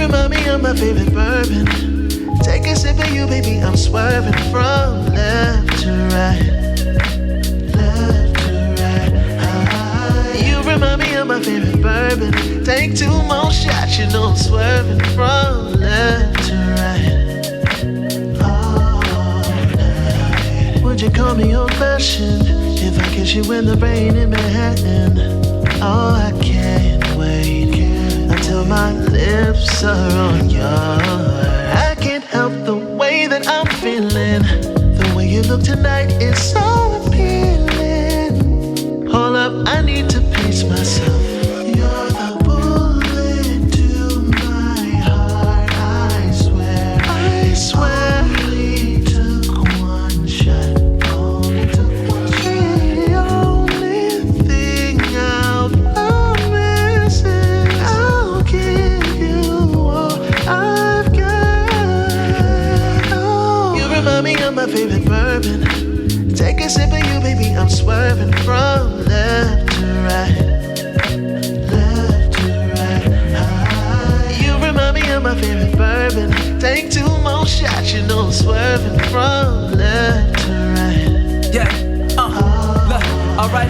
remind me of my favorite bourbon. Take a sip of you, baby, I'm swerving from left to right. Left to right. You remind me of my favorite bourbon. Take 2 more shots, you know I'm swerving from left to right. Would you call me old-fashioned if I kiss you in the rain in Manhattan? Oh, I can't wait until my lips are on yours. I can't help the way that I'm feeling. The way you look tonight is so appealing. Hold up, I need to pace myself. You're the bullet to my heart, I swear. I swear. My favorite bourbon. Take a sip of you, baby, I'm swerving from left to right. Left to right. You remind me of my favorite bourbon. Take 2 more shots, you know I'm swerving from left to right. Yeah, look, alright.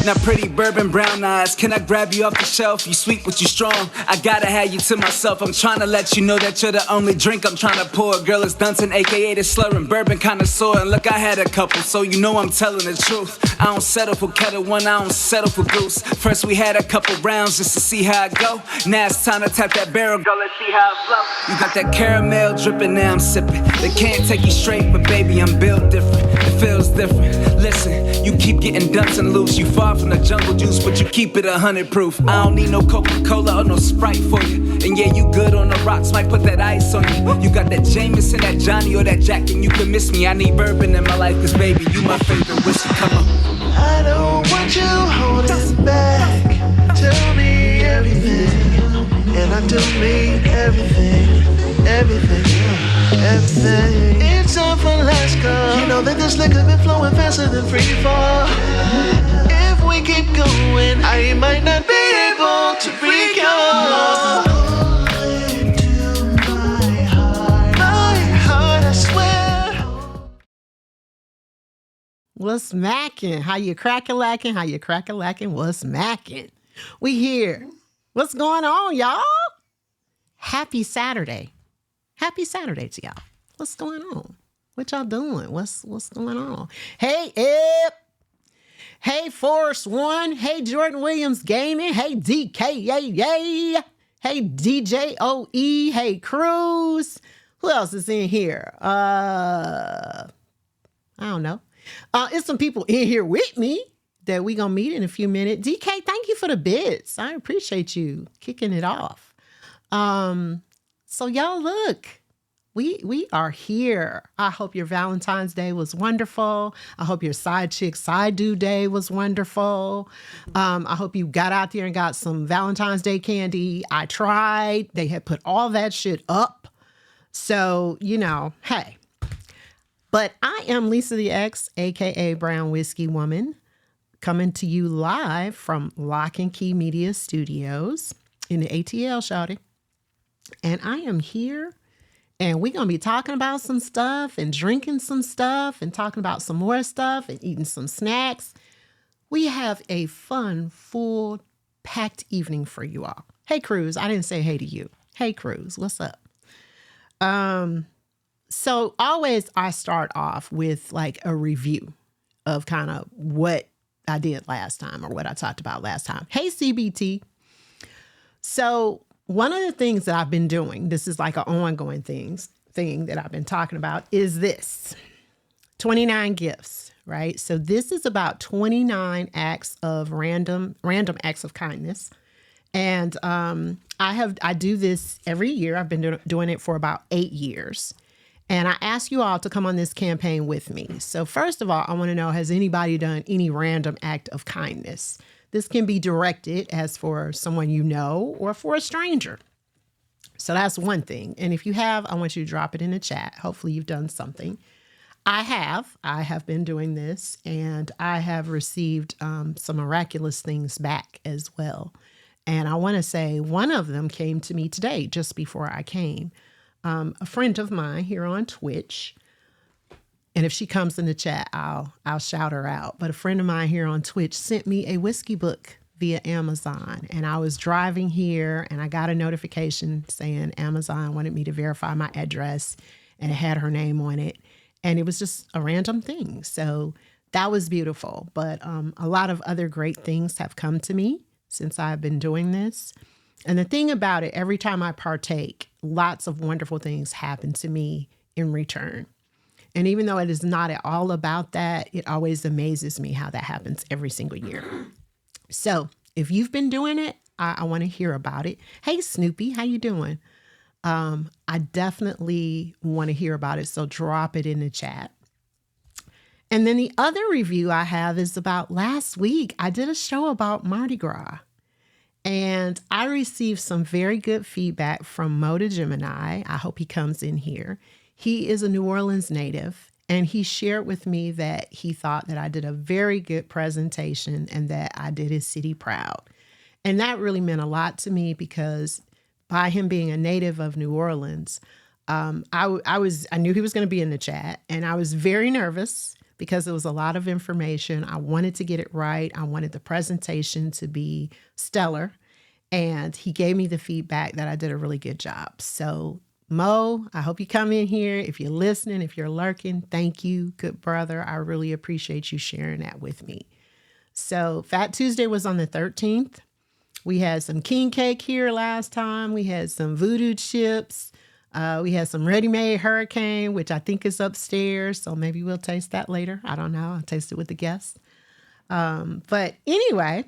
Now pretty bourbon brown eyes, can I grab you off the shelf? You sweet but you strong, I gotta have you to myself. I'm trying to let you know that you're the only drink I'm trying to pour. Girl, it's Dunton, aka the slurring bourbon connoisseur. And look, I had a couple, so you know I'm telling the truth. I don't settle for Kettle One, I don't settle for Goose. First we had a couple rounds just to see how it go. Now it's time to tap that barrel, girl, let's see how it flow. You got that caramel dripping, now I'm sipping. They can't take you straight, but baby, I'm built different. It feels different. Listen, you keep getting Dunton loose. You far from the jungle juice, but you keep it 100 proof. I don't need no Coca-Cola or no Sprite for you. And yeah, you good on the rocks, might put that ice on you. You got that Jameson, that Johnny, or that Jack, and you can miss me. I need bourbon in my life, cause baby, you my favorite whiskey. Come on. I don't want you holding back. Tell me everything, and I do mean everything. Everything. It's time for last call. You know that this liquor been flowing faster than free fall. If we keep going, I might not be able to recall. Bullet to my heart, I swear. What's mackin'? How you crack-a-lackin'? How you crack-a-lackin'? What's mackin'? We here. What's going on, y'all? Happy Saturday. Happy Saturday to y'all. What's going on? What y'all doing? What's going on? Hey, Eb. Hey, Force One. Hey, Jordan Williams Gaming. Hey, DK. Yay. Hey, DJ OE. Hey, Cruz. Who else is in here? I don't know. It's some people in here with me that we gonna meet in a few minutes. DK, thank you for the bits. I appreciate you kicking it off. So y'all look, we are here. I hope your Valentine's Day was wonderful. I hope your side chick, side dude day was wonderful. I hope you got out there and got some Valentine's Day candy. I tried. They had put all that shit up. So, you know, hey. But I am Lisa the X, aka Brown Whiskey Woman, coming to you live from Lock and Key Media Studios in the ATL, shawty. And I am here, and we're going to be talking about some stuff and drinking some stuff and talking about some more stuff and eating some snacks. We have a fun, full, packed evening for you all. Hey, Cruz. I didn't say hey to you. Hey, Cruz. What's up? So always I start off with like a review of kind of what I did last time or what I talked about last time. Hey, CBT. So one of the things that I've been doing, this is like an ongoing thing that I've been talking about, is this 29 gifts, right? So this is about 29 acts of random acts of kindness. And I do this every year. I've been doing it for about 8 years. And I ask you all to come on this campaign with me. So first of all, I want to know, has anybody done any random act of kindness? This can be directed as for someone you know or for a stranger. So that's one thing. And if you have, I want you to drop it in the chat. Hopefully you've done something. I have been doing this, and I have received some miraculous things back as well. And I want to say one of them came to me today, just before I came. A friend of mine here on Twitch, and if she comes in the chat, I'll shout her out. But a friend of mine here on Twitch sent me a whiskey book via Amazon. And I was driving here and I got a notification saying Amazon wanted me to verify my address, and it had her name on it. And it was just a random thing. So that was beautiful. But a lot of other great things have come to me since I've been doing this. And the thing about it, every time I partake, lots of wonderful things happen to me in return. And even though it is not at all about that, it always amazes me how that happens every single year. So if you've been doing it, I want to hear about it. Hey, Snoopy, how you doing? I definitely want to hear about it. So drop it in the chat. And then the other review I have is about last week. I did a show about Mardi Gras. And I received some very good feedback from Moda Gemini. I hope he comes in here. He is a New Orleans native, and he shared with me that he thought that I did a very good presentation and that I did his city proud. And that really meant a lot to me because by him being a native of New Orleans, I knew he was going to be in the chat, and I was very nervous because it was a lot of information. I wanted to get it right. I wanted the presentation to be stellar, and he gave me the feedback that I did a really good job. So Mo, I hope you come in here. If you're listening, if you're lurking, thank you, good brother. I really appreciate you sharing that with me. So Fat Tuesday was on the 13th. We had some king cake here last time. We had some voodoo chips. We had some ready-made hurricane, which I think is upstairs. So maybe we'll taste that later. I don't know. I'll taste it with the guests. But anyway,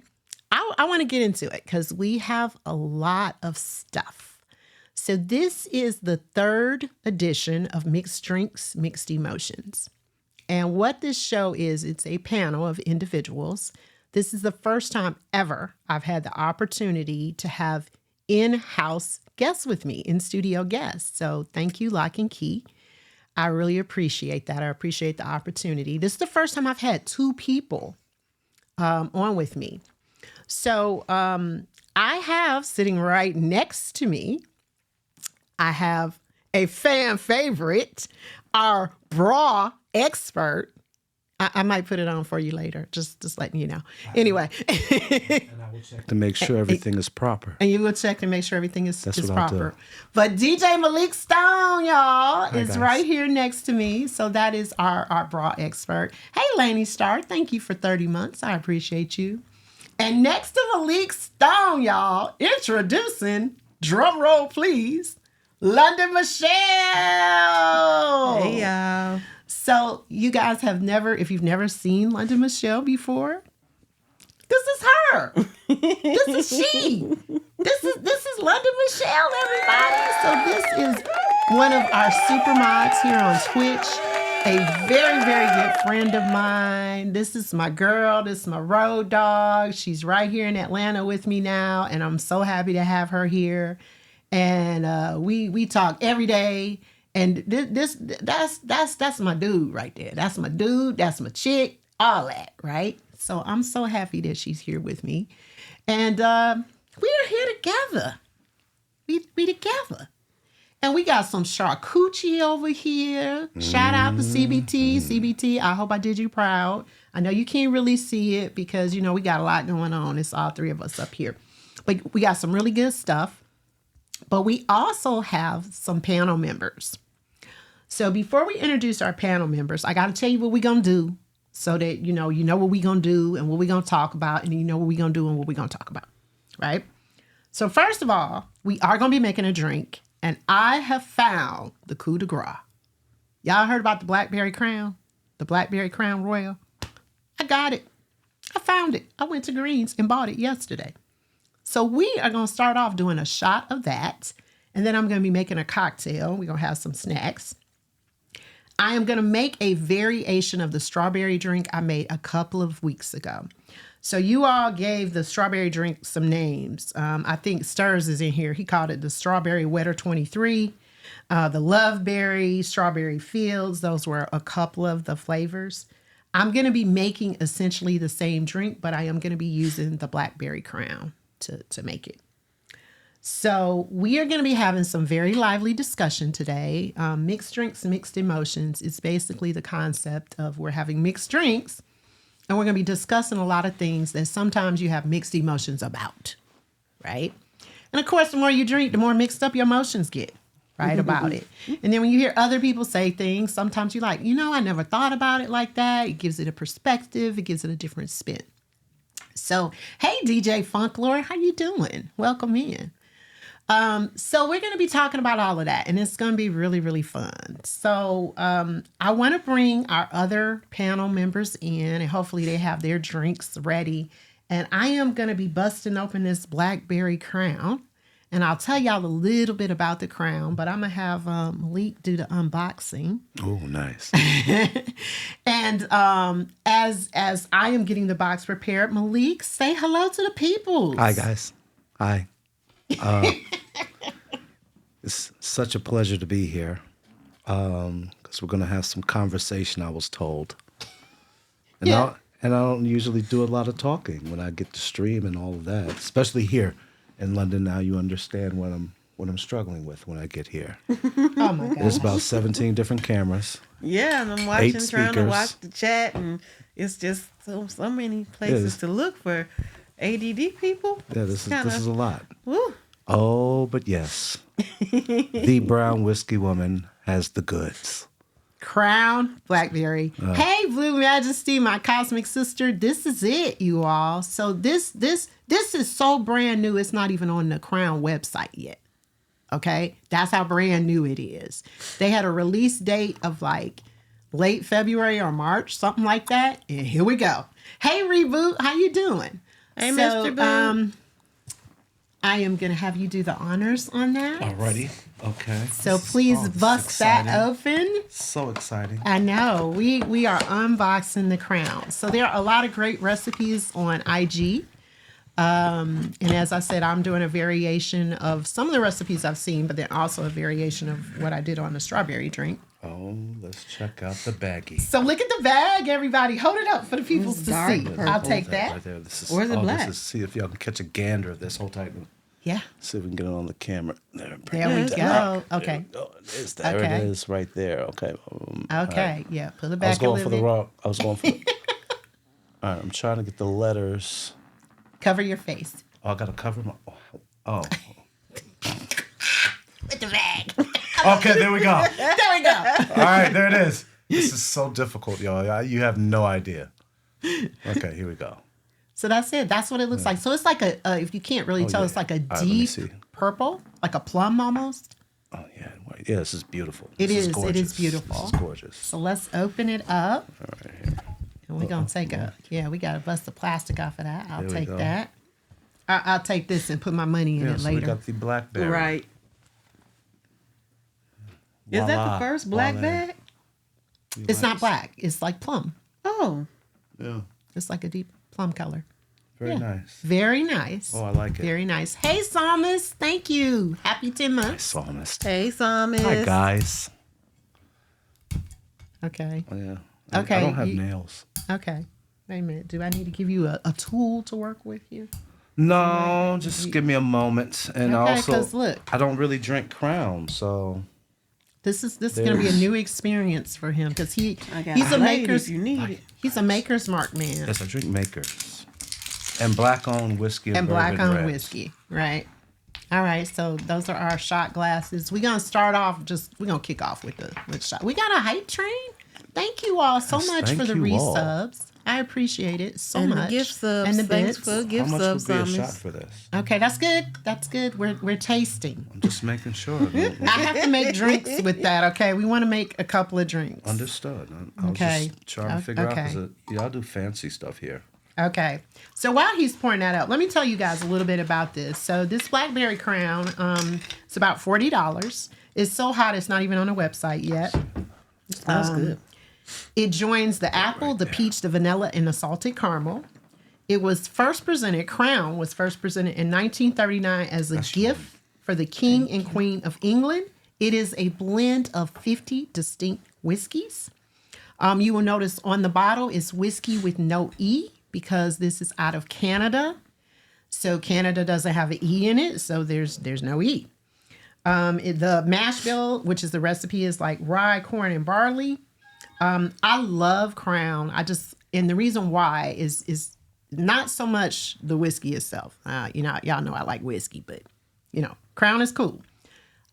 I want to get into it because we have a lot of stuff. So this is the third edition of Mixed Drinks, Mixed Emotions. And what this show is, it's a panel of individuals. This is the first time ever I've had the opportunity to have in-house guests with me, in-studio guests. So thank you, Lock and Key. I really appreciate that. I appreciate the opportunity. This is the first time I've had two people on with me. So I have sitting right next to me, I have a fan favorite, our bra expert. I might put it on for you later, just letting you know. Anyway. And I will check to make sure everything is proper. And you will check to make sure everything is what I'll proper. do. But DJ Malik Stone, y'all, Hi, is guys. right here next to me. So that is our bra expert. Hey, Laney Star, thank you for 30 months. I appreciate you. And next to Malik Stone, y'all, introducing, drum roll please, London Michelle. Hey, y'all. So you guys have never, if you've never seen London Michelle before, this is her. This is she. This is London Michelle, everybody. So this is one of our super mods here on Twitch. A very, very good friend of mine. This is my girl. This is my road dog. She's right here in Atlanta with me now, and I'm so happy to have her here. And we talk every day. And that's my dude right there. That's my dude. That's my chick. All that, right? So I'm so happy that she's here with me, and we're here together. We together. And we got some charcuterie over here. Shout out to CBT. CBT, I hope I did you proud. I know you can't really see it because, you know, we got a lot going on. It's all three of us up here. But we got some really good stuff. But we also have some panel members. So before we introduce our panel members, I got to tell you what we're going to do so that, you know what we're going to do and what we're going to talk about, and you know what we're going to do and what we're going to talk about, right? So first of all, we are going to be making a drink. And I have found the coup de grace. Y'all heard about the Blackberry Crown? The Blackberry Crown Royal? I got it. I found it. I went to Greens and bought it yesterday. So we are going to start off doing a shot of that. And then I'm going to be making a cocktail. We're going to have some snacks. I am going to make a variation of the strawberry drink I made a couple of weeks ago. So you all gave the strawberry drink some names. I think Stirs is in here. He called it the Strawberry Wetter 23, the Loveberry, Strawberry Fields. Those were a couple of the flavors. I'm going to be making essentially the same drink, but I am going to be using the Blackberry Crown. to make it. So we are going to be having some very lively discussion today. Mixed drinks, mixed emotions is basically the concept of we're having mixed drinks, and we're going to be discussing a lot of things that sometimes you have mixed emotions about, right? And of course, the more you drink, the more mixed up your emotions get, right, about it. And then when you hear other people say things, sometimes you're like, I never thought about it like that. It gives it a perspective. It gives it a different spin. So, hey, DJ Funklord, how you doing? Welcome in. So we're going to be talking about all of that, and it's going to be really, really fun. So I want to bring our other panel members in, and hopefully they have their drinks ready. And I am going to be busting open this Blackberry Crown, and I'll tell y'all a little bit about the Crown, but I'm going to have Malik do the unboxing. Oh, nice. And as I am getting the box prepared, Malik, say hello to the people. Hi, guys. Hi. It's such a pleasure to be here because we're going to have some conversation, I was told. And, Yeah. I don't usually do a lot of talking when I get to stream and all of that, especially here in London. Now you understand what I'm struggling with when I get here. Oh, my God. There's about 17 different cameras. Yeah, and I'm 8 watching, trying to speakers. watch the chat, and it's just so many places to look for ADD people. Yeah, this is a lot. Woo. Oh, but yes, the brown whiskey woman has the goods. Crown Blackberry. Hey, Blue Majesty, my cosmic sister. This is it, you all. So this is so brand new. It's not even on the Crown website yet. Okay, that's how brand new it is. They had a release date of like late February or March, something like that. And here we go. Hey, Reboot, how you doing? Hey, Mr. Boo. I am gonna have you do the honors on that. Alrighty. Okay. So please this is bust that exciting. open. So exciting. I know. We are unboxing the Crown. So there are a lot of great recipes on IG. And as I said, I'm doing a variation of some of the recipes I've seen, but then also a variation of what I did on the strawberry drink. Oh, let's check out the baggie. So look at the bag, everybody. Hold it up for the people to dark see. purple. I'll take that. Right there. This is, Or is it black? See if y'all can catch a gander of this. Hold tight. Yeah. See if we can get it on the camera. There There Yeah, we it's go. Okay. Oh, it is. There Okay. it is right there. Okay. Okay. Yeah. Pull it I was back a going for little the bit. wrong. I was going for the... All right. I'm trying to get the letters. Cover your face. Oh, I got to cover my... Oh. With the bag. Okay, there we go. There we go. All right, there it is. This is so difficult, y'all. You have no idea. Okay, here we go. So that's it. That's what it looks like. So it's like a, if you can't really tell, yeah. it's like a All right, let me deep see. purple, like a plum almost. Oh, yeah. Wait. Yeah, this is beautiful. It This is. It gorgeous. is beautiful. This is gorgeous. So let's open it up. All right, here. And we're going to take we got to bust the plastic off of that. I'll There we take go. that. I'll take this and put my money in Yeah, it so we later. got the Blackberry. Right. Is that Voila. the first black Voila. bag? It's not black. It's like plum. Oh. Yeah, It's like a deep plum color. very Yeah. nice. Very nice. Oh, I like it. Very nice. Hey, Psalmist. Thank you. Happy 10 months. Psalmist. Hey, Psalmist. Hi, guys. Okay. Oh, yeah. Okay, I don't have you- nails. Okay. Wait a minute. Do I need to give you a tool to work with you? No, just give me a moment. And Okay, also, 'cause look. I don't really drink Crown, so... This is going to be a There's- new experience for him because I got he's a blade maker's if you need it. he's a maker's mark man Yes, I drink Makers. And black-owned whiskey and black bourbon on reds. whiskey, right? All right, so those are our shot glasses. We're gonna start off we're gonna kick off with the shot. We got a hype train. Thank you all so Yes, much thank for the you all. resubs. I appreciate it so And much. the gift subs. and the Thanks bits. for the gift How much subs, would be a shot Psalmist. for this? Okay, that's good. That's good. We're tasting. I'm just making sure. I have to make drinks with that. Okay, we want to make a couple of drinks. Understood. I was Okay. just trying to figure Okay. out because y'all do fancy stuff here. Okay. So while he's pouring that out, let me tell you guys a little bit about this. So this Blackberry Crown, it's about $40. It's so hot it's not even on the website yet. Smells good. It joins the apple, the peach, the vanilla, and the salted caramel. It was first presented, Crown was first presented in 1939 as a gift for the King and Queen of England. It is a blend of 50 distinct whiskeys. You will notice on the bottle is whiskey with no E because this is out of Canada. So Canada doesn't have an E in it, so there's no E. The mash bill, which is the recipe, is like rye, corn, and barley. I love Crown. And the reason why is not so much the whiskey itself. Y'all know I like whiskey, but Crown is cool.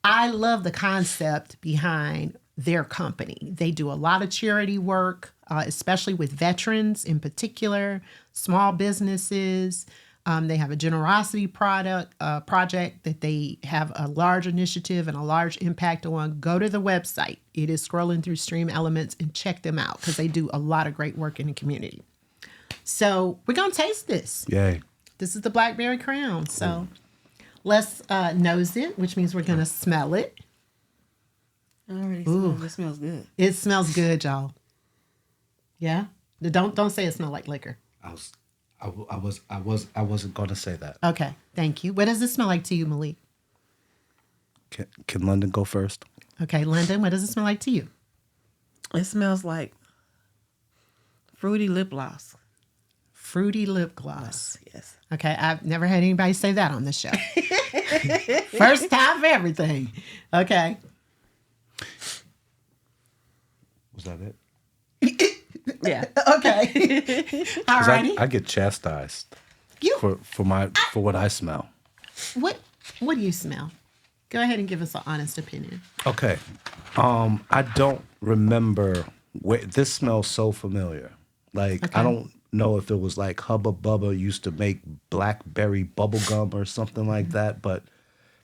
I love the concept behind their company. They do a lot of charity work, especially with veterans in particular, small businesses. They have a generosity project that they have a large initiative and a large impact on. Go to the website. It is scrolling through Stream Elements and check them out because they do a lot of great work in the community. So we're going to taste this. Yay. This is the Blackberry Crown. So let's nose it, which means we're going to smell it. I already smell it. It smells good. It smells good, y'all. Yeah? Don't say it smells like liquor. I wasn't gonna say that. Okay, thank you. What does it smell like to you, Malik? Can London go first? Okay, London, what does it smell like to you? It smells like fruity lip gloss. Fruity lip gloss. Yes. Okay, I've never had anybody say that on the show. First time for everything. Okay. Was that it? Yeah. Okay. All righty. I get chastised for what I smell. What do you smell? Go ahead and give us an honest opinion. Okay. I don't remember this smells so familiar. Like Okay. I don't know if it was like Hubba Bubba used to make Blackberry bubble gum or something like that, but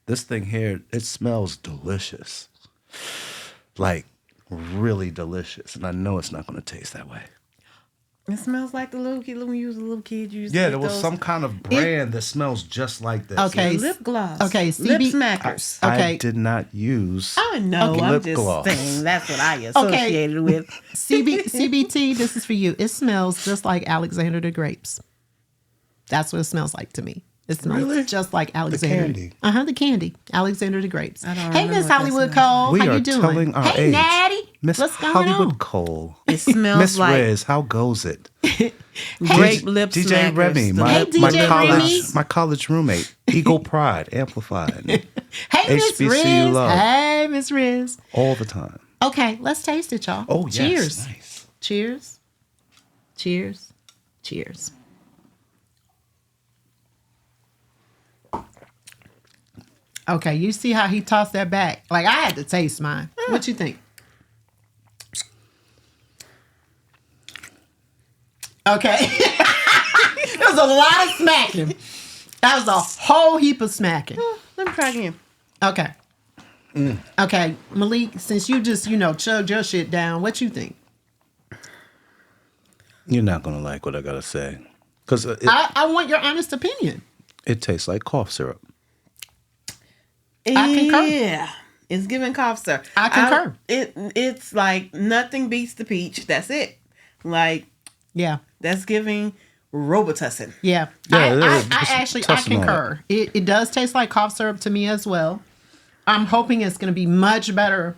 this thing here, it smells delicious. Like really delicious, and I know it's not going to taste that way. It smells like the little kid when you was a little kid. You used to Yeah, get there was those some kind of brand that smells just like this. Okay. lip gloss. Okay, lip CB smackers. Okay. I did not use. I know. Okay. I'm Lip just gloss. saying that's what I associated with. CBT, this is for you. It smells just like Alexander the grapes. That's what it smells like to me. It smells Really? just like Alexander. candy. The candy. Alexander the grapes. I don't Hey, remember Miss what that Hollywood smells Cole. We How are you doing? telling our hey, age. Natty. Miss What's going Hollywood on? Cole. It smells Miss like Riz, how goes it? grape lip DJ smackers. Remy, my, Hey, my DJ college Remy. my college roommate, Eagle Pride, amplified Hey, Miss HBCU Riz. love. Hey, Miss Riz. all the time. Okay, let's taste it, y'all. Oh yes, Cheers. nice. Cheers. Cheers. Cheers. Okay, you see how he tossed that back? Like, I had to taste mine. What you think? Okay. There was a lot of smacking. That was a whole heap of smacking. Let me try again. Okay. Okay, Malik, since you just, chugged your shit down, what you think? You're not gonna like what I gotta say, because I want your honest opinion. it tastes like cough syrup. I concur. Yeah. It's giving cough syrup. I concur. It's like nothing beats the peach. That's it. Like Yeah. that's giving Robitussin. Yeah. Yeah, I tussin on concur. It does taste like cough syrup to me as well. I'm hoping it's going to be much better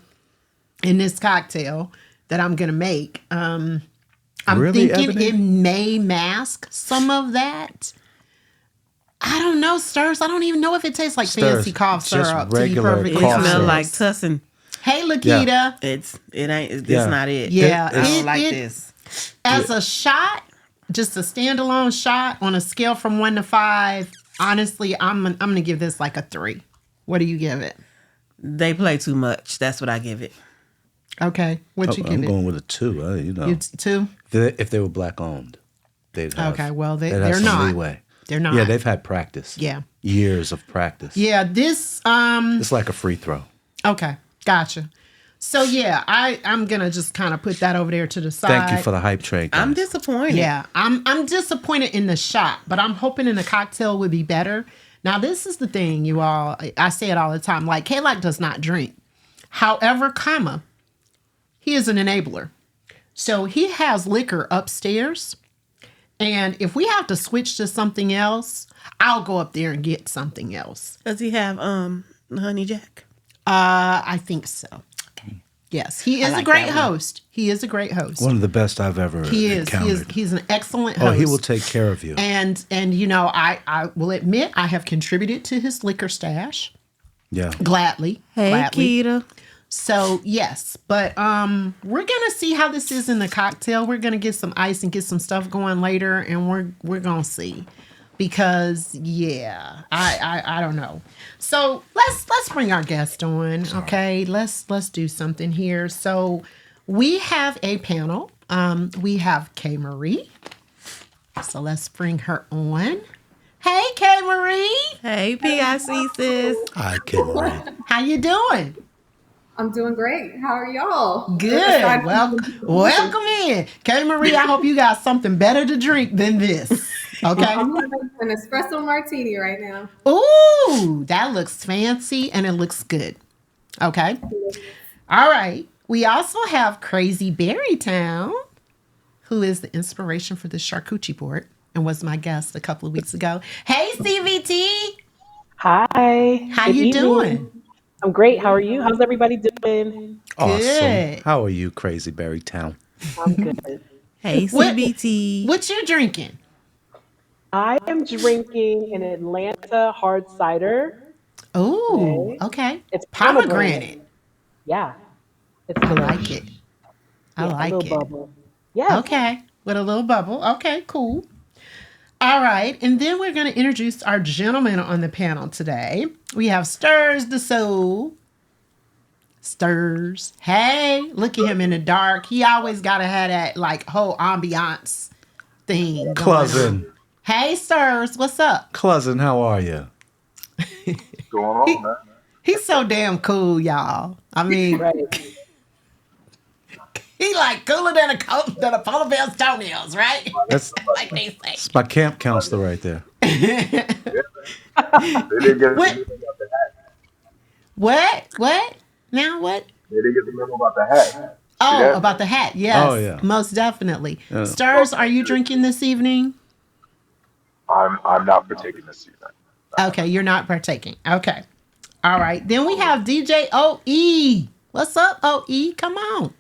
in this cocktail that I'm going to make. I'm Really, thinking Ebony? it may mask some of that. I don't know, Stirs. I don't even know if it tastes like Stirs, fancy cough just syrup. To be regular perfectly It cough honest. smells syrup. like tussin. Hey, Lakita. It's Yeah. not it. Yeah. I don't It- like it- this. As a shot, just a standalone shot on a scale from 1 to 5, honestly, I'm going to give this like a 3. What do you give it? They play too much. That's what I give it. Okay. What you give I'm it? going with a 2. You 2? If they were black owned, they'd have. Okay, well, they'd they're have some not. leeway. They're not. Yeah, they've had practice. Yeah. Years of practice. Yeah, this It's like a free throw. okay, gotcha. So yeah, I'm gonna just kind of put that over there to the side. Thank you for the hype train. I'm guys. disappointed. Yeah, I'm disappointed in the shot, but I'm hoping in the cocktail would be better. Now this is the thing, you all. I say it all the time. Like K-Lock does not drink. However, he is an enabler. So he has liquor upstairs. And if we have to switch to something else, I'll go up there and get something else. Does he have honey jack? I think so. Yes, he is like a great that one. host. He is a great host. One of the best I've ever He is. encountered. He's an excellent host. Oh, he will take care of you. And you know, I will admit I have contributed to his liquor stash Yeah. gladly. Hey, gladly. Keita. So yes, but we're gonna see how this is in the cocktail. We're gonna get some ice and get some stuff going later, and we're gonna see. Because yeah, I don't know. So let's bring our guest on. Okay, let's do something here. So we have a panel. We have K Marie. So let's bring her on. Hey K Marie, Hey, PIC sis. I can read. how you doing? I'm doing great. How are y'all? Good. Welcome in. K Marie, I hope you got something better to drink than this. Okay. I'm having an espresso martini right now. Ooh, that looks fancy and it looks good. Okay. All right. We also have Crazy Berrytown, who is the inspiration for the charcuterie board and was my guest a couple of weeks ago. Hey, CVT. Hi. How Good you evening. doing? I'm great. How are you? How's everybody doing? Awesome. Good. How are you, Crazy Berry Town? I'm good. Hey, What- CBT. What you drinking? I am drinking an Atlanta hard cider. Ooh, Okay. okay. It's Pomegranate. Yeah. It's I delicious. like it. I Yeah, like a little it. bubble. Yeah. Okay, with a little bubble. Okay, cool. All right, and then we're going to introduce our gentleman on the panel today. We have Stirs the Soul. Stirs. Hey, look at him in the dark. He always got to have that like whole ambiance thing. going Cousin. on. Hey, Stirs, what's up? Cousin, how are you? Going on, man? He's so damn cool, y'all. I mean, Right. he like cooler than a polar bear's toenails, right? That's Like they say. it's my camp counselor right there. They didn't get What? the memo about the hat. What? Now what? They didn't get the memo about the hat. Oh, that? about the hat. Yes. Oh, yeah. Most definitely. Yeah. Stars, are you drinking this evening? I'm not partaking this season. Okay, you're not partaking. Okay. All right. Then we have DJ OE. What's up, OE? Come on.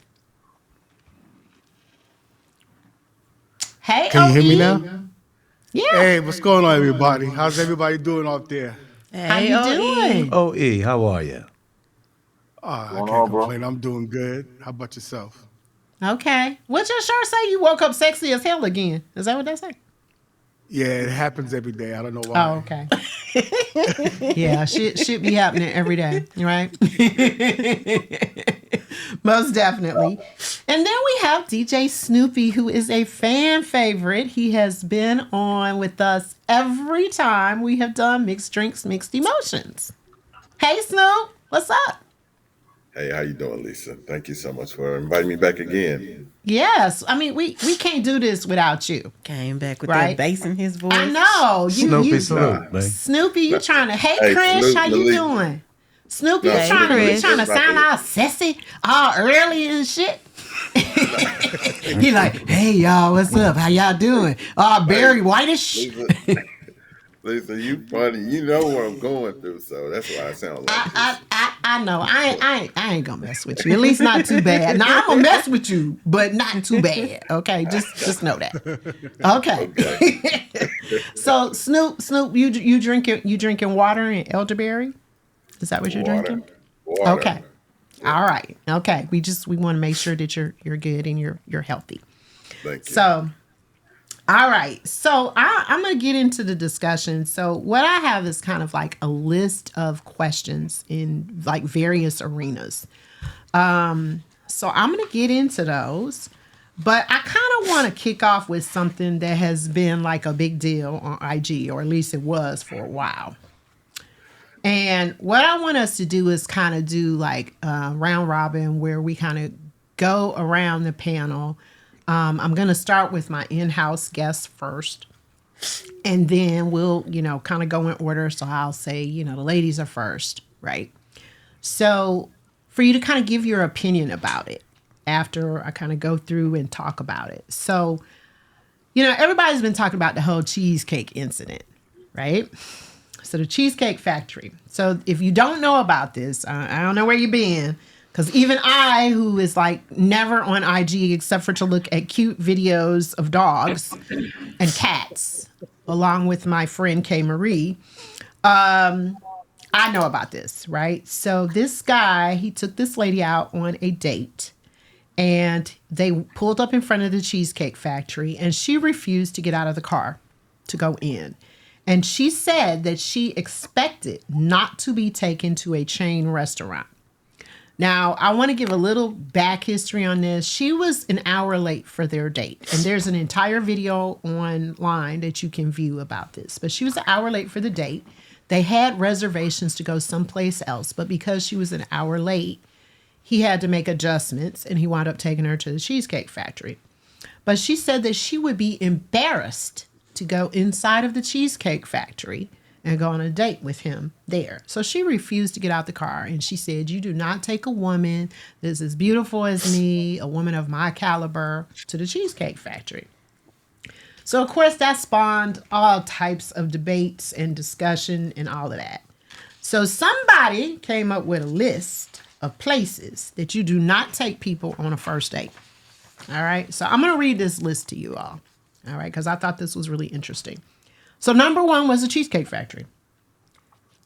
Hey, Can you hear me OE. now? Yeah. Hey, what's going on, everybody? How's everybody doing out there? How you doing? OE, how are you? Oh, I Going can't on, bro? complain. I'm doing good. How about yourself? Okay. What's your shirt say? You woke up sexy as hell again. Is that what they say? Yeah, it happens every day. I don't know why. Oh, okay. Yeah, shit be happening every day, right? Most definitely. And then we have DJ Snoopy, who is a fan favorite. He has been on with us every time we have done Mixed Drinks, Mixed Emotions. Hey, Snoop, what's up? Hey, how you doing, Lisa? Thank you so much for inviting me back again. Yes, I mean, we can't do this without you. Came back with Right. that bass in his voice. I know. Snoopy you salute, man. Snoopy, you trying to, hey, Hey, Chris, Snoop, how you Malik. doing? Snoopy, No, you trying to, Chris. you trying to That's not sound me. all sassy, all early and shit? He like, hey, y'all, what's up? How y'all doing? Barry Whitish? Lisa, Lisa, you funny. You know what I'm going through, so that's why I sound like this. I know. I ain't gonna mess with you. At least not too bad. Now I'm gonna mess with you, but not too bad. Okay, just know that. Okay. So Snoop, you drinking water and elderberry? Is that what you're Water. drinking? Water. Okay. All right. Okay. We want to make sure that you're good and you're healthy. Thank you. So, all right. So I'm going to get into the discussion. So what I have is kind of like a list of questions in like various arenas. So I'm going to get into those, but I kind of want to kick off with something that has been like a big deal on IG, or at least it was for a while. And what I want us to do is kind of do like round robin where we kind of go around the panel. I'm going to start with my in-house guests first. And then we'll, kind of go in order. So I'll say, the ladies are first, right? So for you to kind of give your opinion about it after I kind of go through and talk about it. So, everybody's been talking about the whole cheesecake incident, right? So the Cheesecake Factory. So if you don't know about this, I don't know where you've been, Because even I, who is like never on IG except for to look at cute videos of dogs and cats, along with my friend Kay Marie, I know about this, right? So this guy, he took this lady out on a date, and they pulled up in front of the Cheesecake Factory, and she refused to get out of the car to go in. And she said that she expected not to be taken to a chain restaurant. Now, I want to give a little back history on this. She was an hour late for their date, and there's an entire video online that you can view about this. But she was an hour late for the date. They had reservations to go someplace else, but because she was an hour late, he had to make adjustments, and he wound up taking her to the Cheesecake Factory. But she said that she would be embarrassed to go inside of the Cheesecake Factory and go on a date with him there. So she refused to get out the car, and she said, "You do not take a woman that's as beautiful as me, a woman of my caliber, to the Cheesecake Factory." So, of course, that spawned all types of debates and discussion and all of that. So somebody came up with a list of places that you do not take people on a first date. All right. So I'm going to read this list to you all. All right. Because I thought this was really interesting. So number 1 was the Cheesecake Factory.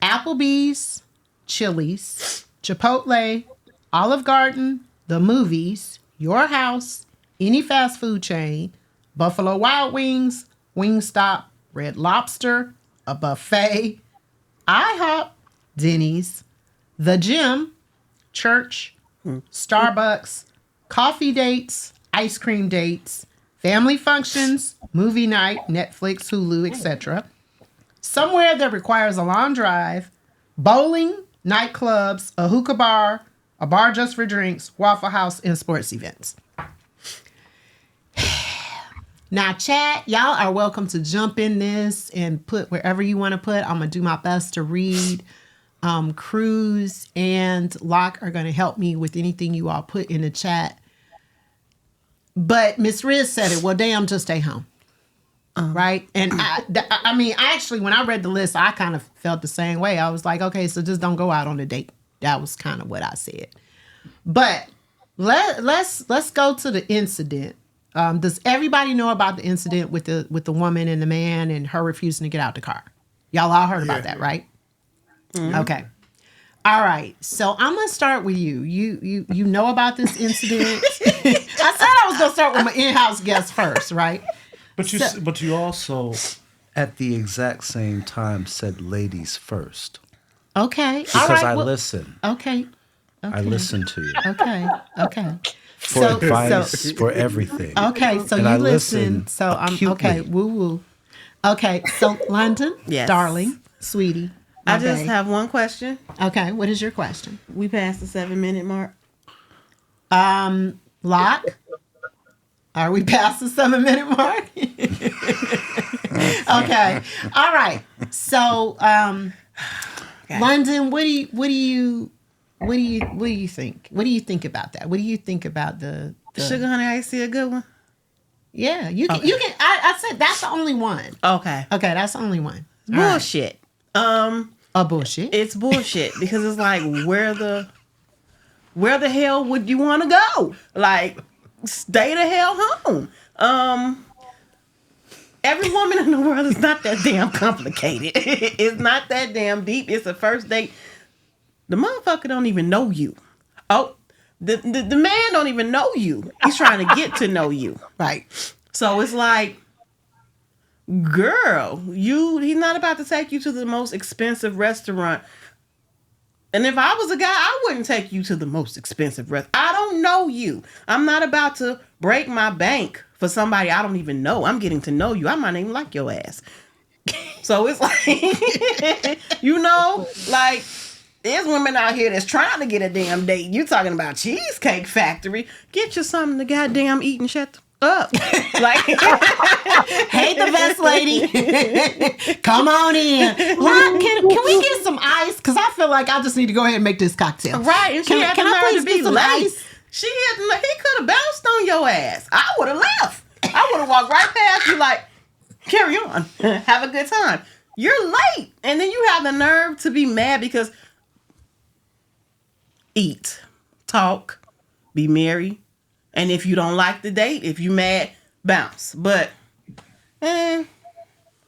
Applebee's, Chili's, Chipotle, Olive Garden, the movies, your house, any fast food chain, Buffalo Wild Wings, Wingstop, Red Lobster, a buffet, IHOP, Denny's, the gym, church, Starbucks, coffee dates, ice cream dates, family functions, movie night, Netflix, Hulu, etc. Somewhere that requires a long drive, bowling, nightclubs, a hookah bar, a bar just for drinks, Waffle House, and sports events. Now, chat, y'all are welcome to jump in this and put wherever you want to put. I'm going to do my best to read. Cruz and Locke are going to help me with anything you all put in the chat. But Miss Riz said it. Well, damn, just stay home. Right? And I mean, actually, when I read the list, I kind of felt the same way. I was like, okay, so just don't go out on a date. That was kind of what I said. But let's go to the incident. Does everybody know about the incident with the woman and the man and her refusing to get out the car? Y'all all heard about that, right? Mm-hmm. Okay. All right. So I'm gonna start with you. You know about this incident. I said I was gonna start with my in-house guest first, right? But you also at the exact same time said ladies first. Okay. Because all right. I listen. Okay. I listen to you. Okay. For advice, for everything. Okay, so and you I listen. So I'm acutely. okay. Woo woo. Okay, so London, Yes. darling, sweetie. I just babe. have one question. Okay, what is your question? We passed the 7-minute mark. Locke, are we past the 7-minute mark? Okay, all right. So, Okay. London, what do you think? What do you think about that? What do you think about the Sugar Honey Ice Tea a good one? Yeah, you can. Okay. You can. I said that's the only one. Okay. Okay, that's the only one. All right. Bullshit. Bullshit. It's bullshit because it's like where the hell would you want to go? Like, stay the hell home. Every woman in the world is not that damn complicated. It's not that damn deep. It's a first date. The motherfucker don't even know you. Oh, the man don't even know you. He's trying to get to know you. Right. So it's like, girl, he's not about to take you to the most expensive restaurant. And if I was a guy, I wouldn't take you to the most expensive restaurant. I don't know you. I'm not about to break my bank for somebody I don't even know. I'm getting to know you. I might not even like your ass. So it's like, like, there's women out here that's trying to get a damn date. You talking about Cheesecake Factory. Get you something to goddamn eat and shut up. Like, hey, the best lady. Come on in. Can we get some ice? Because I feel like I just need to go ahead and make this cocktail. Right. And she had can to I learn please to be get some late. ice? He could have bounced on your ass. I would have left. I would have walked right past you like, carry on. Have a good time. You're late. And then you have the nerve to be mad because eat. talk, be merry, and if you don't like the date, if you mad, bounce. But eh,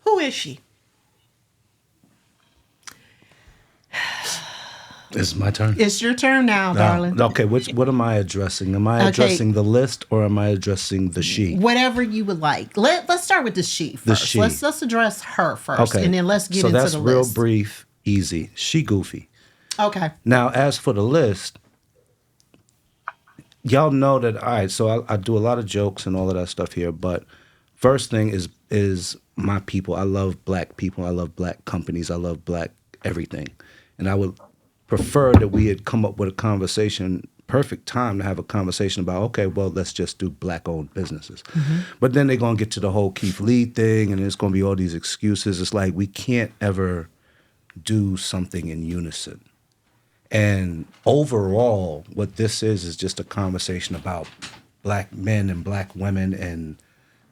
who is she? It's my turn. It's your turn now, darling. Okay, what am I addressing? Am I Okay. addressing the list or am I addressing the she? Whatever you would like. Let's start with the she first. The she. Let's address her first, Okay. and then let's get so into that's the real list. brief, easy. She goofy. Okay. Now, as for the list, y'all know that. All right, so I do a lot of jokes and all of that stuff here, but first thing is my people. I love black people. I love black companies. I love black everything, and I would prefer that we had come up with a conversation. Perfect time to have a conversation about, okay, well, let's just do black-owned businesses. But then they're gonna get to the whole Keith Lee thing, and it's gonna be all these excuses. It's like we can't ever do something in unison. And overall, what this is just a conversation about black men and black women. And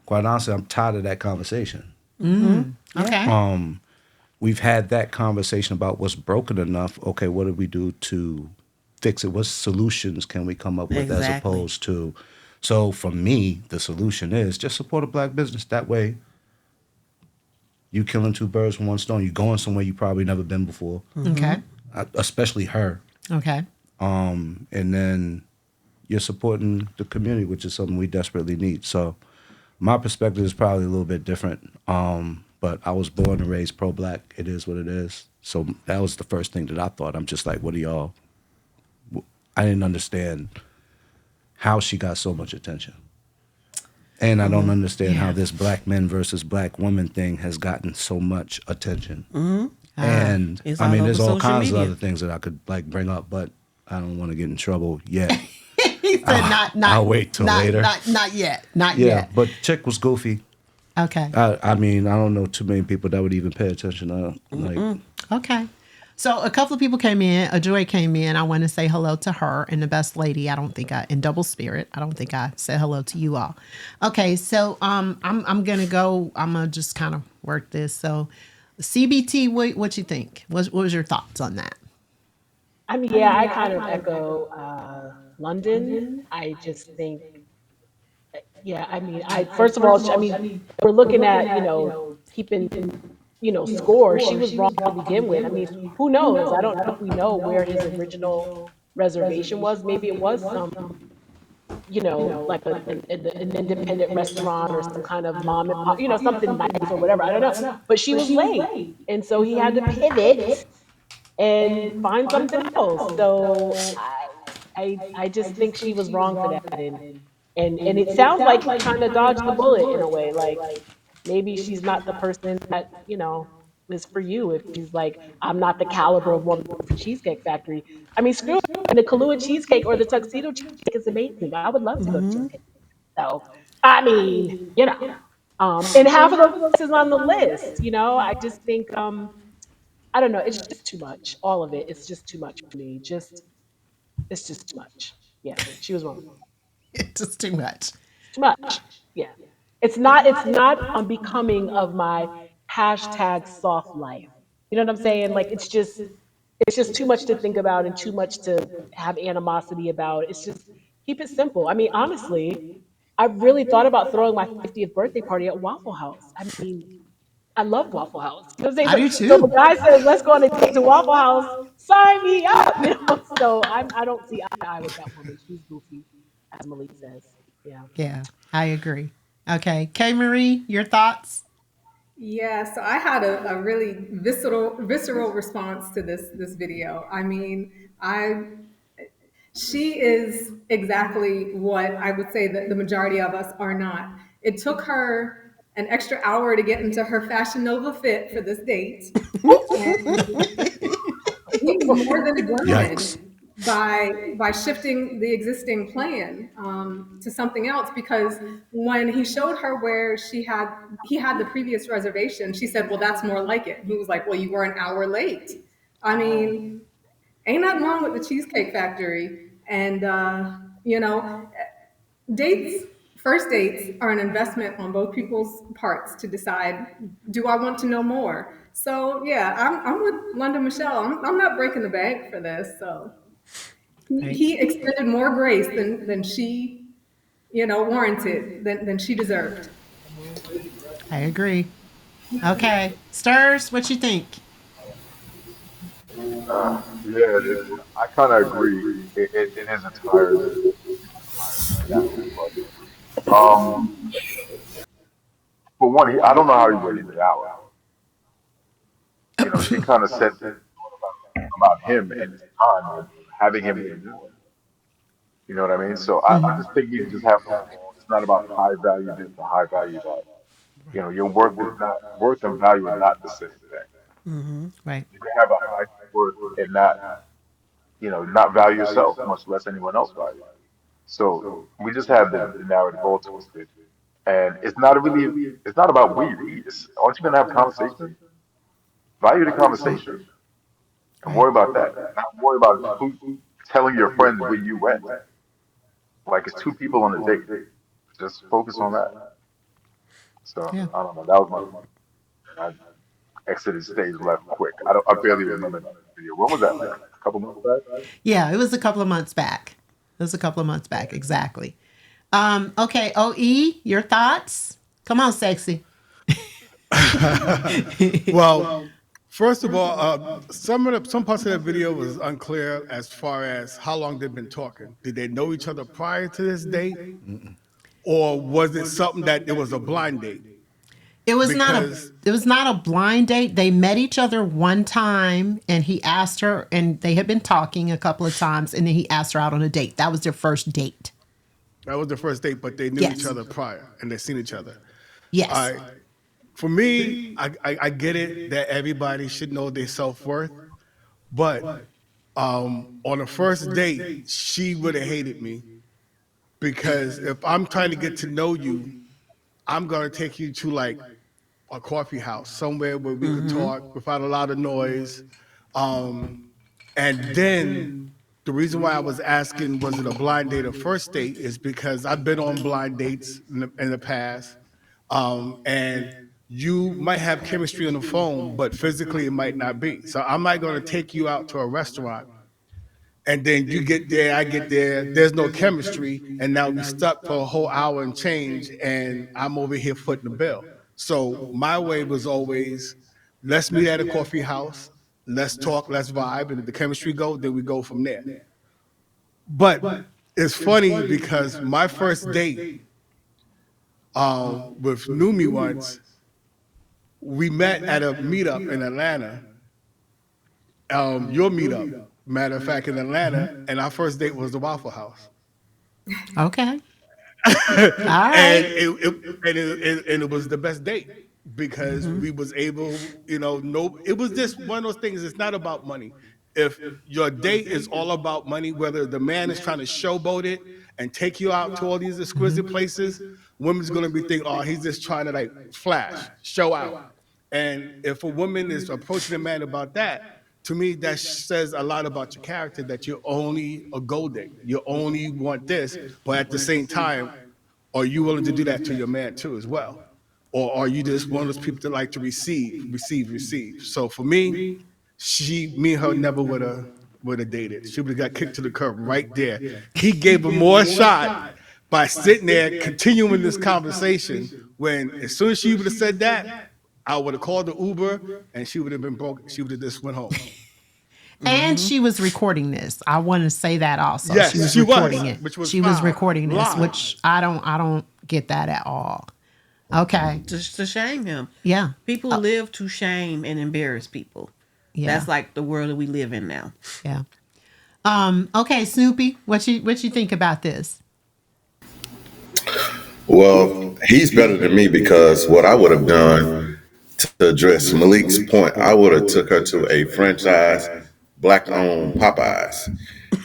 quite honestly, I'm tired of that conversation. Okay. We've had that conversation about what's broken enough. Okay, what do we do to fix it? What solutions can we come up with as Exactly. opposed to? So for me, the solution is just support a black business. That way, you killing two birds with one stone. You're going somewhere you probably never been before, Okay. especially her. Okay. And then you're supporting the community, which is something we desperately need. So my perspective is probably a little bit different. But I was born and raised pro-black. It is what it is. So that was the first thing that I thought. I'm just like, what are y'all? I didn't understand how she got so much attention. And I don't understand how this black men versus black women thing has gotten so much attention. And It's I all mean, over there's all social kinds media. of other things that I could like bring up, but I don't want to get in trouble yet. He said, not. I'll wait till later. Not yet. Not Yeah, yet. but chick was goofy. Okay. I mean, I don't know too many people that would even pay attention to like. Okay. So a couple of people came in. A Joy came in. I want to say hello to her and the best lady. I don't think in double spirit. I don't think I said hello to you all. Okay. So I'm gonna go. I'm gonna just kind of work this. So CBT, what you think? What was your thoughts on that? I mean, yeah, I kind of echo London. I just think, yeah, I mean, I first of all, I mean, we're looking at, keeping, score. She was wrong to begin with. I mean, who knows? I don't know if we know where his original reservation was. Maybe it was some, like an independent restaurant or some kind of mom and pop, something nice or whatever. I don't know. But she was late. And so he had to pivot and find something else. So I just think she was wrong for that. And it sounds like he kind of dodged the bullet in a way. Like maybe she's not the person that, is for you. If she's like, I'm not the caliber of woman for Cheesecake Factory. I mean, screw it. And the Kahlua cheesecake or the tuxedo cheesecake is amazing. I would love to go to cheesecake. So I mean, and half of those is on the list, I just think I don't know, it's just too much. All of it. It's just too much for me. It's just too much. Yeah. She was wrong. It's just too much. Too much. Yeah. It's not unbecoming of my hashtag soft life. You know what I'm saying? Like it's just too much to think about and too much to have animosity about. It's just keep it simple. I mean, honestly, I really thought about throwing my 50th birthday party at Waffle House. I mean, I love Waffle House. You know what I'm I do saying? So too. the guy says, let's go on a date to Waffle House. Sign me up. So I don't see eye to eye with that woman. She's goofy, as Malik says. Yeah. Yeah, I agree. Okay. K Marie, your thoughts? Yeah, so I had a really visceral response to this video. I mean, she is exactly what I would say that the majority of us are not. It took her an extra hour to get into her Fashion Nova fit for this date. And he was more than Yikes. good by shifting the existing plan to something else, because when he showed her where he had the previous reservation, she said, well, that's more like it. He was like, well, you were an hour late. I mean, ain't nothing wrong with the Cheesecake Factory. And you know dates first dates are an investment on both people's parts to decide, do I want to know more? So yeah, I'm with London Michelle. I'm not breaking the bank for this. So Right. He extended more grace than she, warranted, than she deserved. I agree. Okay. Stirs, what you think? Yeah, I kind of agree in his entirety. But for one, I don't know how he waited it out. She kind of said about him and his time and having him ignored. You know what I mean? So I just think you just have to move on. It's not about high value this or high value that. Your worth and value are not the same thing. Right. You can have a high worth and not value yourself, much less anyone else value. So we just have the narrative all twisted. And it's not about we. Aren't you gonna have conversation? Value the conversation and Right. worry about that. Not worry about telling your friends where you went. Like it's two people on a date. Just focus on that. So Yeah. I don't know. That was my. I exited stage left quick. I barely remember that video. When was that? Like a couple months back. Yeah, it was a couple of months back. It was a couple of months back, exactly. Okay, OE, your thoughts? Come on, sexy. Well, first of all, some parts of that video was unclear as far as how long they've been talking. Did they know each other prior to this date, or was it something that it was a blind date? It was Because not a blind date. They met each other one time and he asked her, and they had been talking a couple of times, and then he asked her out on a date. That was their first date. that was the first date, but they knew Yes. each other prior and they seen each other. Yes. All right. For me, I get it that everybody should know their self worth, but on the first date, she would have hated me because if I'm trying to get to know you, I'm gonna take you to like a coffee house, somewhere where we could talk without a lot of noise. And then the reason why I was asking, was it a blind date or first date, is because I've been on blind dates in the past. And you might have chemistry on the phone, but physically it might not be. So I'm not going to take you out to a restaurant and then you get there, I get there, there's no chemistry, and now we stuck for a whole hour and change, and I'm over here footing the bill. So my way was always, let's meet at a coffee house, let's talk, let's vibe, and if the chemistry go, then we go from there. But it's funny because my first date with Numi once, we met at a meetup in Atlanta, your meetup, matter of fact, in Atlanta, and our first date was the Waffle House. Okay. All And right. it was the best date because we was able, no, it was just one of those things. It's not about money. If your date is all about money, whether the man is trying to showboat it and take you out to all these exquisite places, women's gonna be thinking, oh, he's just trying to like flash, show out. And if a woman is approaching a man about that, to me, that says a lot about your character, that you're only a gold digger. You only want this, but at the same time, are you willing to do that to your man too as well? Or are you just one of those people that like to receive, receive, receive? So for me, me and her never would have dated. She would have got kicked to the curb right there. He gave her more shot by sitting there continuing this conversation when as soon as she would have said that, I would have called the Uber and she would have been broke. She would have just went home. And she was recording this. I want to say that also. Yes, she was she was, recording it. which was she was fine. recording this, Live. which I don't get that at all. Okay. To shame him. Yeah. People live to shame and embarrass people. Yeah. That's like the world that we live in now. Yeah. Okay, Snoopy, what you think about this? Well, he's better than me because what I would have done to address Malik's point, I would have took her to a franchise black-owned Popeyes,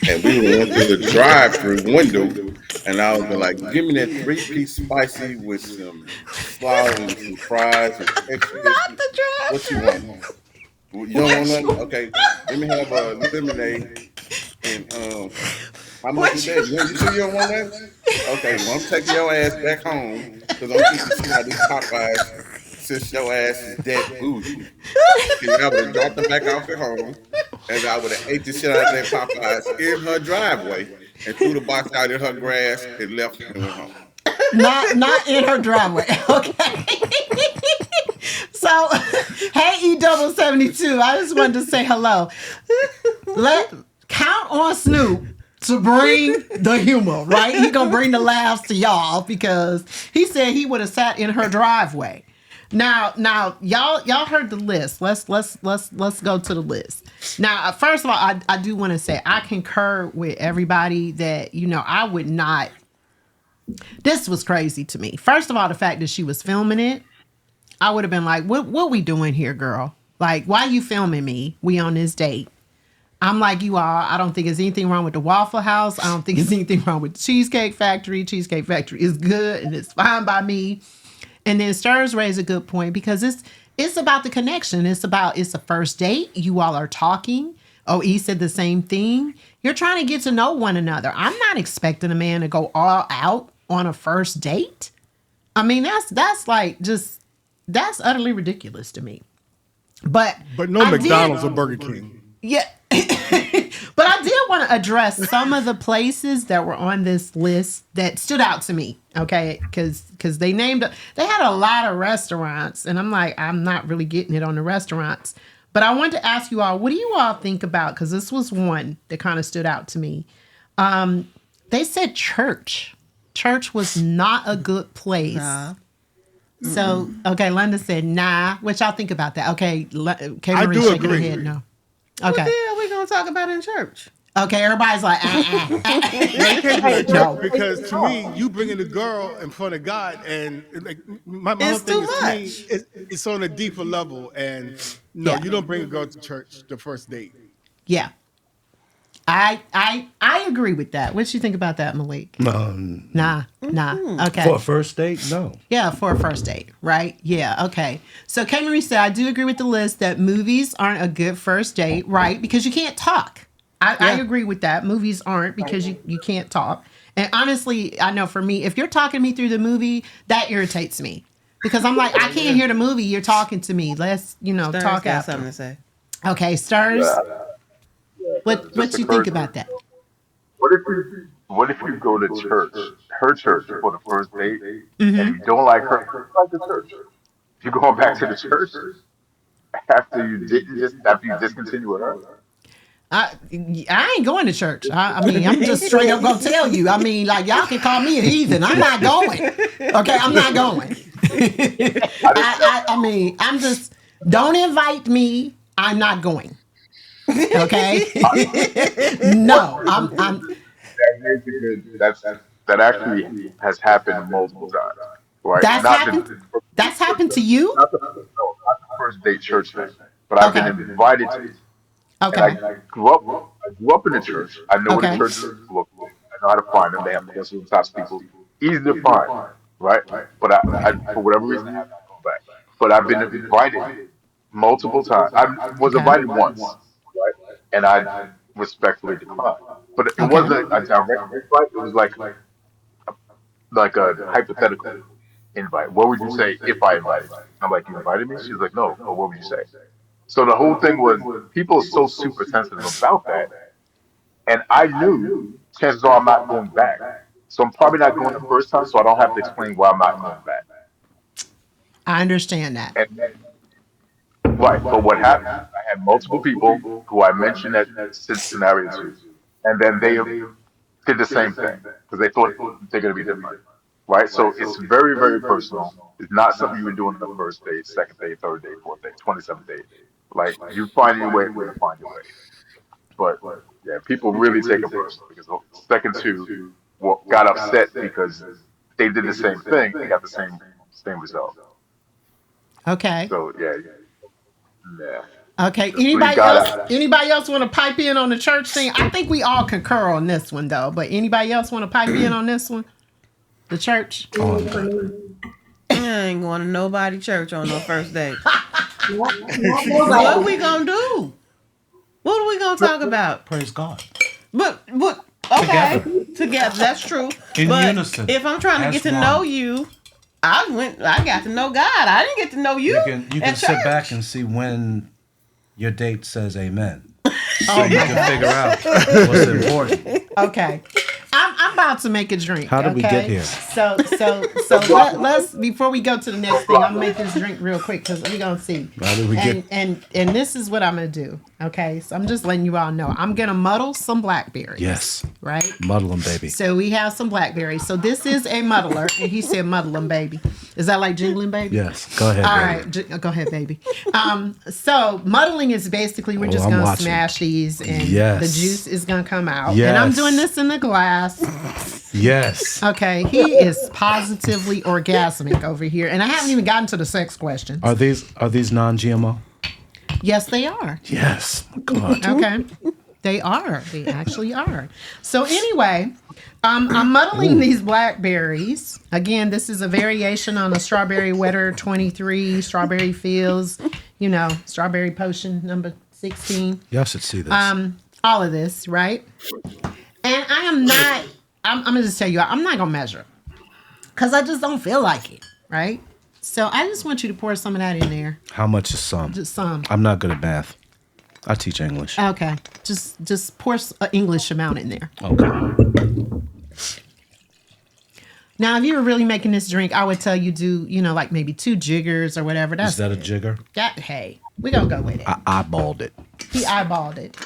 and we went through the drive-through window, and I would be like, "Give me that three-piece spicy with some slaw and some fries and extra Not biscuits. the What you drive-thru. want? You don't want nothing? Okay, let me have a lemonade and how much is that? You sure you don't want that? Okay, well, I'm taking your ass back home because I'm thinking to see how this Popeyes, since your ass is that bougie. See, I would have dropped them back off at home. as I would have ate the shit out of that Popeyes in her driveway and threw the box out in her grass and left and went home. Not in her driveway. Okay. So, hey, E72, I just wanted to say hello. Count on Snoop to bring the humor, right? He gonna bring the laughs to y'all because he said he would have sat in her driveway. Now, y'all heard the list. Let's go to the list. Now, first of all, I do want to say I concur with everybody that I would not. This was crazy to me. First of all, the fact that she was filming it, I would have been like, what we doing here, girl? Like, why you filming me? We on this date. I'm like you all. I don't think there's anything wrong with the Waffle House. I don't think there's anything wrong with the Cheesecake Factory. Cheesecake Factory is good and it's fine by me. And then Stirs raised a good point because it's about the connection. It's a first date. You all are talking. E said the same thing. You're trying to get to know one another. I'm not expecting a man to go all out on a first date. I mean, that's utterly ridiculous to me. But no McDonald's or Burger King. Yeah. But I did want to address some of the places that were on this list that stood out to me. Okay. Cause they had a lot of restaurants and I'm like, I'm not really getting it on the restaurants, but I wanted to ask you all, what do you all think about? Cause this was one that kind of stood out to me. They said church was not a good place. Nah. So, okay. London said, nah. What y'all think about that? Okay. I do agree. Head, no. Okay. What the hell are we going to talk about in church? Okay, everybody's like, No, because to me, you bringing the girl in front of God, and like my whole thing is, to me, it's on a deeper level. And no, you don't bring a girl to church the first date. Yeah, I agree with that. What you think about that, Malik? Nah. Okay. For a first date, no. Yeah, for a first date, right? Yeah, okay. So K. Marie said, I do agree with the list that movies aren't a good first date, right? Because you can't talk. I agree with that. Movies aren't because you can't talk. And honestly, I know for me, if you're talking to me through the movie, that irritates me. Because I'm like, I can't hear the movie. You're talking to me. Let's, Stars talk got after. something to say. Okay, Stars. What you think about that? What if you go to church, her church, for the first date, and you don't like her, you like the church? If you're going back to the church after you discontinue with her. I ain't going to church. I mean, I'm just straight up gonna tell you. I mean, like, y'all can call me a heathen. I'm not going. Okay, I'm not going. I mean, I'm just, don't invite me. I'm not going. Okay. No, I'm. That actually has happened multiple times. Right? That's happened to you? Not the first date church thing, but I've been invited to. Okay. And I grew up in the church. I know what the churches look like. I know how to find them. They have the types of people. Easy to find, right? But I for whatever reason, I have not gone back. But I've been invited multiple times. I was invited once, right? And I respectfully declined. But it wasn't a direct invite. It was like a hypothetical invite. What would you say if I invited you? I'm like, you invited me? She's like, no. Well, what would you say? So the whole thing was, people are so super sensitive about that. And I knew, chances are I'm not going back. So I'm probably not going the first time, so I don't have to explain why I'm not going back. I understand that. Right, but what happened, I had multiple people who I mentioned that scenario to, and then they did the same thing, because they thought they're going to be different. Right, so it's very, very personal. It's not something you would do on the first date, second date, third date, fourth date, 27th date. Like, you find your way where you find your way. But yeah, people really take it personal because the second two got upset because they did the same thing. They got the same result. Okay. So yeah. Okay. Anybody else want to pipe in on the church thing? I think we all concur on this one though. But anybody else want to pipe in on this one? The church. I ain't going to nobody church on no first date. What are we gonna do? What are we gonna talk about? Praise God. But okay, together. That's true. In but unison. If I'm trying to get to know you, I got to know God. I didn't get to know you. You can sit back and see when your date says amen. so you can figure out what's important. Okay. I'm about to make a drink. How did we get here? So let's before we go to the next thing, I'm gonna make this drink real quick because we're gonna see. How did we get? And this is what I'm gonna do. Okay, so I'm just letting you all know. I'm gonna muddle some blackberries. Yes. Right. Muddle them, baby. So we have some blackberries. So this is a muddler, and he said muddle them, baby. Is that like jingling, baby? Yes. Go ahead. All baby. right, go ahead, baby. So muddling is basically we're just gonna smash these, and the juice is gonna come out. Yes. And I'm doing this in the glass. Yes. Okay, he is positively orgasmic over here, and I haven't even gotten to the sex questions. Are these non-GMO? Yes, they are. Yes. God. Okay, they are. They actually are. So anyway, I'm muddling these blackberries. Again, this is a variation on the Strawberry Wetter 23, Strawberry Fields, Strawberry Potion number 16. Y'all should see this. All of this, right? And I'm gonna just tell you, I'm not gonna measure because I just don't feel like it, right? So I just want you to pour some of that in there. How much is some? Just some. I'm not good at math. I teach English. Okay, just pour an English amount in there. Okay. Now, if you were really making this drink, I would tell you do, like maybe 2 jiggers or whatever. Is that a jigger? Hey, we're gonna go with it. I eyeballed it. He eyeballed it.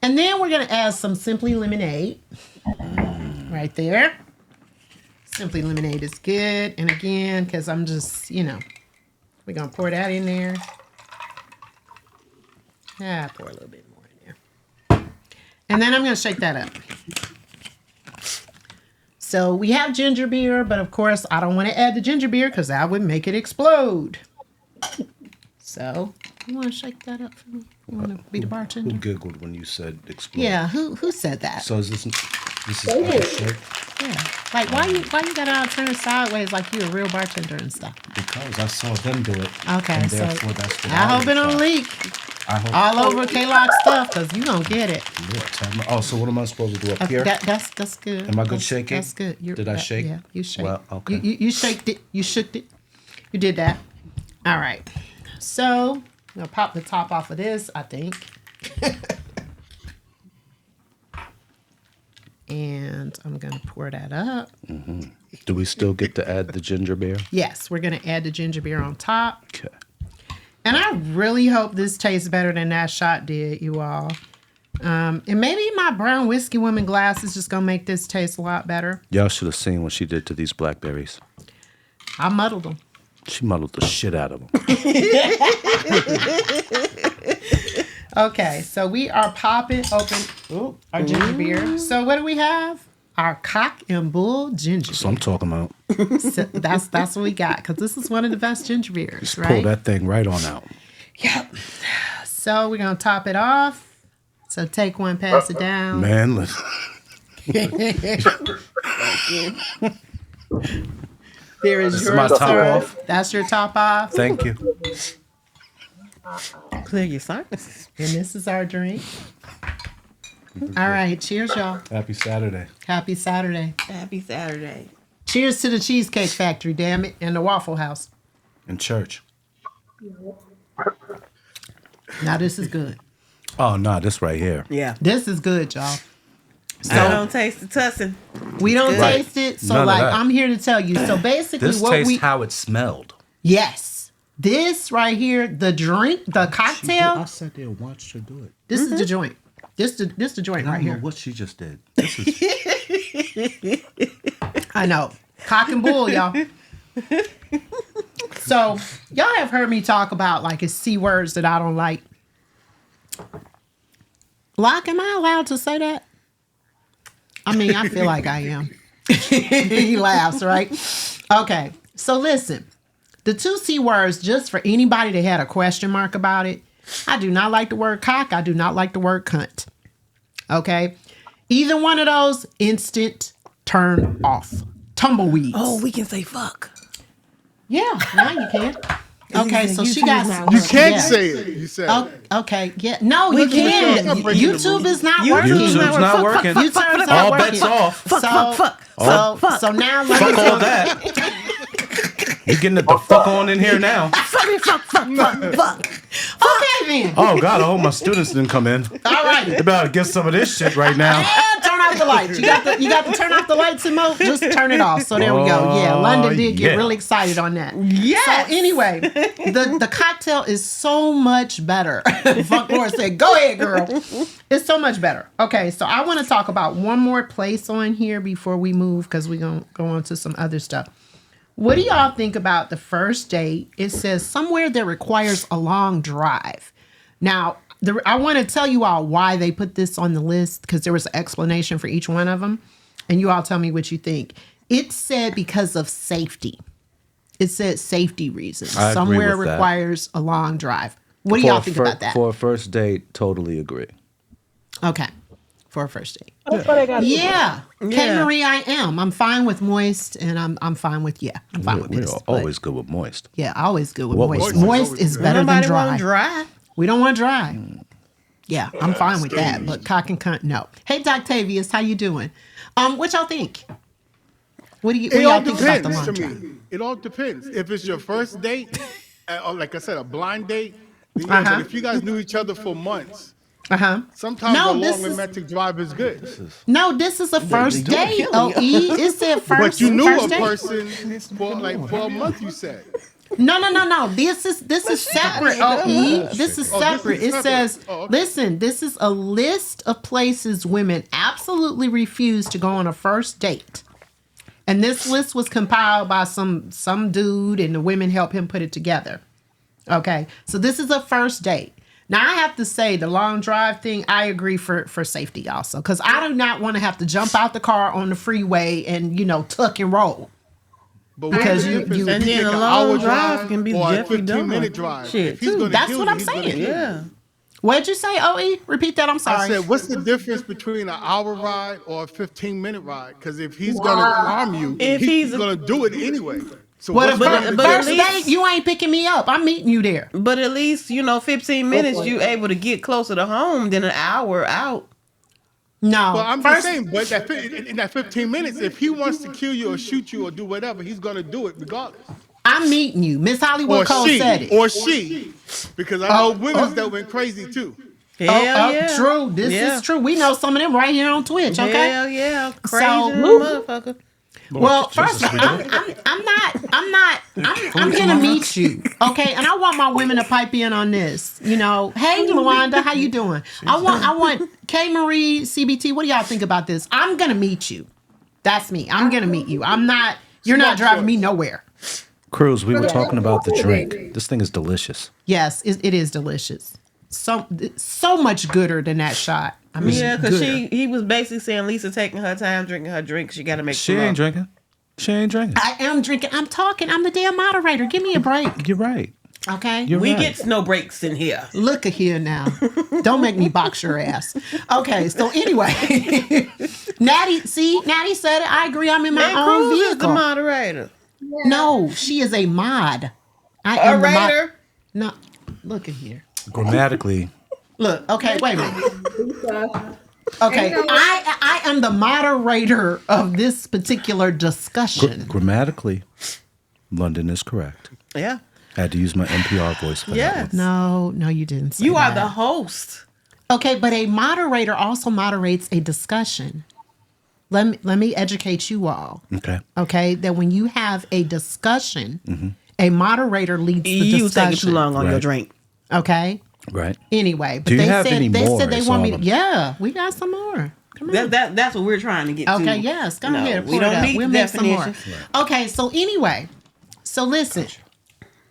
And then we're gonna add some Simply Lemonade. Right there. Simply Lemonade is good. And again, because I'm just, we're going to pour that in there. Pour a little bit more in there. And then I'm going to shake that up. So we have ginger beer, but of course, I don't want to add the ginger beer because that would make it explode. So, you want to shake that up for me? You want to be the bartender? Who giggled when you said explode? Yeah, who said that? So is this is shake? Yeah. Like, why you gotta turn it sideways like you a real bartender and stuff? Because I saw them do it. Okay, and so therefore that's what I hope it don't leak all over K-Lock stuff because you don't get it. Oh, so what am I supposed to do up here? That's good. Am I good shaking? That's good. Did I shake? Yeah, you shake. Well, okay. You shaked it. You shook it. You did that. All right. So, I'm going to pop the top off of this, I think. And I'm going to pour that up. Mm-hmm. Do we still get to add the ginger beer? Yes, we're going to add the ginger beer on top. Okay. And I really hope this tastes better than that shot did, you all. And maybe my brown whiskey woman glass is just going to make this taste a lot better. Y'all should have seen what she did to these blackberries. I muddled them. She muddled the shit out of them. Okay, so we are popping open our ginger beer. So what do we have? Our cock and bull ginger beer. So I'm talking about. So that's what we got because this is one of the best ginger beers, Just right? pull that thing right on out. Yep. So we're gonna top it off. So take one, pass it down. Man, listen. There is This your is my top sir. off. That's your top off. Thank you. Clear your sinuses. And this is our drink. All right, cheers, y'all. Happy Saturday. Happy Saturday. Happy Saturday. Cheers to the Cheesecake Factory, damn it, and the Waffle House. In church. Now this is good. Oh, no, this right here. Yeah. This is good, y'all. So I don't taste the tussin. We don't Right. taste it, so None of like that. I'm here to tell you. So basically, This what tastes we how it smelled. yes, this right here, the drink, the cocktail. I sat there and watched her do it. This is the joint. This the joint I right don't know here. what she just did. This is I know, cock and bull, y'all. So y'all have heard me talk about like it's C words that I don't like. Locke, am I allowed to say that? I mean, I feel like I am. He laughs, right? Okay, so listen. The 2 C words, just for anybody that had a question mark about it, I do not like the word cock. I do not like the word cunt. Okay? Either one of those, instant turn off. Tumbleweeds. Oh, we can say fuck. Yeah, now you can. Okay, so she got... You can't yeah. say it. You said Oh, okay, yeah. No, you can't. can. YouTube is not working. YouTube's not working. YouTube's not All working. bets off. Fuck. So now let Fuck me all tell that. You getting it the fuck on in here now? Fuck. Okay then. Oh God, I hope my students didn't come in. All right. They better get some of this shit right now. And turn off the lights. You got to turn off the lights and Mo. Just turn it off. So there we go. Yeah, London did get really excited on that. Yes. So anyway, the cocktail is so much better. Funk Lord said, "Go ahead, girl." It's so much better. Okay, so I want to talk about one more place on here before we move because we're gonna go on to some other stuff. What do y'all think about the first date? It says somewhere that requires a long drive. Now, I want to tell you all why they put this on the list because there was an explanation for each one of them. And you all tell me what you think. It said because of safety. It said safety reasons. I agree Somewhere with that. requires a long drive. What do y'all think about that? For a first date, totally agree. Okay. For a first date. That's what I got. Yeah. K Yeah. Marie, I am. I'm fine with moist and I'm fine with I'm fine with We're this. but- always good with moist. Yeah, always good with What moist. was Moist is better than Nobody dry. want to dry. We don't want dry. Yeah, I'm fine with that. But cock and cunt, no. Hey, Doctavius, how you doing? What y'all think? What do It all y'all think about the depends long to drive? me. It all depends. If it's your first date, or like I said, a blind date, then Uh-huh. but if you guys knew each other for months, Uh-huh. sometimes No, a this long is- romantic drive is good. No, this is a first date. OE, it said first. But you knew first a date. person for a month, you said. No. This is separate. OE, this is Oh, this separate. is It separate. says, Oh, okay. listen, this is a list of places women absolutely refuse to go on a first date. And this list was compiled by some dude, and the women help him put it together. Okay, so this is a first date. Now I have to say the long drive thing, I agree for safety also, because I do not want to have to jump out the car on the freeway and tuck and roll. But Because what's the you- difference you- if And you then take a an long hour drive can be or a Jeffrey 15-minute Dahmer. drive? Shit, If he's too. gonna That's kill what you, I'm he's gonna saying. kill you. Yeah. What'd you say, OE? Repeat that. I'm sorry. I said, what's the difference between an hour ride or a 15-minute ride? Because if he's gonna harm you, If he's he's a- gonna do it anyway. So What what's about the but at first least- date? You ain't picking me up. I'm meeting you there. But at least, 15 minutes you able to get closer to home than an hour out. No. Well, I'm first, just saying, but in that 15 minutes, if he wants to kill you or shoot you or do whatever, he's gonna do it regardless. I'm meeting you. Miss Hollywood Cole said it. Or she, because I know women that went crazy too. Hell yeah. True. This Yeah. is true. We know some of them right here on Twitch. Okay. Hell yeah. Crazy So- than a motherfucker. Well, first, I'm gonna meet you, okay? And I want my women to pipe in on this. Hey, Luanda, how you doing? I want K Marie, CBT. What do y'all think about this? I'm gonna meet you. That's me. I'm gonna meet you. I'm not. You're not driving me nowhere. Cruz, we were talking about the drink. This thing is delicious. Yes, it is delicious. So much gooder than that shot. I mean, Yeah, because gooder. he was basically saying Lisa taking her time drinking her drink. She got to make She some ain't more. drinking. She ain't drinking. I am drinking. I'm talking. I'm the damn moderator. Give me a break, You're right. okay? You're We right. get no breaks in here. Look at here now. Don't make me box your ass. Okay, so anyway. Natty said it. I agree. I'm in my And own Cruz is the vehicle. moderator. No, she is a mod. I A am the mod. raider. No, look at here. Grammatically, Look, okay, wait a minute. Lisa. Okay, And you know I am the moderator of this particular discussion. grammatically, London is correct. Yeah. I had to use my NPR voice for that Yes. one. No, you didn't say You are that. the host. Okay, but a moderator also moderates a discussion. Let me educate you all. Okay. Okay, that when you have a discussion, a moderator leads the You discussion. taking too long on your Right. drink. Okay. Right. Anyway, but Do you they have said any they more? said they Is want all me. To, I'm- yeah, we got some more. Come on. That's what we're trying to get to. Okay, yes, go ahead. We Pour it don't up. need We'll make some more. definitions. Okay, so anyway,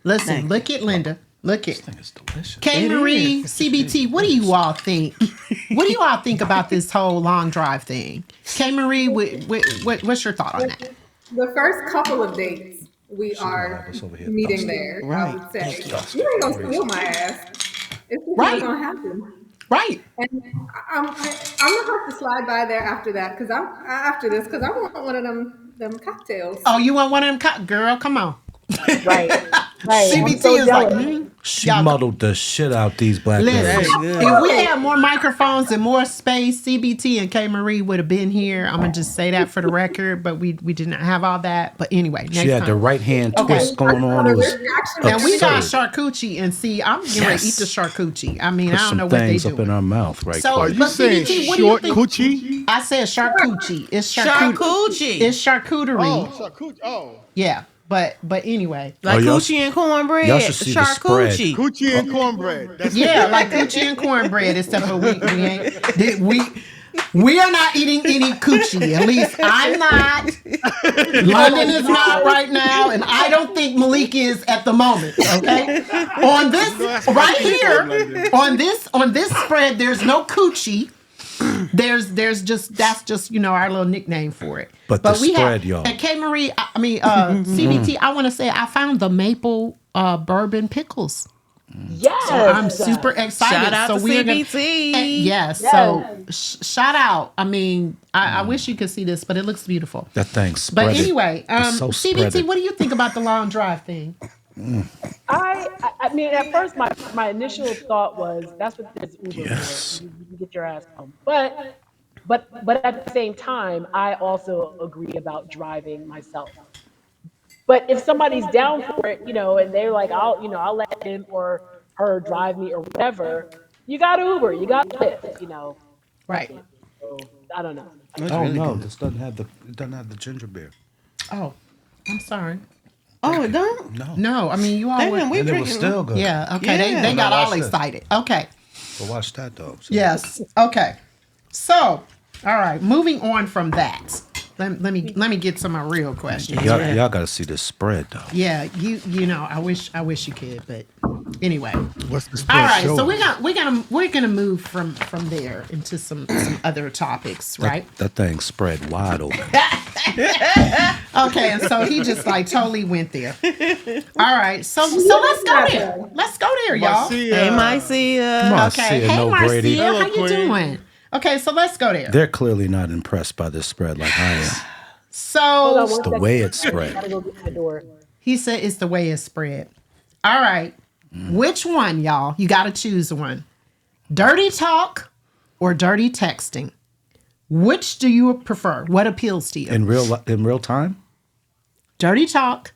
listen, Thank look at Linda, look at It's delicious. K Marie, CBT. What do you all think? What do you all think about this whole long drive thing? K Marie, what's your thought on that? The first couple of dates we are us over here meeting there, I would say. You ain't gonna steal my ass. It's just Right. not gonna happen. Right. And I'm gonna have to slide by there after that because I want one of them cocktails. Oh, you want one of them? Girl, come on. Right. Right. I'm CBT so is like, jealous. She y'all. muddled the shit out these blackberries. Listen, Very good. if we had more microphones and more space, CBT and K Marie would have been here. I'm gonna just say that for the record, but we did not have all that. But anyway, next She had time. the right hand Okay. twist going on. It was And we got absurd. charcuterie, and see, I'm getting ready to eat the charcuterie. I mean, Put I don't some know what they things do. up in our mouth right So- Are quick. you But saying CBT, what do you short think- coochie? I said charcuterie. It's Charcuterie. It's charcuterie. Oh, charcuterie. Oh, Yeah, but anyway. Like Oh, y'all coochie and cornbread. y'all should see the spread. Charcuterie. coochie and cornbread. That's Yeah, like coochie and cornbread, except for we ain't. We are not eating any coochie. At least I'm not. London is not right now, and I don't think Malik is at the moment. Okay, on this right here, on this spread, there's no coochie. There's just that's just our little nickname for it. But the we spread, have, y'all. And K Marie, CBT. I want to say I found the maple bourbon pickles. Yes. So I'm super excited. Shout out so to we're CBT. Yes. So shout out. I mean, I wish you could see this, but it looks beautiful. That thing spread. But anyway, It's so CBT, spreaded. what do you think about the long drive thing? I mean, at first, my initial thought was that's what this Uber Yes. for. You can get your ass home. But at the same time, I also agree about driving myself. But if somebody's down for it, and they're like, I'll let him or her drive me or whatever. You got Uber, you got Lyft, Right. So, I don't know. Oh no, this doesn't have the ginger beer. Oh, I'm sorry. Oh, it don't? No. No, I mean you all. Damn, we And it was drinking. still good. Yeah. Okay. Yeah. They got No, all watch this. excited. Okay. But watch that though. So- Yes. Okay. So, all right. Moving on from that. Let me get to my real questions. Y'all got to see this spread though. Yeah, I wish you could, but anyway. What's the spread? All right, show so us? we're gonna move from there into some other topics, right? That thing spread wide open. Okay, and so he just like totally went there. All right, so let's go there. Let's go there, y'all. Marcia. Hey, Marcia. Come on, Okay, see it, hey no Brady. Marcia, how Hello, you Queen. doing? Okay, so let's go there. They're clearly not impressed by this spread like I am. Hold on So one The second. way it's I spread. gotta go get the door. he said it's the way it's spread. All right, which one, y'all? You got to choose one. Dirty talk or dirty texting? Which do you prefer? What appeals to you? In real time? Dirty talk.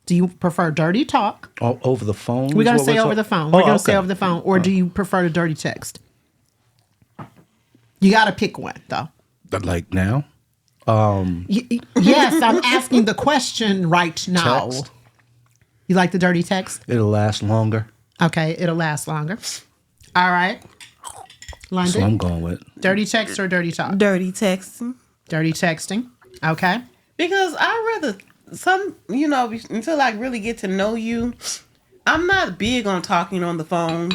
Do you prefer dirty talk? Over the phone? We're is gonna what say over talk- the phone. Oh, We're gonna say okay. over the phone, or do you prefer the dirty text? You got to pick one, though. But like now? Yes, I'm asking the question right now. Text. You like the dirty text? It'll last longer. Okay, it'll last longer. All right, So I'm London. going with. Dirty text or dirty talk? Dirty texting. Dirty texting. Okay. Because I rather until I really get to know you, I'm not big on talking on the phone.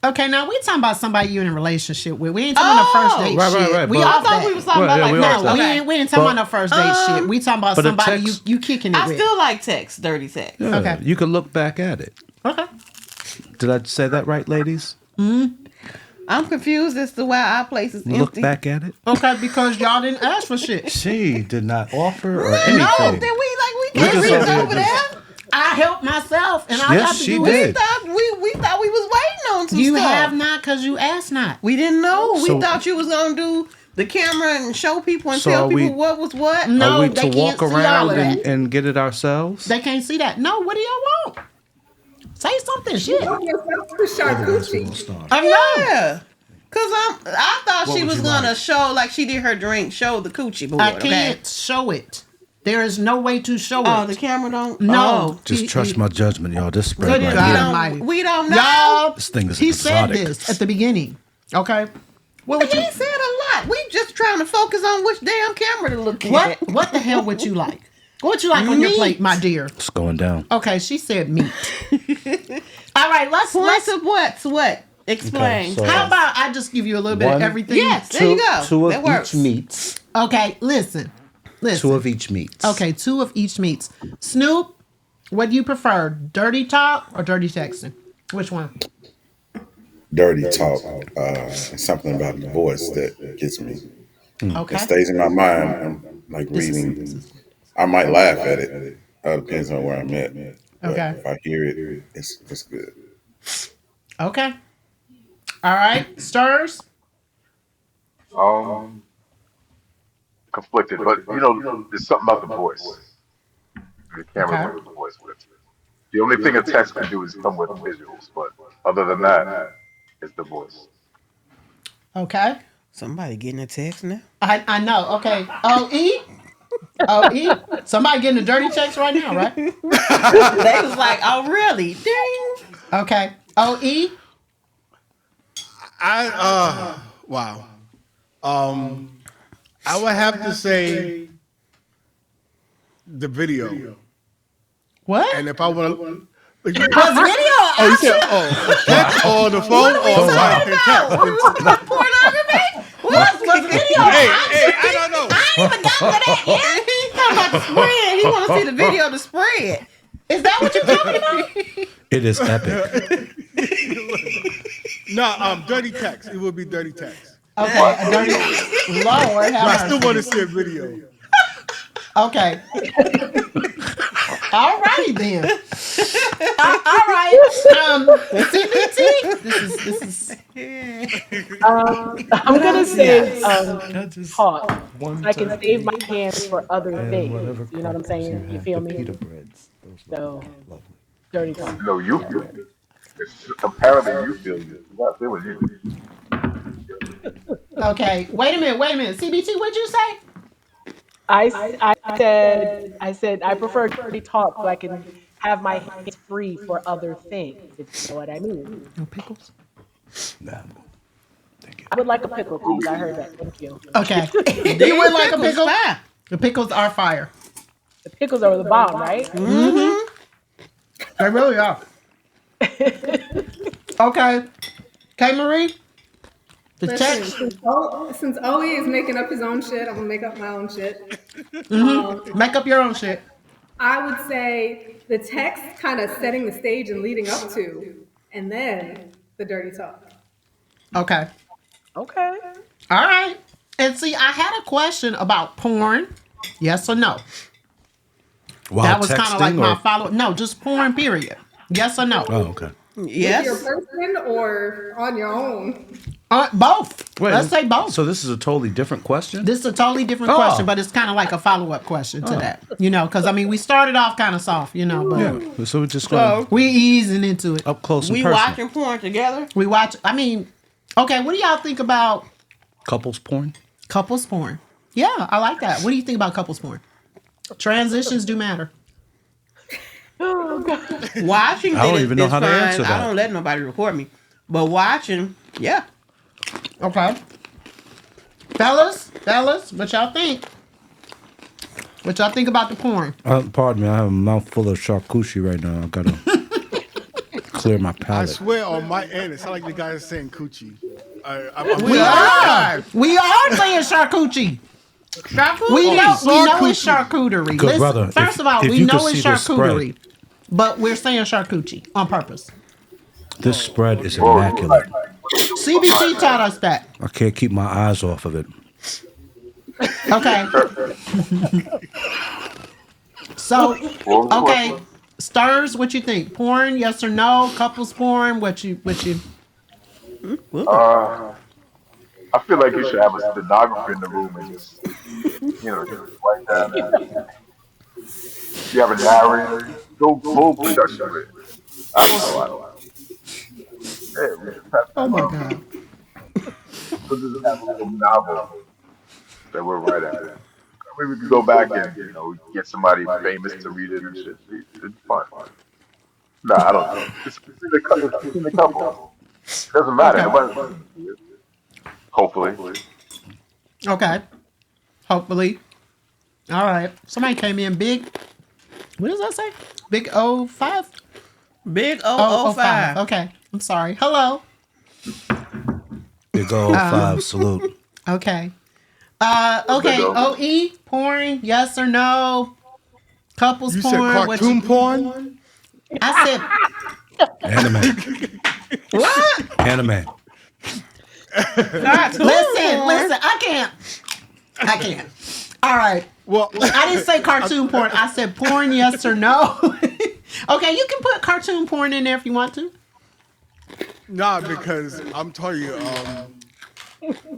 Okay, now we talking about somebody you're in a relationship with. We ain't talking about first date Right, right, shit. right, We but- off I thought that. we was talking Right, about yeah, like we no, off that. No, we ain't talking But- about no first date shit. We talking about But a somebody text- you kicking it I with. still like text, dirty text. Yeah, Okay. You can look back at it. Okay. Did I say that right, ladies? I'm confused as to why our place is Look empty. back at it. Okay, because y'all didn't ask for shit. She did not offer or anything. No, then we We can't just reach over here over there. I helped myself, and I Yes, got to she do did. it. We thought we was waiting on some You stuff. have not, because you asked not. We didn't know. We So- thought you was gonna do the camera and show people and So tell are people we- what was what. No, Are we they to walk can't see all around of that. and get it ourselves? They can't see that. No, what do y'all want? Say something, shit. Yes, that's the charcuterie. I know. Yeah. Cause I thought What she would was you gonna like? show like she did her drink, show the coochie board. I can't Okay? show it. There is no way to show Oh, it. the camera don't. No. Just trust my judgment, y'all. This spread Good right God here. Almighty. We don't know. Y'all, This thing is he exotic. said this at the beginning. Okay. What would He you? said a lot. We just trying to focus on which damn camera to look What? at. What the hell would you like? What would you like on your Meat. plate, my dear? It's going down. Okay, she said meat. All right, let's. Points of what? What? Explain. Okay, so- How about I just give you a little bit of One. everything? Yes, there you go. Two That of works. each meats. Okay, listen. Two of each meats. Okay, two of each meats. Snoop, what do you prefer? Dirty talk or dirty texting? Which one? Dirty talk. Something about the voice that gets me. Okay. It stays in my mind. I'm like reading. I might laugh at it, Depends on where I'm at. But Okay. if I hear it, it's good. Okay. All right. Stirs. Um, conflicted, but there's something about the voice. You can't Okay. replace the voice with. The only thing a text can do is come with visuals, but other than that, it's the voice. Okay. Somebody getting a text now. I know. Okay. OE. OE. Somebody getting the dirty checks right now, right? They was like, "Oh, really? Ding!" Okay. OE. Wow. I would have to say the video. What? And if I want to, Was video? oh, you said text or the phone or text? Pornography? Was video? Hey, I don't know. I ain't even got to that yet. He talking about the spread. He want to see the video to spread. Is that what you're talking about? It is epic. No, dirty text. It would be dirty text. Okay, a dirty. Lord, But I have still mercy. want to see a video. Okay. All righty then. All right. CBT. This is. I'm gonna say just talk. one I can turkey save my hands for other and things. whatever You know what I'm crackers saying? You have, feel the me? pita breads. Those So lovely. dirty talk. No, you feel it. Apparently, you feel it. You got to feel it. Okay. Wait a minute. CBT, what'd you say? I said I prefer dirty talk so I can have my hands free for other things. If you know what I mean. No pickles. Nah, thank you. I would like a pickle, please. I heard that. Thank you. Okay. You would like a Pickles pickle? fine. The pickles are fire. The pickles are the bomb, right? They really are. Okay. K Marie? The Listen, text. since OE is making up his own shit, I'm gonna make up my own shit. Make up your own shit. I would say the text kind of setting the stage and leading up to, and then the dirty talk. Okay. Okay. All right. And see, I had a question about porn. Yes or no? While That was kind of like texting my or- follow. No, just porn, period. Yes or no? Oh, okay. With your Yes. person or on your own? Both. Wait, Let's say both. So this is a totally different question? This is a totally different Oh. question, but it's kind of like a follow-up question to that. You know, because, I mean, we started off kind of soft, but Yeah. So we're just going we easing into it. up close and We personal. watching porn together. We watch, I mean, okay, what do y'all think about Couples porn? couples porn? Yeah, I like that. What do you think about couples porn? Transitions do matter. Oh God. Watching. I don't it even know is how to fine. answer that. I don't let nobody record me, but watching, yeah. Okay. Fellas, what y'all think? What y'all think about the porn? Pardon me, I have a mouthful of charcuterie right now. I gotta clear my I palate. swear on my end, it sounds like the guy is saying coochie. We are saying charcuterie. Charcuterie. We know charcuterie. it's charcuterie. Good Listen, brother, first if- of all, if we you know could it's see this spread. charcuterie, but we're saying charcuterie on purpose. This spread is immaculate. CBT taught us that. I can't keep my eyes off of it. Okay. So, okay, Stars, what you think? Porn, yes or no? Couples porn, what you? I feel like you should have a stenographer in the room and just, just write down that. You have a narrator. Go full production with it. I don't know. Yeah, we just have Oh my God. we'll just have a little novel that we'll write out. Maybe we could go back and, get somebody famous to read it and shit. It's fun. Nah, I don't know. It's in the couple. It doesn't matter. Okay. Nobody, hopefully. Okay. Hopefully. All right. Somebody came in big. What does that say? Big 05? Big Oh, 005. Okay. I'm sorry. Hello. Big old five salute. Okay. Okay. OE porn, yes or no? Couples You porn. said what cartoon you- porn? I said Anime. what? Anime. Listen. I can't. All right. Well, I didn't say cartoon porn. I said porn, yes or no. Okay, you can put cartoon porn in there if you want to. nah, because I'm telling you,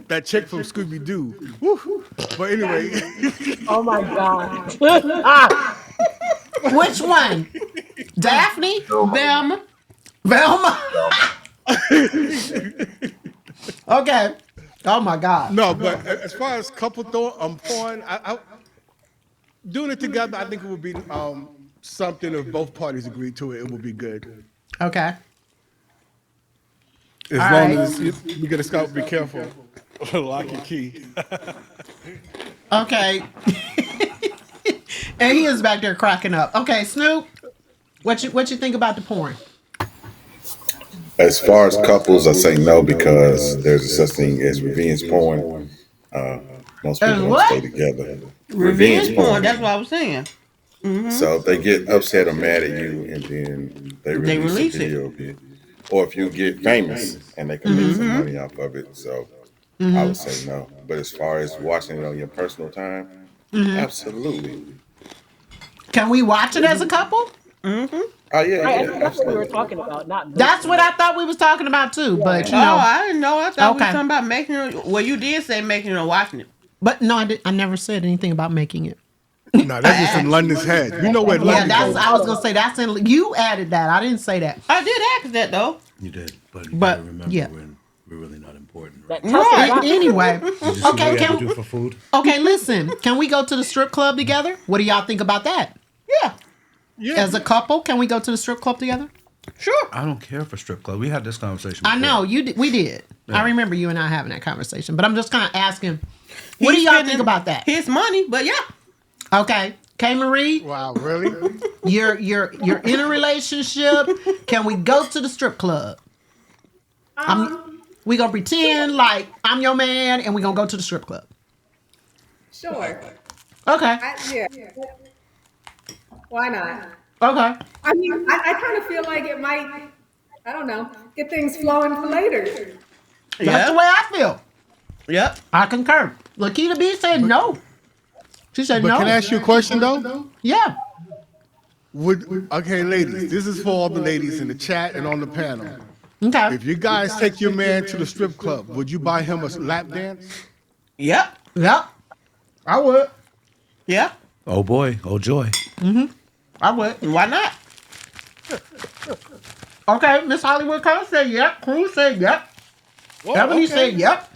that chick from Scooby Doo. But anyway, Oh my God. Which one? Daphne? Velma. Velma? Okay. Oh my God. no. But as far as couple porn, doing it together, I think it would be something if both parties agree to it. It would be good. Okay. As All long right. as you gotta start, be careful. Lock your key. Okay. And he is back there cracking up. Okay, Snoop, what you think about the porn? As far as couples, I say no because there's a such thing as revenge porn. Most people don't what? stay together. Revenge porn. That's what I was saying. So if they get upset or mad at you, and then they release a video of it, or if you get famous and they can make some money off of it, so I would say no. But as far as watching it on your personal time, absolutely. Can we watch it as a couple? Oh yeah, I yeah, think that's what we were absolutely. talking about. Not That's what I thought we was talking about too. But you Oh, know, I didn't know. I thought we were Okay. talking about making it. Well, you did say making it or watching it. but no, I never said anything about making it. No, that's just in London's head. You know where Yeah, London that's goes. I was gonna say that's in you added that. I didn't say that. I did ask that though. You did, but, But, remember, yeah. we're really not important. that Right. tough Anyway. You just see Okay, what we have can to do for food. okay, listen. Can we go to the strip club together? What do y'all think about that? Yeah, Yeah. As a couple, can we go to the strip club together? sure. I don't care for strip club. We had this conversation. I before. know we did. Yeah. I remember you and I having that conversation, but I'm just kind of asking, what do He's y'all spending think about that? His money, but yeah. Okay, K Marie, Wow, really? you're in a relationship. Can we go to the strip club? We gonna pretend like I'm your man, and we gonna go to the strip club. Sure. Okay, Yeah. Why not? okay. I mean, I kind of feel like it might, I don't know, get things flowing for later. That's the way I feel. Yep. I concur. Lakita B said no. She said But no. can I ask you a question though? Yeah. Okay, ladies, this is for all the ladies in the chat and on the panel. Okay. If you guys take your man to the strip club, would you buy him a lap dance? Yep. Yep. I would. Yep. Oh boy, oh joy. I would. Why not? Okay, Miss Hollywood Cole said yep. Cruz said yep. Well, Ebony okay. said yep.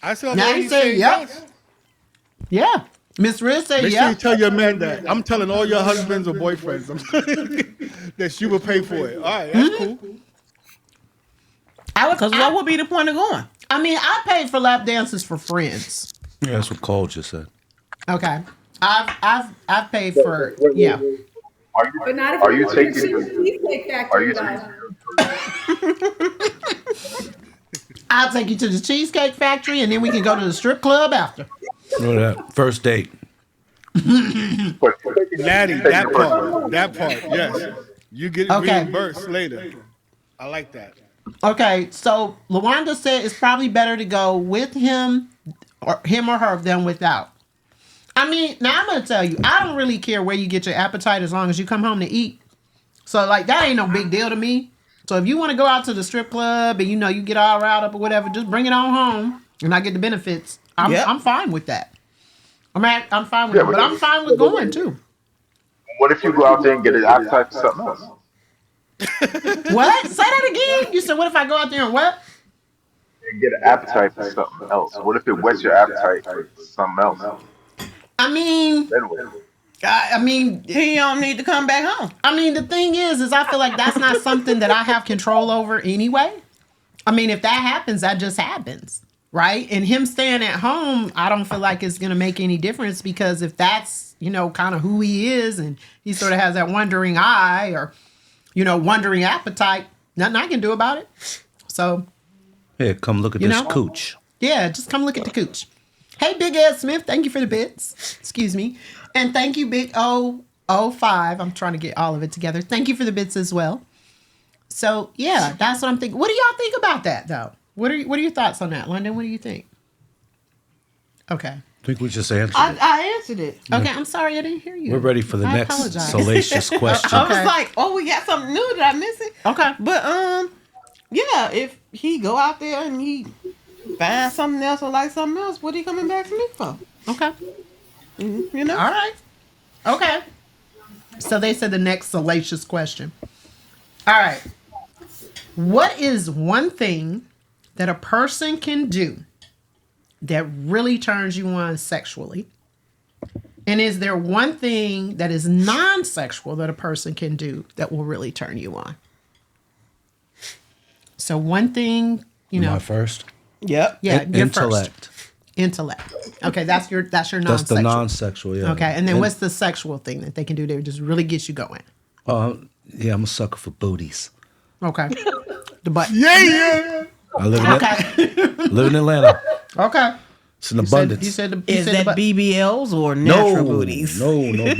I saw Now ladies he said say yep. yes. Yeah. Miss Riz said Make sure you yep. tell your man that. I'm telling all your husbands or boyfriends that you will pay for it. All right, that's cool. Because what would be the point of going? I mean, I paid for lap dances for friends. Yeah, that's what Cole just said. Okay. I've paid for yeah. But not if Are you taking? Cheesecake Are Factory you though. taking? I'll take you to the Cheesecake Factory and then we can go to the strip club after. Look at that. First date. Natty, that part, yes. You get Okay. reimbursed later. I like that. Okay, so Lawanda said it's probably better to go with him or her than without. I mean, now I'm gonna tell you, I don't really care where you get your appetite as long as you come home to eat. So like that ain't no big deal to me. So if you want to go out to the strip club and you get all riled up or whatever, just bring it on home and I get the benefits. I'm fine with that. I'm fine with it, but I'm fine with going too. What if you go out there and get an appetite for something else? What? Say that again. You said what if I go out there and what? And get an appetite for something else. What if it whets your appetite for something else? I mean, Then what? He don't need to come back home. I mean, the thing is I feel like that's not something that I have control over anyway. I mean, if that happens, that just happens, right? And him staying at home, I don't feel like it's going to make any difference because if that's, kind of who he is and he sort of has that wandering eye or, wandering appetite, nothing I can do about it. So, Here, come look at You this know? cooch. yeah, just come look at the cooch. Hey, Big Ed Smith, thank you for the bits. Excuse me. And thank you, Big O05. I'm trying to get all of it together. Thank you for the bits as well. So, yeah, that's what I'm thinking. What do y'all think about that, though? What are your thoughts on that, London? What do you think? Okay. think we just answered it. I answered it. Okay, I'm sorry I didn't hear you. We're ready for the I next apologize. salacious question. I Okay. was like, oh, we got something new. Did I miss it? Okay. But yeah, if he go out there and he find something else or like something else, what he coming back to me for? Okay. You know? All right. Okay. So they said the next salacious question. All right. What is one thing that a person can do that really turns you on sexually? And is there one thing that is non-sexual that a person can do that will really turn you on? So one thing, you know. Am I first? Yep. Yeah, you're Intellect. first. Intellect. Okay, that's your non-sexual. That's the non-sexual, yeah. Okay, and then what's the sexual thing that they can do that just really gets you going? Yeah, I'm a sucker for booties. Okay. The butt. Yeah. I live in, Okay. live in Atlanta. Okay. It's an abundance. You said the Is the that butt. BBLs or no, natural booties? no BBL.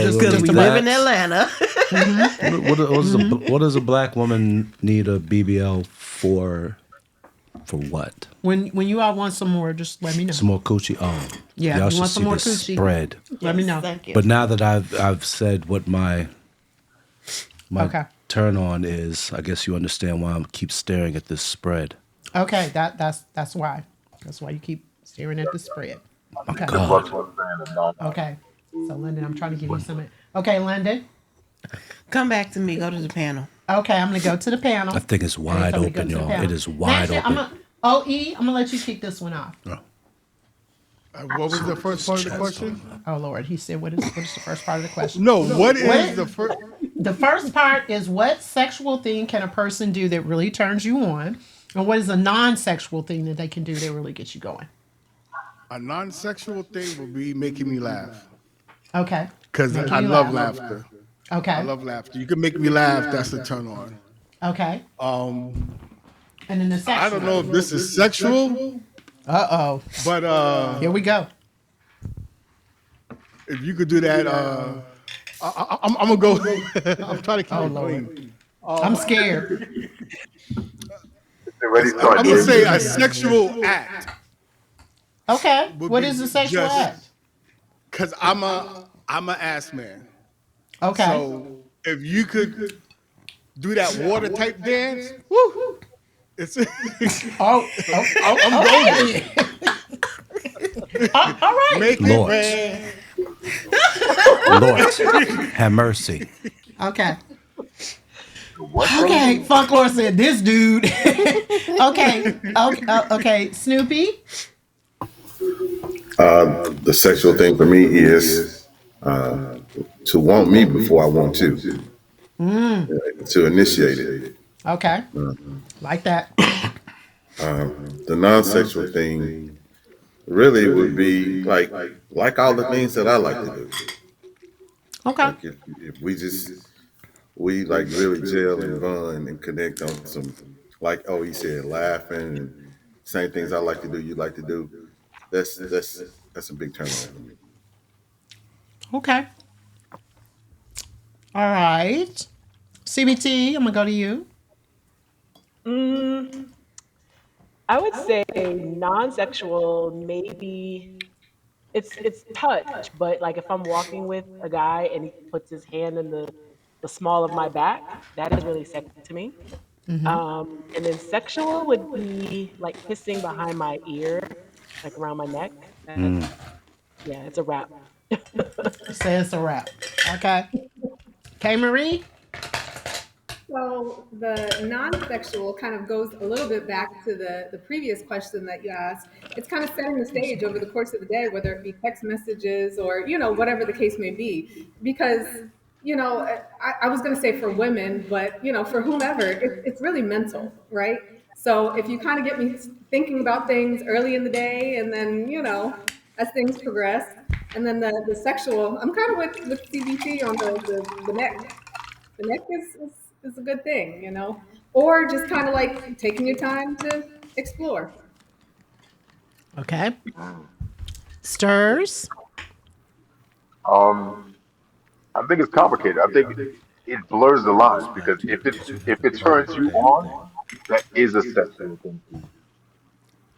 just Because we the live in blacks. Atlanta. What does a black woman need a BBL for? For what? When you all want some more, just let me know. Some more coochie. Oh, Yeah, y'all you should want some see more this coochie? spread. Let me know. Thank you. But now that I've said what my Okay. turn on is, I guess you understand why I keep staring at this spread. Okay, that's why. That's why you keep staring at the spread. Okay. Okay. So London, I'm trying to give you some. Okay, London. Come back to me. Go to the panel. Okay, I'm gonna go to the panel. That thing is wide Okay, so we go open, to the y'all. panel. It is wide Actually, open. I'm gonna let you kick this one off. What was the first part of the question? Oh Lord, he said, what is the first part of the question? No, what is What? the first? The first part is what sexual thing can a person do that really turns you on, and what is a non-sexual thing that they can do that really gets you going? A non-sexual thing would be making me laugh. Okay. Because Making I you love laugh. laughter. Okay. I love laughter. You can make me laugh, that's a turn on. Okay. And then the sexual. I don't know if this is sexual, Uh-oh. but Here we go. if you could do that, I'm gonna go. I'm trying to keep Oh, it Lord. clean. I'm scared. Already started. I'm gonna say a sexual act. Okay. would What be is the sexual just- act? Cause I'm a ass man. Okay. So if you could do that water type dance, woo, it's Oh, I'm golden. all right. Make Lord. it rain. Lord, have mercy. Okay. Okay, Folklore said this dude. Okay, Snoopy. The sexual thing for me is to want me before I want you. To initiate it. Okay. Like that. The non-sexual thing really would be like all the things that I like to do. Okay. Like if we like really gel and bond and connect on some, like he said, laughing and same things I like to do, you like to do. That's a big turn on for me. Okay. All right. CBT, I'm gonna go to you. I would say non-sexual, maybe it's touch, but like if I'm walking with a guy and he puts his hand in the small of my back, that is really sexy to me. And then sexual would be like kissing behind my ear, like around my neck. Yeah, it's a wrap. Say it's a wrap. Okay. K Marie. So the non-sexual kind of goes a little bit back to the previous question that you asked. It's kind of setting the stage over the course of the day, whether it be text messages or, whatever the case may be. Because, I was going to say for women, but, for whomever, it's really mental, right? So if you kind of get me thinking about things early in the day and then, as things progress, and then the sexual, I'm kind of with CBT on the neck. The neck is a good thing, or just kind of like taking your time to explore. Okay. Stirs. I think it's complicated. I think it blurs the lines because if it turns you on, that is a sexual thing.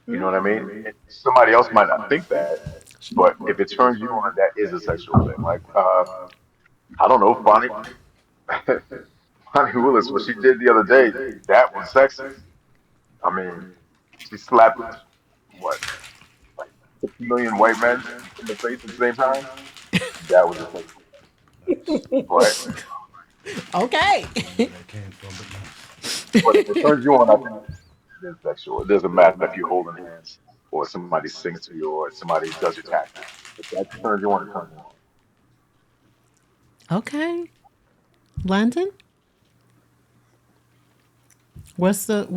You know what I mean? Somebody else might not think that, But if it turns you on, that is a sexual thing. Like, I don't know, Bonnie Willis, what she did the other day, that was sexy. I mean, she slapped what, like 6 million white men in the face at the same time. That was a sexual thing. But Okay. That came from, but no. if it turns you on, I think it's sexual. It doesn't matter if you're holding hands or somebody sings to you or somebody does your taxes. If that turns you on, it turns you on. Okay. London? What's the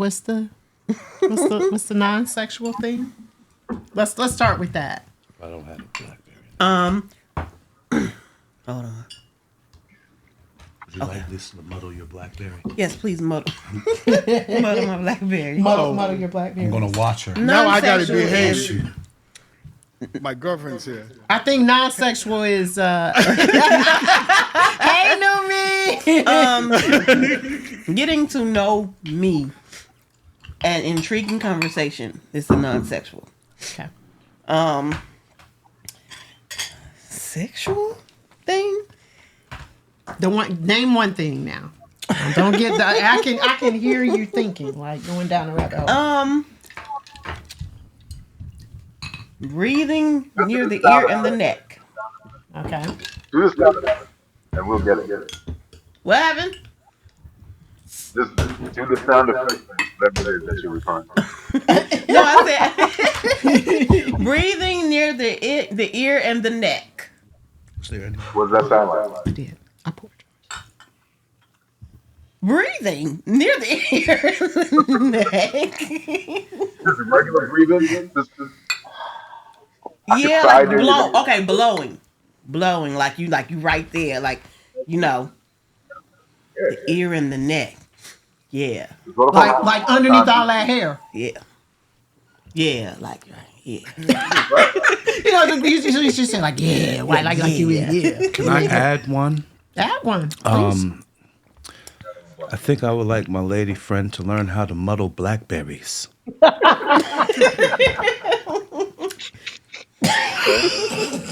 non-sexual thing? Let's start with that. I don't have a BlackBerry. Hold on. Would you like this to muddle your BlackBerry? Yes, please muddle. Muddle my Blackberry. Muddle your BlackBerry. I'm gonna watch her. Now I gotta Non-sexual behave. is- My girlfriend's here. I think non-sexual is hey, new me. Getting to know me and intriguing conversation is the non-sexual. Okay. Sexual thing? Name one thing now. Don't get the I can hear you thinking, like going down a rabbit hole. Breathing near the ear and the neck. Okay. Do this sound effect, and we'll get it. What happened? Just do the sound effect. Whatever it is that you're referring to. No, I said breathing near the ear and the neck. Is there any? What does that sound like? I did. I poured. Breathing near the ear and the neck. Just regular breathing. Just Yeah, side like ear. blowing, like you right there, like the ear and the neck. Yeah, Like underneath all that hair. yeah, like yeah. You know, you just say like, yeah, why, like you in, yeah. Can I add one? That one, please. I think I would like my lady friend to learn how to muddle blackberries.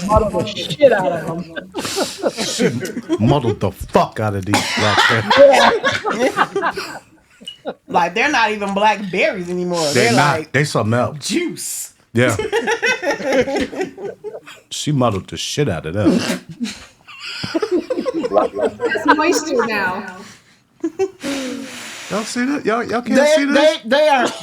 Muddle the shit out of them. Muddled the fuck out of these blackberries. Like they're not even blackberries anymore. They're not. like They something else. juice. Yeah. She muddled the shit out of them. It's moisture now. Y'all see that? Y'all can't see this?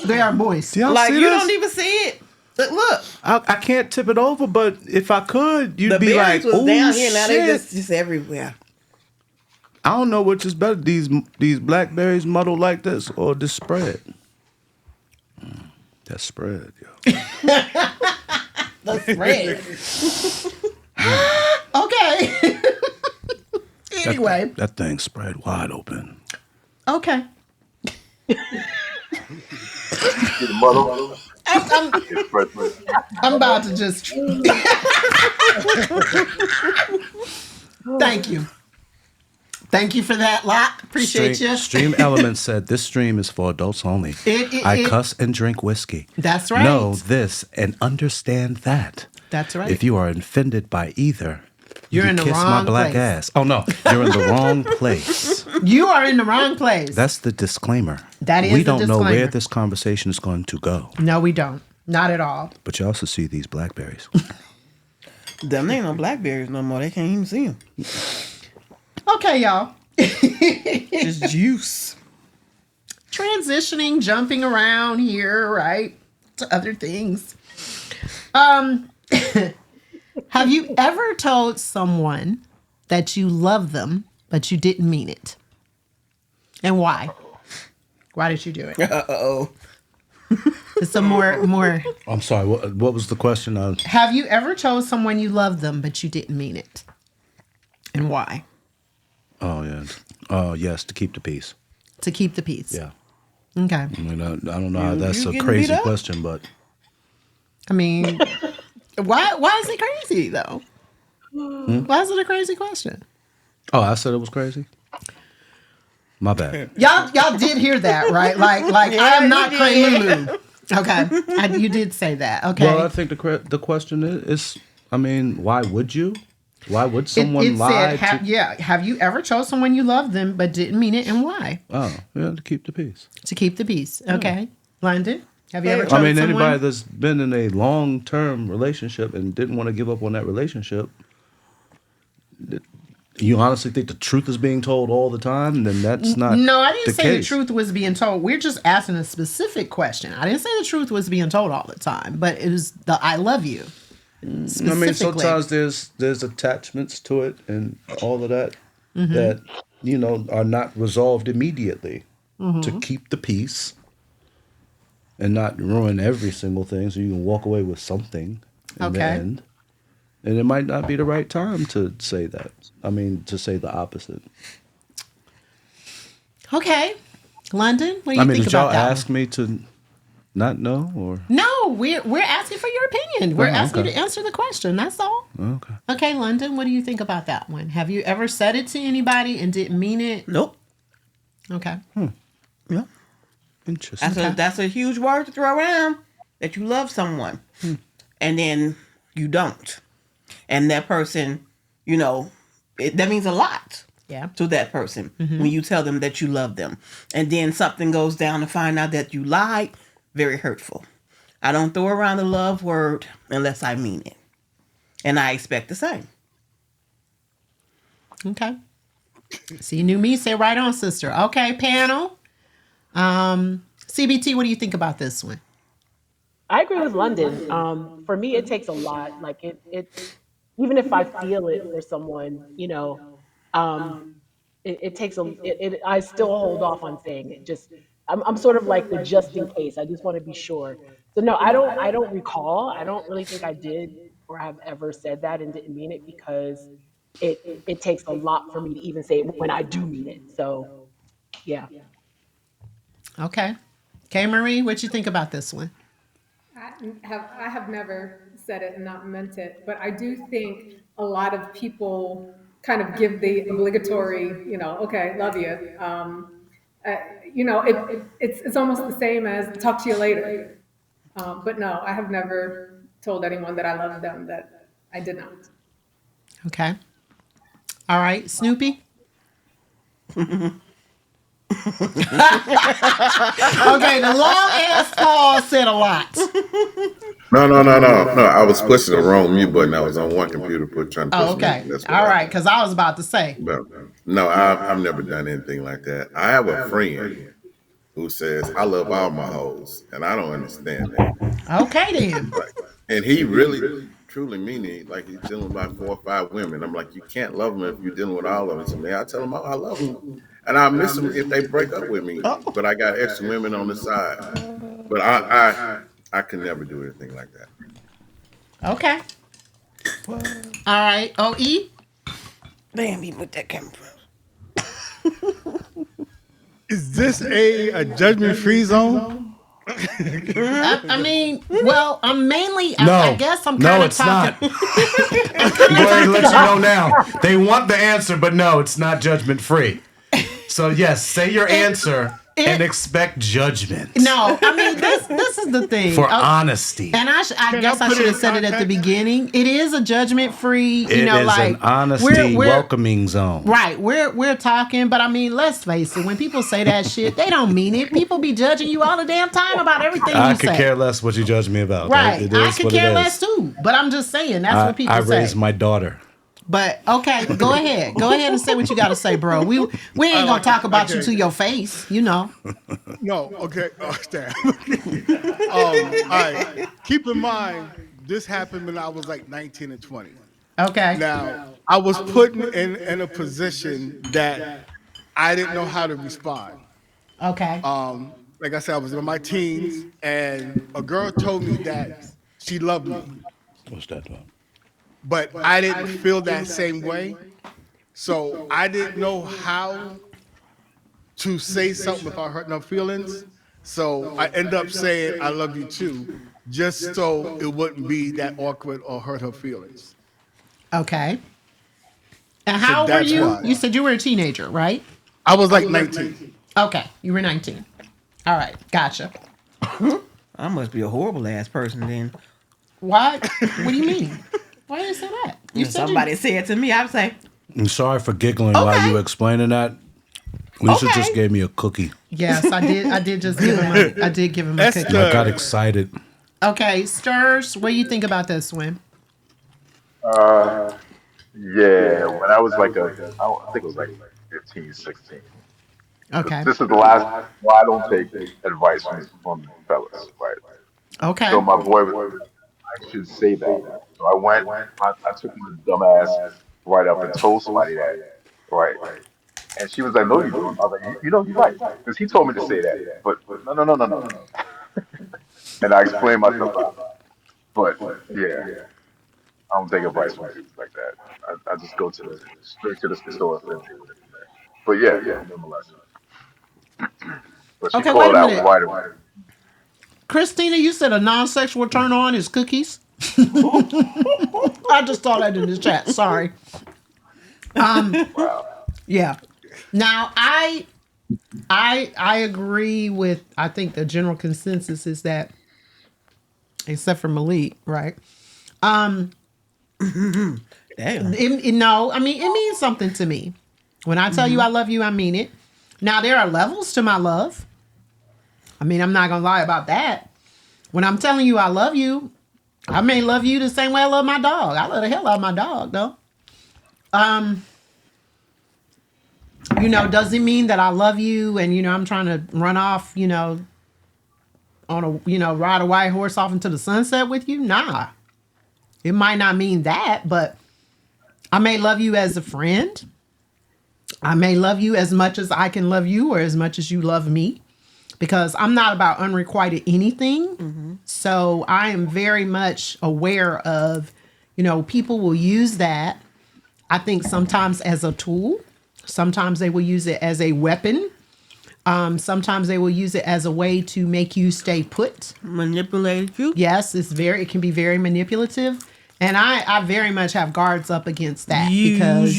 They are moist. Y'all Like see you this? don't even see it. Look, I can't tip it over, but if I could, you'd the be like, berries was oh down here. Now they shit. just everywhere. I don't know which is better, these blackberries muddled like this or this spread. That spread, yo. The spread. Okay. Anyway. That thing spread wide open. Okay. See the muddle? It's fresh. I'm about to just. Thank you. Thank you for that, Locke. Appreciate you. Stream Elements said this stream is for adults only. I cuss and drink whiskey. That's right. Know this and understand that. That's right. If you are offended by either, You're you in the kiss wrong my black place. ass. Oh no, you're in the wrong place. You are in the wrong place. That's the disclaimer. That is we the don't know where disclaimer. this conversation is going to go. No, we don't. Not at all. But you also see these blackberries. Them ain't no blackberries no more. They can't even see them. Okay, y'all. Just juice. Transitioning, jumping around here, right? To other things. Have you ever told someone that you love them, but you didn't mean it? And why? Why did you do it? Uh-oh. It's a more. I'm sorry. What was the question? Have you ever told someone you love them, but you didn't mean it? And why? Oh yeah. Oh yes, to keep the peace. To keep the peace. Yeah. Okay. I mean, I don't know how that's you a getting crazy beat up? question, but I mean, why is it crazy though? Why is it a crazy question? oh, I said it was crazy. My bad. Y'all did hear that, right? Like I am not Cray Lulu. Okay, you did say that. Okay. Well, I think the question is I mean, why would you? Why would someone lie? Have you ever chose someone you loved them but didn't mean it, and why? Oh, yeah, to keep the peace. To keep the peace. Okay. London, have you ever chose someone? someone? Anybody that's been in a long-term relationship and didn't want to give up on that relationship, you honestly think the truth is being told all the time? Then that's not. No, I didn't say case. the truth was being told. We're just asking a specific question. I didn't say the truth was being told all the time, but it was the "I love you." I mean, sometimes there's attachments to it and all of that that are not resolved immediately. To keep the peace and not ruin every single thing, so you can walk away with something in the end. And it might not be the right time to say that. I mean, to say the opposite. Okay, London, what do you think about that? Did y'all ask me to not know, or no? We're asking for your opinion. We're asking you to answer the question. That's all. Okay. Okay, London, what do you think about that one? Have you ever said it to anybody and didn't mean it? Nope. Okay. Yeah. Interesting. That's a huge word to throw around, that you love someone and then you don't. And that person, that means a lot to that person when you tell them that you love them. And then something goes down to find out that you lied. Very hurtful. I don't throw around the love word unless I mean it. And I expect the same. Okay. So you knew me, say right on, sister. Okay, panel. CBT, what do you think about this one? I agree with London. For me, it takes a lot. Like it even if I feel it for someone, it takes I still hold off on saying it. I'm sort of like the just in case. I just want to be sure. So no, I don't recall. I don't really think I did or have ever said that and didn't mean it, because it takes a lot for me to even say it when I do mean it. So yeah. Okay. K. Marie, what you think about this one? I have never said it and not meant it, but I do think a lot of people kind of give the obligatory, okay, love you. It's almost the same as talk to you later. But no, I have never told anyone that I love them that I did not. Okay. All right, Snoopy. Okay, the long ass pause said a lot. No. I was pushing the wrong mute button. I was on one computer trying to push okay. That's all right, because I was about to say. But no, I've never done anything like that. I have a friend who says, I love all my hoes, and I don't understand that. Okay, then. And he really, truly mean it. Like, he's dealing with about 4 or 5 women. I'm like, you can't love them if you're dealing with all of them. So, man, I tell them, I love them. And I miss them if they break up with me. But I got extra women on the side. But I can never do anything like that. Okay. All right. OE? Damn, even with that camera. Is this a judgment-free zone? I mean, well, I'm mainly, No. I guess I'm kind of talking. No, it's not. I'm going to let you know now. They want the answer, but no, it's not judgment-free. So, yes, say your answer and expect judgment. No, I mean, this is the thing. For honesty. And I guess I should have said it at the beginning. It is a judgment-free, It is an honesty welcoming zone. Right. We're talking, but I mean, let's face it. When people say that shit, they don't mean it. People be judging you all the damn time about everything I you say. could care less what you judge me about. Right. It I is could what care it less is. too. But I'm just saying, that's what people say. I raised my daughter. But okay, go ahead. Go ahead and say what you got to say, bro. We ain't gonna talk about you to your face, No, okay. Oh, damn. All right. Keep in mind, this happened when I was like 19 and 20. Okay. Now, I was put in a position that I didn't know how to respond. Okay. Like I said, I was in my teens, and a girl told me that she loved me. What's that about? But I didn't feel that same way. So I didn't know how to say something without hurting her feelings. So I end up saying, I love you too, just so it wouldn't be that awkward or hurt her feelings. Okay. And how old were you? Why. You said you were a teenager, right? I was like 19. Okay. You were 19. All right. Gotcha. I must be a horrible ass person then. What? What do you mean? Why did you say that? You If said somebody said to me, I would say, I'm sorry for giggling while you were explaining that. Lisa Okay. just gave me a cookie. Yes, I did. I did just give him. I did give him a cookie. I got excited. Okay, Stirs. What do you think about this one? Yeah, when I was like I think it was like 15, 16. Okay. This is the last. Well, I don't take advice from fellas, right? Okay. So my boy was, I should say that. So I went, I took my dumbass right up and told somebody that, right? And she was like, "No, you don't." I was like, "You know, you're right," because he told me to say that. But no, no, no, no, no. And I explained myself out. But yeah, I don't take advice from people like that. I just go to the straight to the source and deal with it from there. But yeah, nonetheless. But she Okay, called wait it a out minute. right away. Christina, you said a non-sexual turn on is cookies. I just saw that in the chat. Sorry. Wow. Yeah. Now I agree with. I think the general consensus is that, except for Malik, right? damn. No, I mean it means something to me. When I tell you I love you, I mean it. Now there are levels to my love. I mean, I'm not gonna lie about that. When I'm telling you I love you, I may love you the same way I love my dog. I love the hell out of my dog, though. Doesn't mean that I love you and I'm trying to run off, on a, ride a white horse off into the sunset with you. Nah. It might not mean that, but I may love you as a friend. I may love you as much as I can love you or as much as you love me. Because I'm not about unrequited anything. So I am very much aware of, people will use that, I think sometimes as a tool. Sometimes they will use it as a weapon. Sometimes they will use it as a way to make you stay put. Manipulate you? Yes, it can be very manipulative. And I very much have guards up against that. Because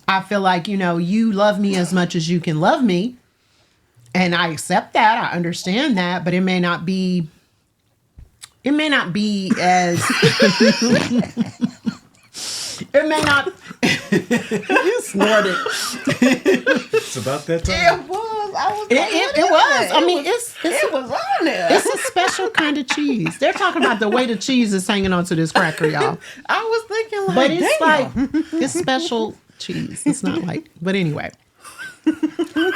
I feel like, you love me as much as you can love me. And I accept that. I understand that, but it may not be as it may not you snorted. It's about that time. It was. I was. It was. I mean, it was on there. it's a special kind of cheese. They're talking about the way the cheese is hanging onto this cracker, y'all. I was thinking like, But it's damn. like it's special cheese. It's not like, but anyway.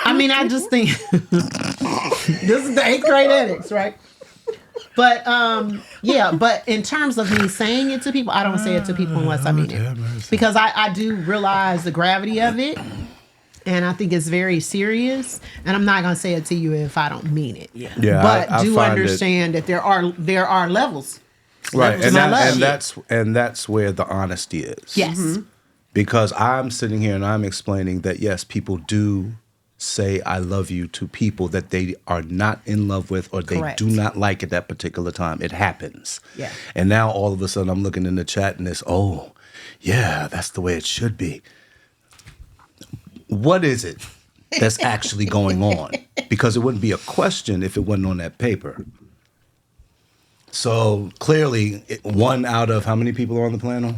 I mean, I just think this is the 8th grade ethics, right? But yeah, but in terms of me saying it to people, I don't say it to people unless I mean it. Because I do realize the gravity of it. And I think it's very serious. And I'm not gonna say it to you if I don't mean it. Yeah, But I do find understand that there are levels. right, to my love. and that's where the honesty is. Yes. Because I'm sitting here and I'm explaining that yes, people do say I love you to people that they are not in love with or they Correct. do not like at that particular time. It happens. Yeah. And now all of a sudden I'm looking in the chat and it's, oh, yeah, that's the way it should be. What is it that's actually going on? Because it wouldn't be a question if it wasn't on that paper. So clearly, one out of how many people are on the panel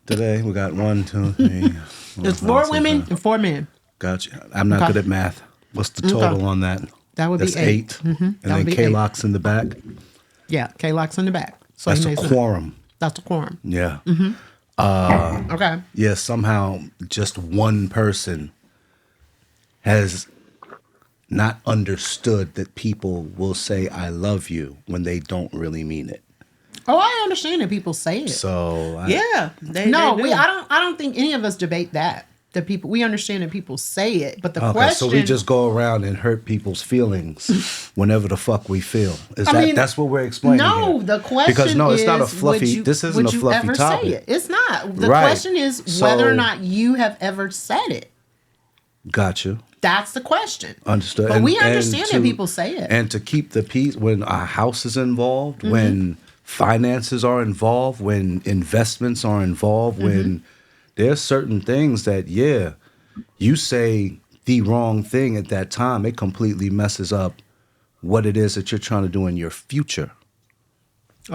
today? We got 1, 2, 3. There's 4 women and 4 men. Gotcha. I'm not Okay. good at math. What's the total Okay. on that? That would That's be 8. And That then would be K-Lock's in the back. Yeah, K-Lock's in the back. So That's he a makes quorum. That's a quorum. Yeah. Okay. Yeah, somehow just one person has not understood that people will say I love you when they don't really mean it. Oh, I understand that people say it. So Yeah. They do. I don't think any of us debate that. That people, we understand that people say it, but the okay, question. so we just go around and hurt people's feelings whenever the fuck we feel. That's what we're explaining? No, here? the question because no, it's is, not a fluffy. This isn't a would you fluffy ever topic. say it? It's not. The Right. question is So- whether or not you have ever said it. Gotcha. That's the question. Understood. But And- we and understand that to- people say it. And to keep the peace when a house is involved, when finances are involved, when investments are involved, when there's certain things that, yeah, you say the wrong thing at that time, it completely messes up what it is that you're trying to do in your future.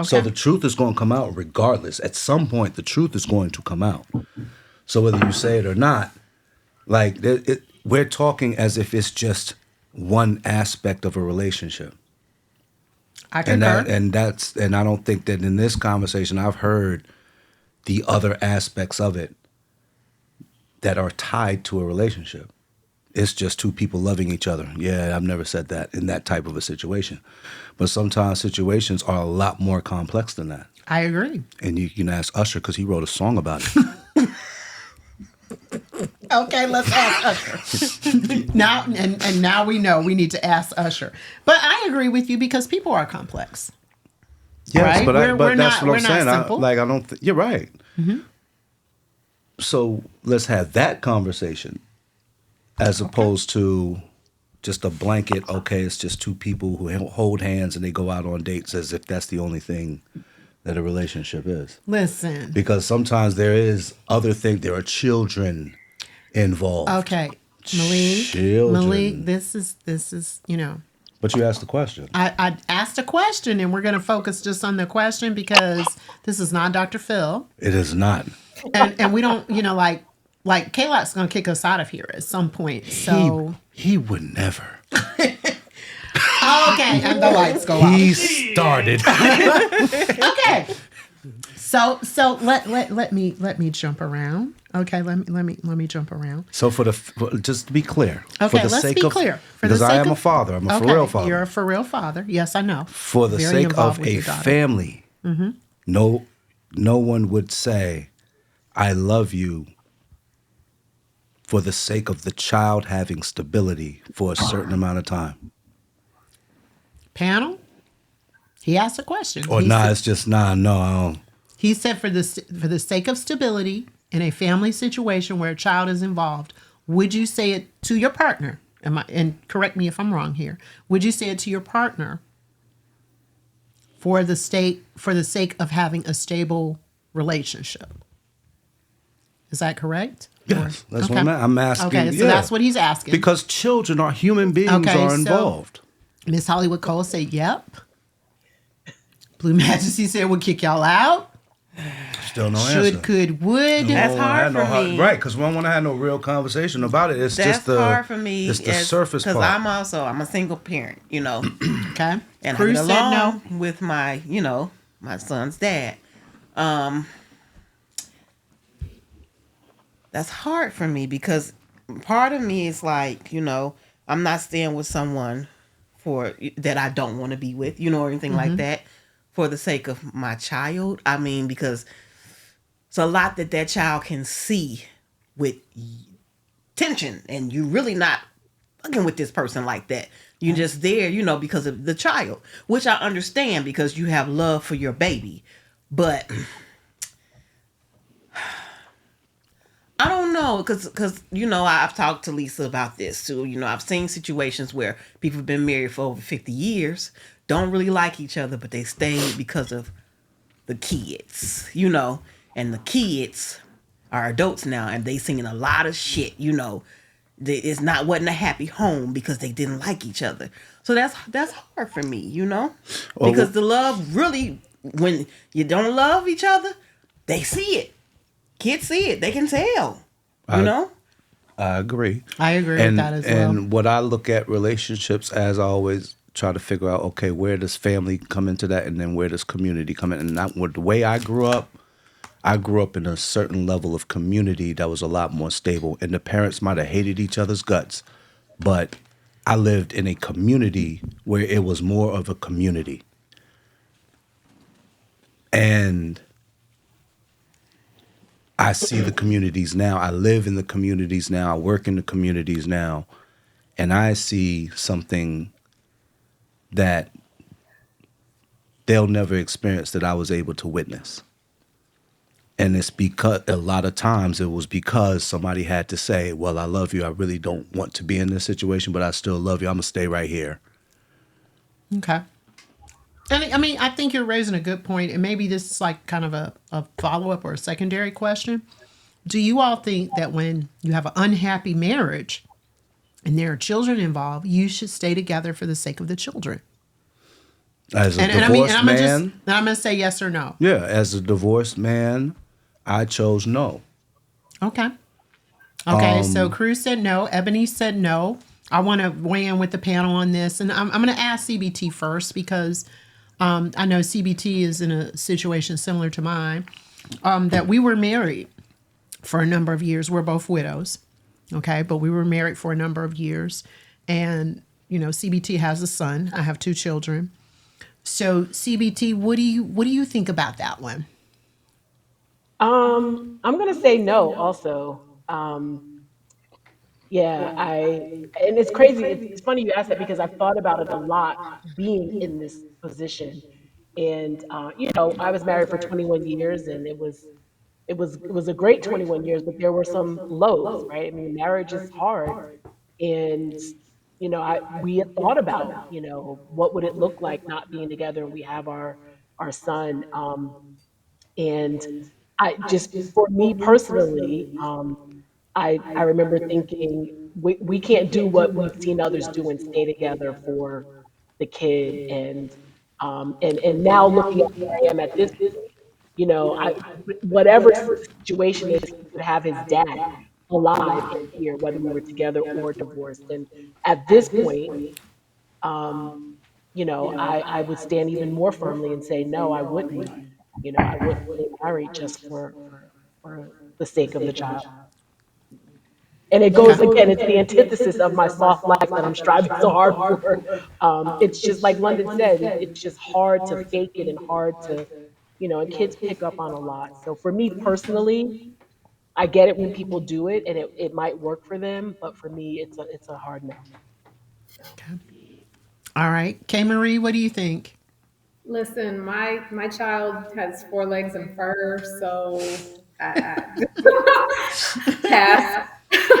So Okay. the truth is going to come out regardless. At some point, the truth is going to come out. So whether you say it or not, like we're talking as if it's just one aspect of a relationship. I concur. And I don't think that in this conversation I've heard the other aspects of it that are tied to a relationship. It's just two people loving each other. Yeah, I've never said that in that type of a situation. But sometimes situations are a lot more complex than that. I agree. And you can ask Usher because he wrote a song about it. Okay, let's ask Usher. Now and now we know we need to ask Usher. But I agree with you because people are complex. Yes, Right? but We're that's not- what I'm we're not saying. simple. I don't. You're right. So let's have that conversation, as opposed to just a blanket. Okay, it's just two people who hold hands and they go out on dates as if that's the only thing that a relationship is. Listen. Because sometimes there is other things. There are children involved. Okay. Malik, Children. this is, But you asked the question. I asked a question and we're going to focus just on the question because this is not Dr. Phil. It is not. And we don't, like K-Lot's going to kick us out of here at some point. So, He would never. okay. And the lights go out. He started. Okay. So let me jump around. Okay, let me jump around. So just to be clear. Okay, for the let's sake be of, clear. For because the I sake am a of- father. I'm a Okay, for real father. You're a for real father. Yes, I know. For the Very sake involved of with a your daughter. family, no one would say, "I love you." For the sake of the child having stability for a certain amount of time, Panel. He asked a question. or He nah, said- it's just nah, no, I don't. He said for the sake of stability in a family situation where a child is involved, would you say it to your partner? And correct me if I'm wrong here. Would you say it to your partner for the sake of having a stable relationship? Is that correct? Yes, that's what Okay. I'm asking. Okay, so yeah. that's what he's asking. Because children are human beings Okay, are so- involved. Miss Hollywood Cole said, "Yep." Blue Majesty said, "We'll kick y'all out." Still no Should, answer. could, would. That's don't wanna hard have for no me. Right, because we don't want to have no real conversation about it. It's That's just the hard for me. It's the surface part. Because I'm a single parent, Okay. and Cruz I get said along no. with my my son's dad. That's hard for me because part of me is like, I'm not staying with someone that I don't want to be with, or anything like that, for the sake of my child. I mean, because it's a lot that child can see with tension, and you're really not fucking with this person like that. You're just there, because of the child, which I understand because you have love for your baby. But I don't know, because I've talked to Lisa about this too. I've seen situations where people have been married for over 50 years, don't really like each other, but they stayed because of the kids, and the kids are adults now, and they singing a lot of shit, It's wasn't a happy home because they didn't like each other. So that's hard for me, because the love really, when you don't love each other, they see it. Kids see it. They can tell, I agree. I agree with that as well. And what I look at relationships as, I always try to figure out, okay, where does family come into that, and then where does community come in? And the way I grew up in a certain level of community that was a lot more stable, and the parents might have hated each other's guts, but I lived in a community where it was more of a community. And I see the communities now. I live in the communities now. I work in the communities now. And I see something that they'll never experience that I was able to witness. And it's because a lot of times it was because somebody had to say, well, I love you. I really don't want to be in this situation, but I still love you. I'm going to stay right here. Okay. And I mean, I think you're raising a good point, and maybe this is like kind of a follow-up or a secondary question. Do you all think that when you have an unhappy marriage and there are children involved, you should stay together for the sake of the children? As a And I mean, and divorced I'm gonna just, man, and I'm gonna say yes or no. yeah, as a divorced man, I chose no. Okay. Okay. So Cruz said no. Ebony said no. I want to weigh in with the panel on this, and I'm going to ask CBT first because I know CBT is in a situation similar to mine. That we were married for a number of years. We're both widows, okay, but we were married for a number of years, and CBT has a son. I have two children. So CBT, what do you think about that one? I'm gonna say no also. Yeah, and it's crazy. It's funny you asked that because I've thought about it a lot being in this position. And I was married for 21 years and it was a great 21 years, but there were some lows, right? I mean, marriage is hard. And we had thought about, what would it look like not being together and we have our son. And I just for me personally, I remember thinking we can't do what we've seen others do and stay together for the kid. And now looking at where I am at this point, I whatever the situation is, he would have his dad alive and here, whether we were together or divorced. And at this point, um, I would stand even more firmly and say no, I wouldn't. I wouldn't stay married just for the sake of the child. And it goes again, it's the antithesis of my soft life that I'm striving so hard for. It's just like London said, it's just hard to fake it and hard to, and kids pick up on a lot. So for me personally, I get it when people do it and it might work for them, but for me, it's a hard no. All right, K Marie, what do you think? Listen, my child has four legs and fur, so pass.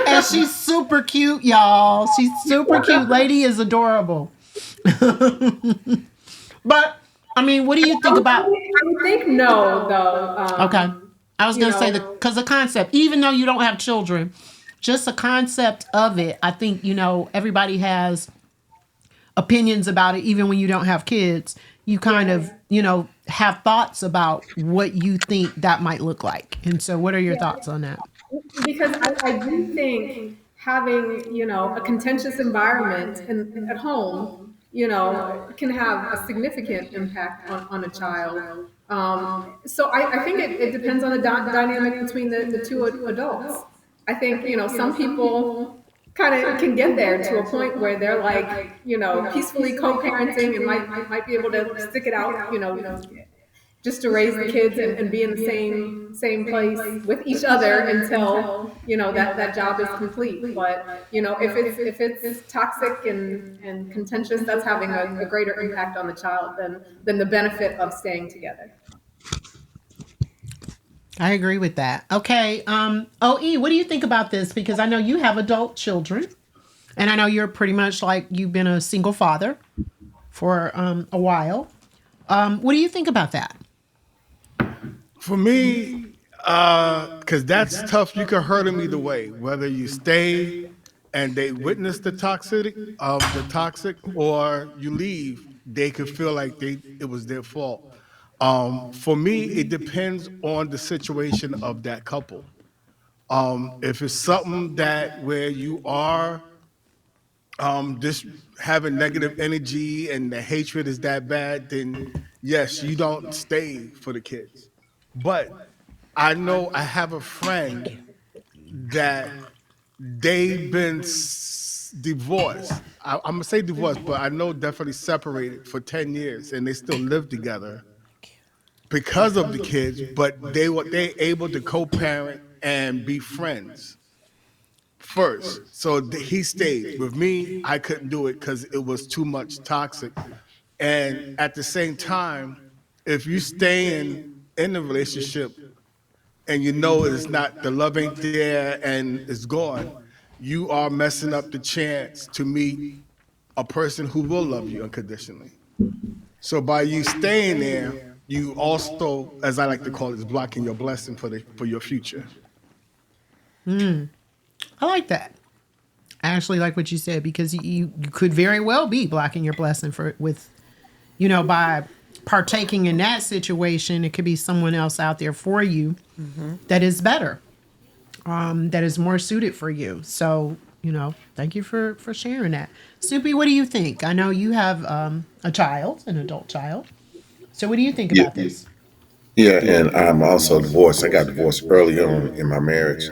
And she's super cute, y'all. She's super cute. Lady is adorable. But I mean, what do you think about? I would think no, though. Okay, I was gonna say because the concept, even though you don't have children, just the concept of it, I think everybody has opinions about it. Even when you don't have kids, you kind of have thoughts about what you think that might look like. And so, what are your thoughts on that? Because I do think having a contentious environment at home can have a significant impact on a child. So I think it depends on the dynamic between the two adults. I think some people kind of can get there to a point where they're like peacefully co-parenting and might be able to stick it out just to raise the kids and be in the same place with each other until that job is complete. But if it's toxic and contentious, that's having a greater impact on the child than the benefit of staying together. I agree with that. Okay, OE, what do you think about this? Because I know you have adult children, and I know you're pretty much like you've been a single father for a while. What do you think about that? For me, because that's tough. You can hurt them either way, whether you stay and they witness the toxicity of the toxic, or you leave. They could feel like it was their fault. For me, it depends on the situation of that couple. If it's something that where you are just having negative energy and the hatred is that bad, then yes, you don't stay for the kids. But I know I have a friend that they've been divorced. I'm gonna say divorced, but I know definitely separated for 10 years, and they still live together because of the kids. But they able to co-parent and be friends first. So he stayed with me. I couldn't do it because it was too much toxic. And at the same time, if you stay in the relationship and you know it's not, the love ain't there and it's gone, you are messing up the chance to meet a person who will love you unconditionally. So by you staying there, you also, as I like to call it, is blocking your blessing for your future. I like that. I actually like what you said because you could very well be blocking your blessing with by partaking in that situation, it could be someone else out there for you that is better, that is more suited for you. So, thank you for sharing that. Snoopy, what do you think? I know you have a child, an adult child. So what do you think Yeah, about this? yeah, and I'm also divorced. I got divorced early on in my marriage,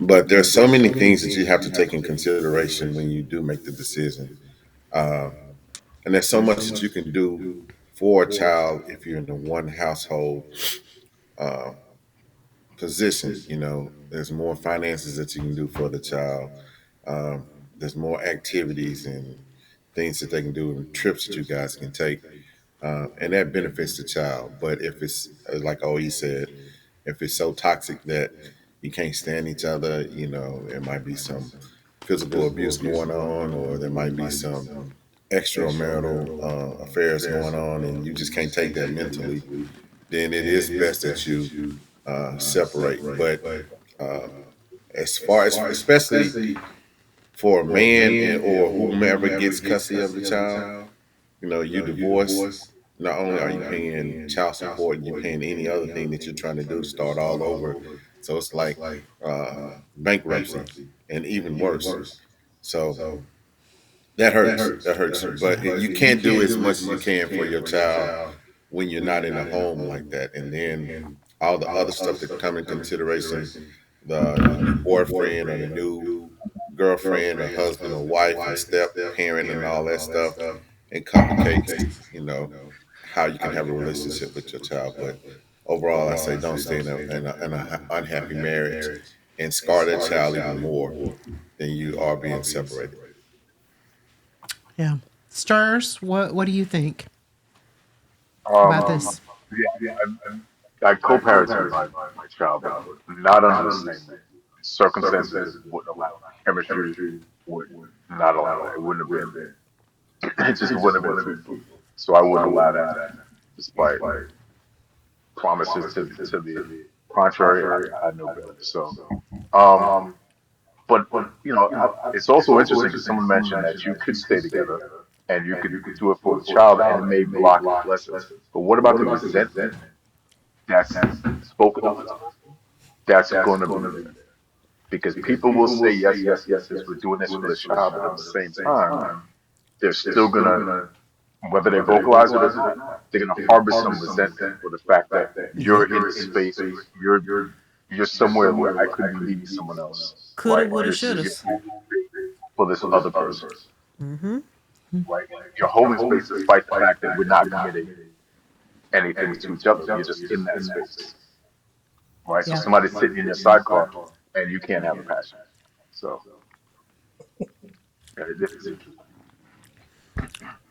but there's so many things that you have to take in consideration when you do make the decision. Uh, and there's so much that you can do for a child if you're in a one household uh, position. There's more finances that you can do for the child. Um, there's more activities and things that they can do and trips that you guys can take. And that benefits the child. But if it's like OE said, if it's so toxic that you can't stand each other, there might be some physical abuse going on, or there might be some extramarital affairs going on, and you just can't take that mentally. Then it is best that you separate. But uh, as far as, especially for a man or whomever gets custody of the child, you divorce. Not only are you paying child support, you're paying any other thing that you're trying to do to start all over. So it's like bankruptcy, and even worse. So that hurts. That hurts. But you can't do as much as you can for your child when you're not in a home like that. And then all the other stuff that come in consideration, the new boyfriend or the new girlfriend or husband or wife and step parent and all that stuff, and complicates, how you can have a relationship with your child. But overall, I say don't stay in a unhappy marriage and scar that child even more than you are being separated. Yeah. Stirs, what do you think about Um, this? yeah, I co-parented my child, but not under the same circumstances. Wouldn't allow it. Chemistry would not allow it. It wouldn't have been. It just wouldn't have been fruitful. So I wouldn't allow that, despite promises to the contrary. I know better. So, um, but it's also interesting because someone mentioned that you could stay together and you could do it for the child, and it may block its blessings. But what about the resentment that's spoken of? That's going to be there because people will say yes, yes, yes, yes, we're doing this for the child, but at the same time, they're still gonna, whether they vocalize it or not, they're gonna harbor some resentment for the fact that you're in a space where you're somewhere where I could be leading someone else, Coulda, right? woulda, You're shouldas. for this other person, Mm-hmm. right? You're holding space despite the fact that we're not committing anything to each other. You're just in that space, right? So Yeah. somebody's sitting in your sidecar and you can't have a passion. So this is interesting.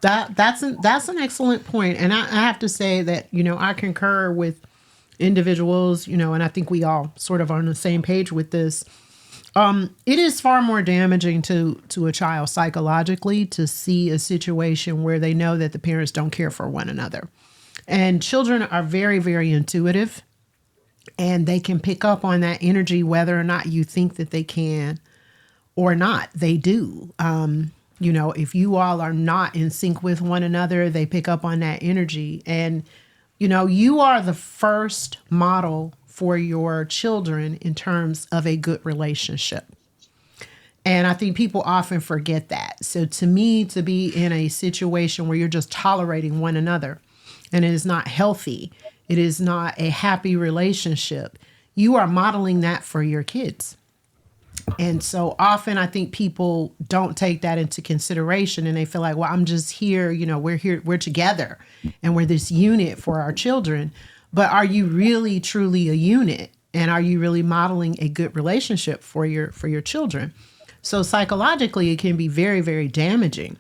That's an excellent point, and I have to say that I concur with individuals, and I think we all sort of are on the same page with this. It is far more damaging to a child psychologically to see a situation where they know that the parents don't care for one another, and children are very, very intuitive, and they can pick up on that energy whether or not you think that they can or not. They do. If you all are not in sync with one another, they pick up on that energy. And, you are the first model for your children in terms of a good relationship. And I think people often forget that. So to me, to be in a situation where you're just tolerating one another and it is not healthy, it is not a happy relationship, you are modeling that for your kids. And so often I think people don't take that into consideration, and they feel like, well, I'm just here, we're here, we're together and we're this unit for our children. But are you really truly a unit? And are you really modeling a good relationship for your children? So psychologically, it can be very, very damaging.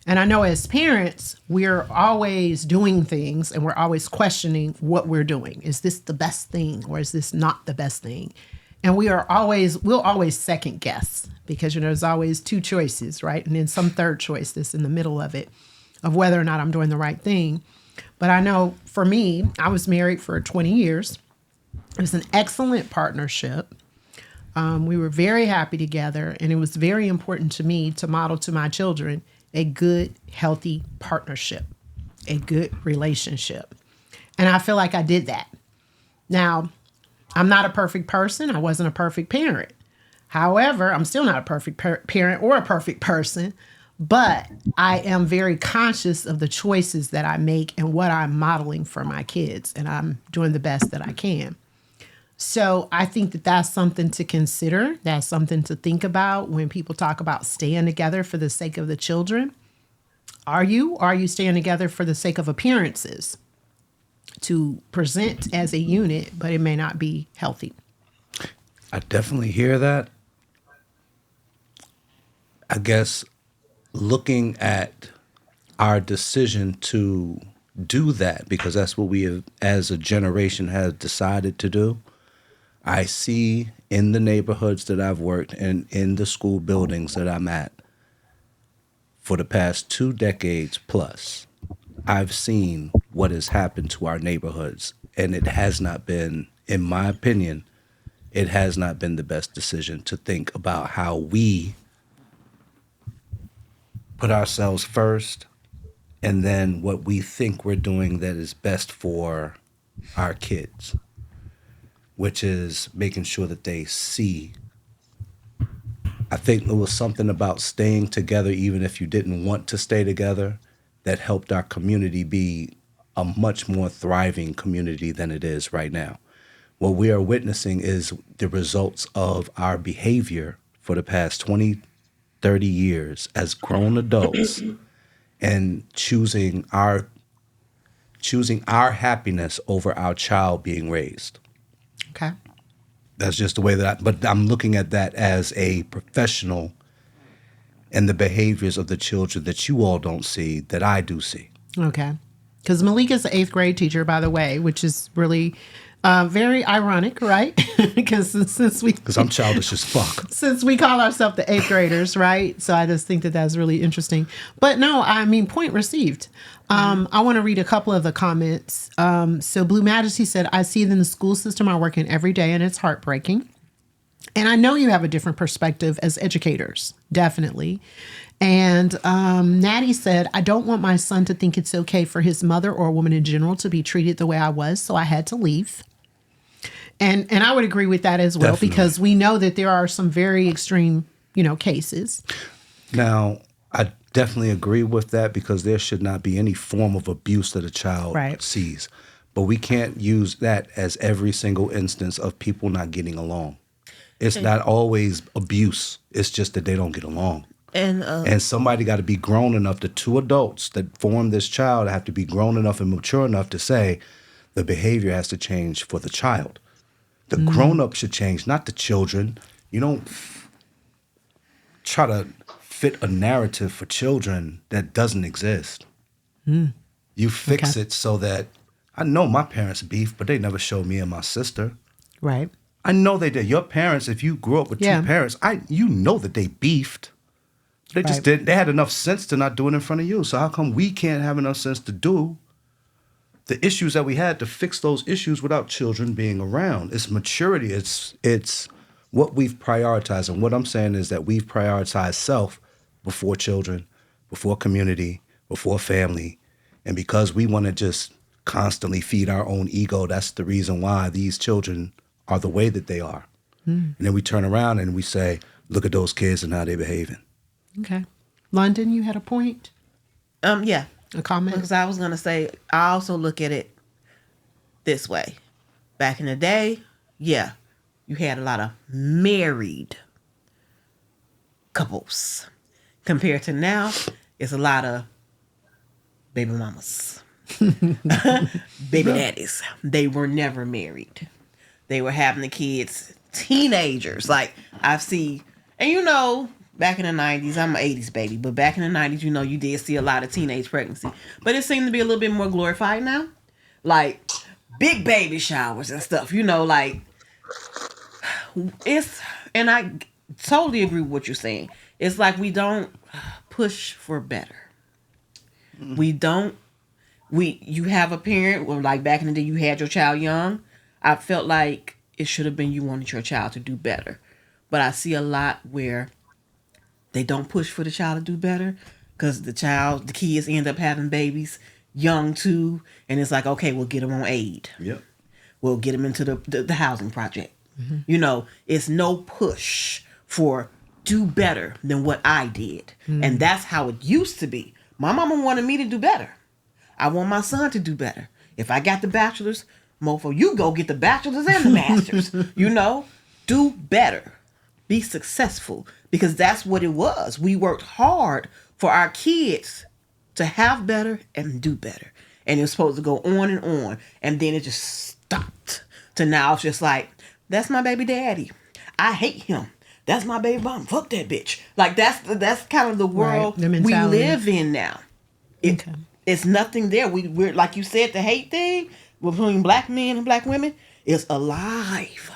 And I know as parents, we're always doing things and we're always questioning what we're doing. Is this the best thing or is this not the best thing? And we'll always second guess because, there's always two choices, right? And then some third choice that's in the middle of it, of whether or not I'm doing the right thing. But I know for me, I was married for 20 years. It was an excellent partnership. We were very happy together, and it was very important to me to model to my children a good, healthy partnership. a good relationship. And I feel like I did that. Now, I'm not a perfect person. I wasn't a perfect parent. However, I'm still not a perfect parent or a perfect person, but I am very conscious of the choices that I make and what I'm modeling for my kids, and I'm doing the best that I can. So I think that that's something to consider. That's something to think about when people talk about staying together for the sake of the children. Are you? Or are you staying together for the sake of appearances? To present as a unit, but it may not be healthy. I definitely hear that. I guess looking at our decision to do that, because that's what we have, as a generation, have decided to do. I see in the neighborhoods that I've worked and in the school buildings that I'm at for the past 2 decades plus, I've seen what has happened to our neighborhoods, and it has not been, in my opinion, it has not been the best decision to think about how we put ourselves first and then what we think we're doing that is best for our kids, which is making sure that they see. I think there was something about staying together, even if you didn't want to stay together, that helped our community be a much more thriving community than it is right now. What we are witnessing is the results of our behavior for the past 20, 30 years as grown adults and choosing our happiness over our child being raised. Okay. That's just the way but I'm looking at that as a professional and the behaviors of the children that you all don't see that I do see. Okay. Because Malik is an 8th grade teacher, by the way, which is really very ironic, right? Because because I'm childish as fuck. Since we call ourselves the 8th graders, right? So I just think that that's really interesting. But no, I mean, point received. I want to read a couple of the comments. So Blue Majesty said, I see it in the school system I work in every day, and it's heartbreaking. And I know you have a different perspective as educators, definitely. And Natty said, I don't want my son to think it's okay for his mother or a woman in general to be treated the way I was, so I had to leave. And I would agree with that as well, definitely. Because we know that there are some very extreme, cases. Now, I definitely agree with that because there should not be any form of abuse that a child sees. But we can't use that as every single instance of people not getting along. It's not always abuse. It's just that they don't get along. And somebody got to be grown enough, the 2 adults that form this child have to be grown enough and mature enough to say the behavior has to change for the child. The grown-up should change, not the children. You don't try to fit a narrative for children that doesn't exist. You fix it so that, I know my parents beef, but they never showed me and my sister. Right. I know they did. Your parents, if you grew up with 2 parents, you know that they beefed. They just didn't. They had enough sense to not do it in front of you. So how come we can't have enough sense to do the issues that we had to fix those issues without children being around? It's maturity. It's what we've prioritized. And what I'm saying is that we've prioritized self before children, before community, before family. And because we want to just constantly feed our own ego, that's the reason why these children are the way that they are. And then we turn around and we say, look at those kids and how they're behaving. Okay. London, you had a point? Yeah. A comment? Because I was going to say, I also look at it this way. Back in the day, you had a lot of married couples. Compared to now, it's a lot of baby mamas. Baby daddies. They were never married. They were having the kids teenagers. Like, I see, and back in the 90s, I'm an 80s baby, but back in the 90s, you did see a lot of teenage pregnancy. But it seemed to be a little bit more glorified now. Like, big baby showers and stuff, like, and I totally agree with what you're saying. It's like we don't push for better. You have a parent, well, like back in the day, you had your child young. I felt like it should have been you wanted your child to do better. But I see a lot where they don't push for the child to do better because the kids end up having babies young too, and it's like, okay, we'll get them on aid. Yep. We'll get them into the housing project. You know, it's no push for do better than what I did. And that's how it used to be. My mama wanted me to do better. I want my son to do better. If I got the bachelor's, mofo, you go get the bachelor's and the master's. You know, do better. Be successful. Because that's what it was. We worked hard for our kids to have better and do better. And it was supposed to go on and on. And then it just stopped. To now it's just like, that's my baby daddy. I hate him. That's my baby mom. Fuck that bitch. Like that's kind of the world the we mentality. live in now. It's nothing there. We're like you said, the hate thing between black men and black women is alive.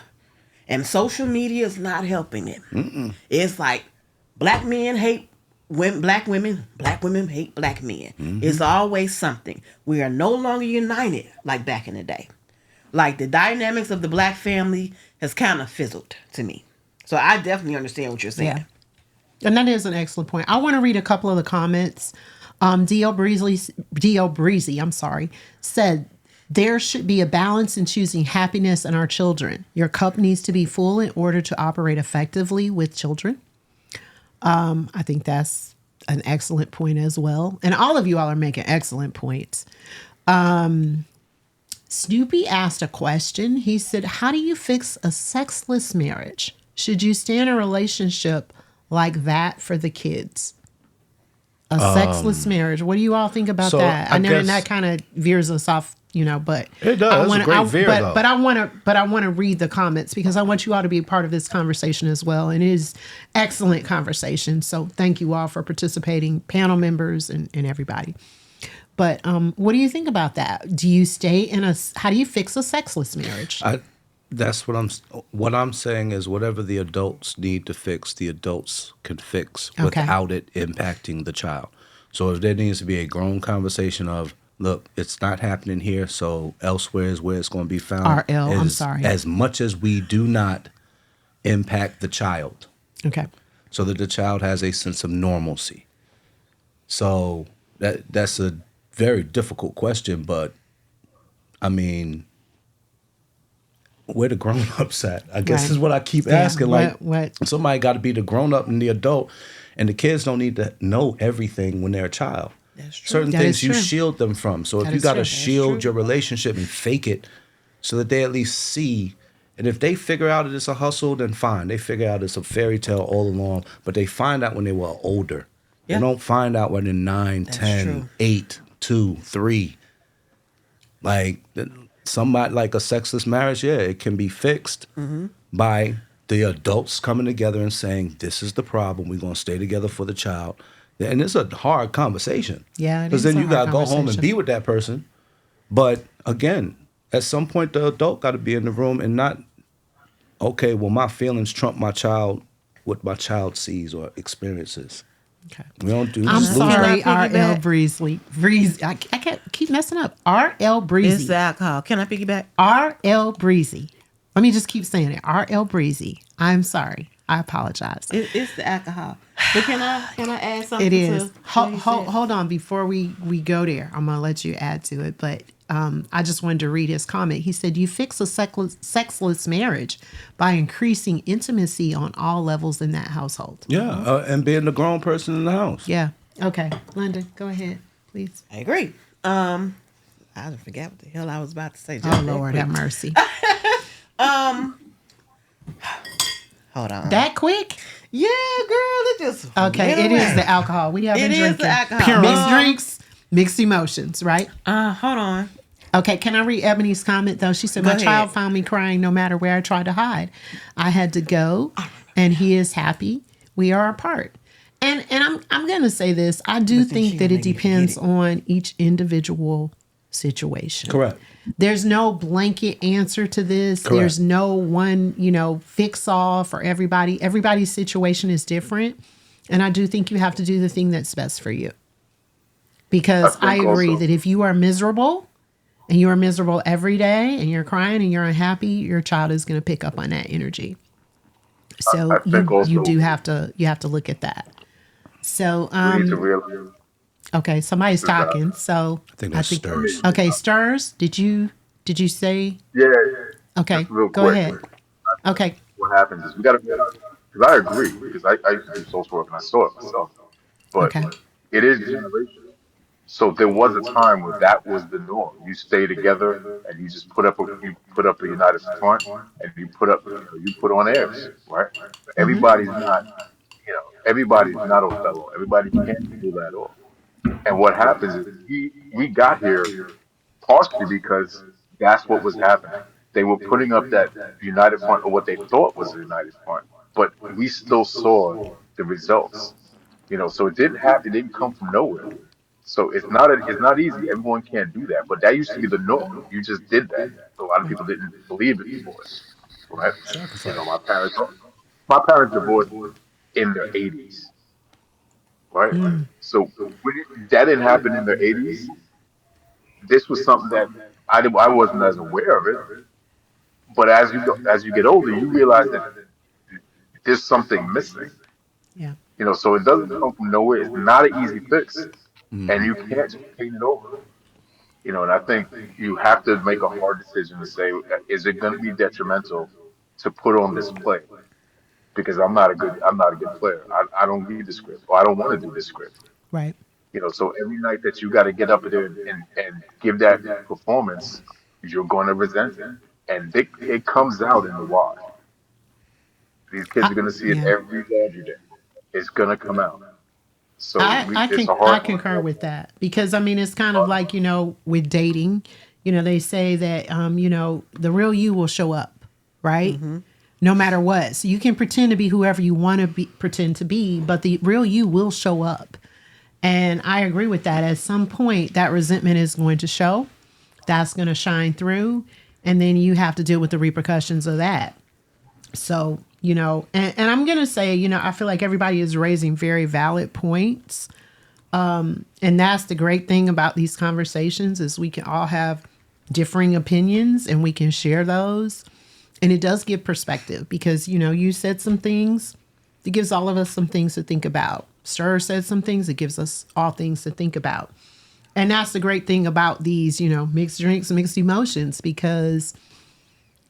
And social media is not helping it. It's like black men hate black women hate black men. It's always something. We are no longer united like back in the day. Like the dynamics of the black family has kind of fizzled to me. So I definitely understand what you're saying. Yeah. And that is an excellent point. I want to read a couple of the comments. D.L. Breezy, I'm sorry, said, there should be a balance in choosing happiness in our children. Your cup needs to be full in order to operate effectively with children. I think that's an excellent point as well. And all of you all are making excellent points. Snoopy asked a question. He said, how do you fix a sexless marriage? Should you stay in a relationship like that for the kids? A sexless marriage. What do you all think about so that? I know guess- that kind of veers us off, but It does. It's a great veer, though. But I want to read the comments because I want you all to be a part of this conversation as well. And it is excellent conversation. So thank you all for participating, panel members and everybody. But what do you think about that? Do you stay in how do you fix a sexless marriage? That's what I'm saying is whatever the adults need to fix, the adults can fix without it impacting the child. So if there needs to be a grown conversation of, look, it's not happening here, so elsewhere is where it's going to be found. I'm sorry. As much as we do not impact the child. Okay. So that the child has a sense of normalcy. So that's a very difficult question, but I mean, where the grown-ups at? I guess is what I keep asking. What? Somebody got to be the grown-up and the adult, and the kids don't need to know everything when they're a child. That's true. Certain That things is you true. shield them from. So if That you is got to true. shield your relationship and fake it so that they at least see, and if they figure out that it's a hustle, then fine. They figure out it's a fairy tale all along, but they find out when they were older. Yeah. They don't find out when they're 9, 10, true. 8, 2, 3. Like somebody like a sexless marriage, yeah, it can be fixed by the adults coming together and saying, this is the problem. We're going to stay together for the child. And it's a hard conversation. Yeah, it because is then a you got hard to go home and conversation. be with that person. But again, at some point, the adult got to be in the room and not, okay, well, my feelings trump my child, what my child sees or experiences. Okay. We don't do I'm this. sorry, Can I R.L. piggyback? Breezy. I can't keep messing up. R.L. Breezy. It's the alcohol. Can I piggyback? R.L. Breezy. Let me just keep saying it. R.L. Breezy. I'm sorry. I apologize. It's the alcohol. But can I add something? It is. To what you said? Hold on. Before we go there, I'm going to let you add to it. But I just wanted to read his comment. He said, you fix a sexless marriage by increasing intimacy on all levels in that household. Yeah, and being the grown person in the house. Yeah. Okay. Linda, go ahead, please. I agree. I forgot what the hell I was about to say. Oh, Lord, have mercy. Hold on. That quick? Yeah, girl, it just Okay, went it is away. the alcohol. We have been It is drinking. the alcohol. Mixed drinks, mixed emotions, right? Hold on. Okay, can I read Ebony's comment though? She said, Go my ahead. child found me crying no matter where I tried to hide. I had to go and he is happy. We are apart. And I'm gonna say this. I do But then think she that gonna it make you depends forget on each individual situation. Correct. There's no blanket answer to this. Correct. There's no one, fix all for everybody. Everybody's situation is different. And I do think you have to do the thing that's best for you. Because I think agree also- that if you are miserable and you are miserable every day and you're crying and you're unhappy, your child is going to pick up on that energy. So I think you also- do have to look at that. So We need to realize Okay, somebody's talking. So I think that's Stirs. Okay, Stirs. Did you say? Yeah, Okay, just real go quick. ahead. Okay. What happens is we got to, because I agree, because I used to do social work and I saw it myself, but Okay. it is generational. So there was a time where that was the norm. You stay together and you just put up a united front and you put up, you put on airs, right? Everybody's not, everybody's not Othello. Everybody can't pull that off. And what happens is we got here partially because that's what was happening. They were putting up that united front or what they thought was a united front, but we still saw the results. So it didn't come from nowhere. So it's not easy. Everyone can't do that, but that used to be the norm. You just did that. A lot of people didn't believe it for it, right? Sacrifice. My parents divorced in their 80s, right? So that didn't happen in their 80s. This was something that I wasn't as aware of it. But as you get older, you realize that there's something missing. Yeah. So it doesn't come from nowhere. It's not an easy fix, and you can't just paint it over. And I think you have to make a hard decision to say, is it going to be detrimental to put on this play? Because I'm not a good player. I don't read the script, or I don't want to do the script. Right. So every night that you got to get up there and give that performance, you're going to resent it. And it comes out in the wash. These kids are going to see it Yeah. every laundry day. It's going to come out. So I it's can a I hard concur one. with that because I mean it's kind of like with dating, they say that the real you will show up, right? No matter what. So you can pretend to be whoever you want to be pretend to be, but the real you will show up. And I agree with that. At some point, that resentment is going to show. That's going to shine through, and then you have to deal with the repercussions of that. So and I'm gonna say, I feel like everybody is raising very valid points. And that's the great thing about these conversations is we can all have differing opinions and we can share those. And it does give perspective because, you said some things, it gives all of us some things to think about. Stir said some things, it gives us all things to think about. And that's the great thing about these, mixed drinks, mixed emotions, because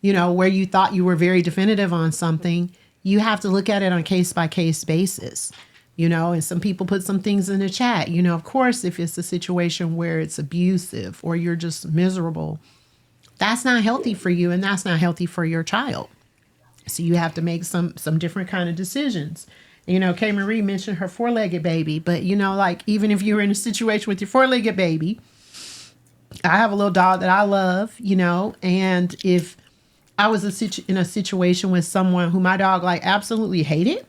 where you thought you were very definitive on something, you have to look at it on a case by case basis, and some people put some things in the chat, of course, if it's a situation where it's abusive or you're just miserable, that's not healthy for you and that's not healthy for your child. So you have to make some different kind of decisions. Kay Marie mentioned her 4-legged baby, but like even if you're in a situation with your 4-legged baby, I have a little dog that I love, and if I was in a situation with someone who my dog absolutely hated,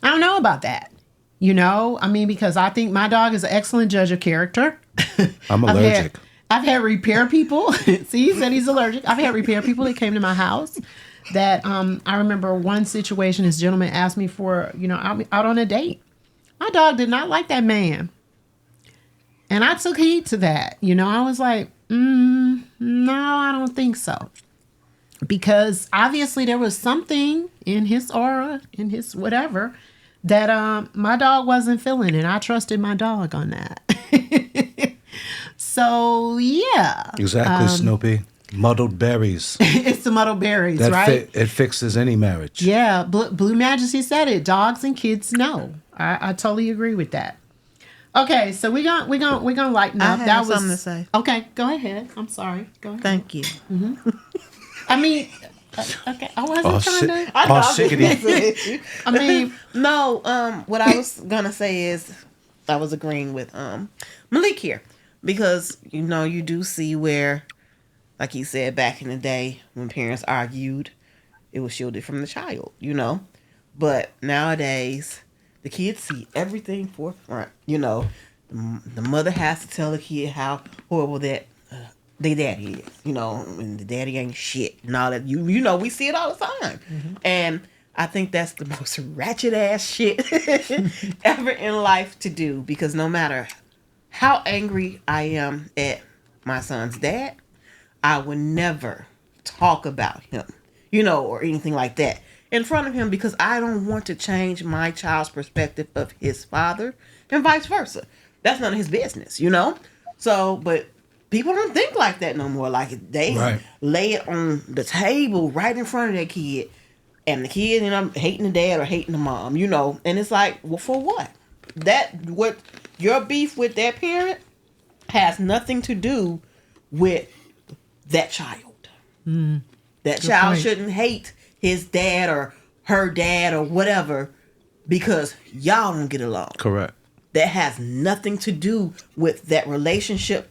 I don't know about that. I mean, because I think my dog is an excellent judge of character. I'm allergic. I've had repair people. See, he said he's allergic. I've had repair people that came to my house that I remember one situation, this gentleman asked me for, out on a date. My dog did not like that man. And I took heed to that. I was like, no, I don't think so. Because obviously there was something in his aura, in his whatever, that my dog wasn't feeling, and I trusted my dog on that. So yeah, Exactly, Snoopy. Muddled berries. It's the muddled berries, right? It fixes any marriage. Yeah, Blue Majesty said it. Dogs and kids know. I totally agree with that. Okay, so we gonna lighten up. I have something to say. Okay, go ahead. I'm sorry. Go ahead. Thank you. I mean, okay, I wasn't trying to. Shiggity. I mean, No, what I was gonna say is I was agreeing with Malik here because you do see where, like he said back in the day when parents argued, it was shielded from the child, but nowadays the kids see everything forefront. The mother has to tell the kid how horrible that their daddy is, and the daddy ain't shit and all that. We see it all the time. And I think that's the most ratchet ass shit ever in life to do, because no matter how angry I am at my son's dad, I would never talk about him, or anything like that in front of him, because I don't want to change my child's perspective of his father and vice versa. That's none of his business, So, but people don't think like that no more. Like they lay it on the table right in front of their kid, and the kid hating the dad or hating the mom, and it's like, well, for what? What your beef with that parent has nothing to do with that child. That child shouldn't hate his dad or her dad or whatever because y'all don't get along. Correct. That has nothing to do with that relationship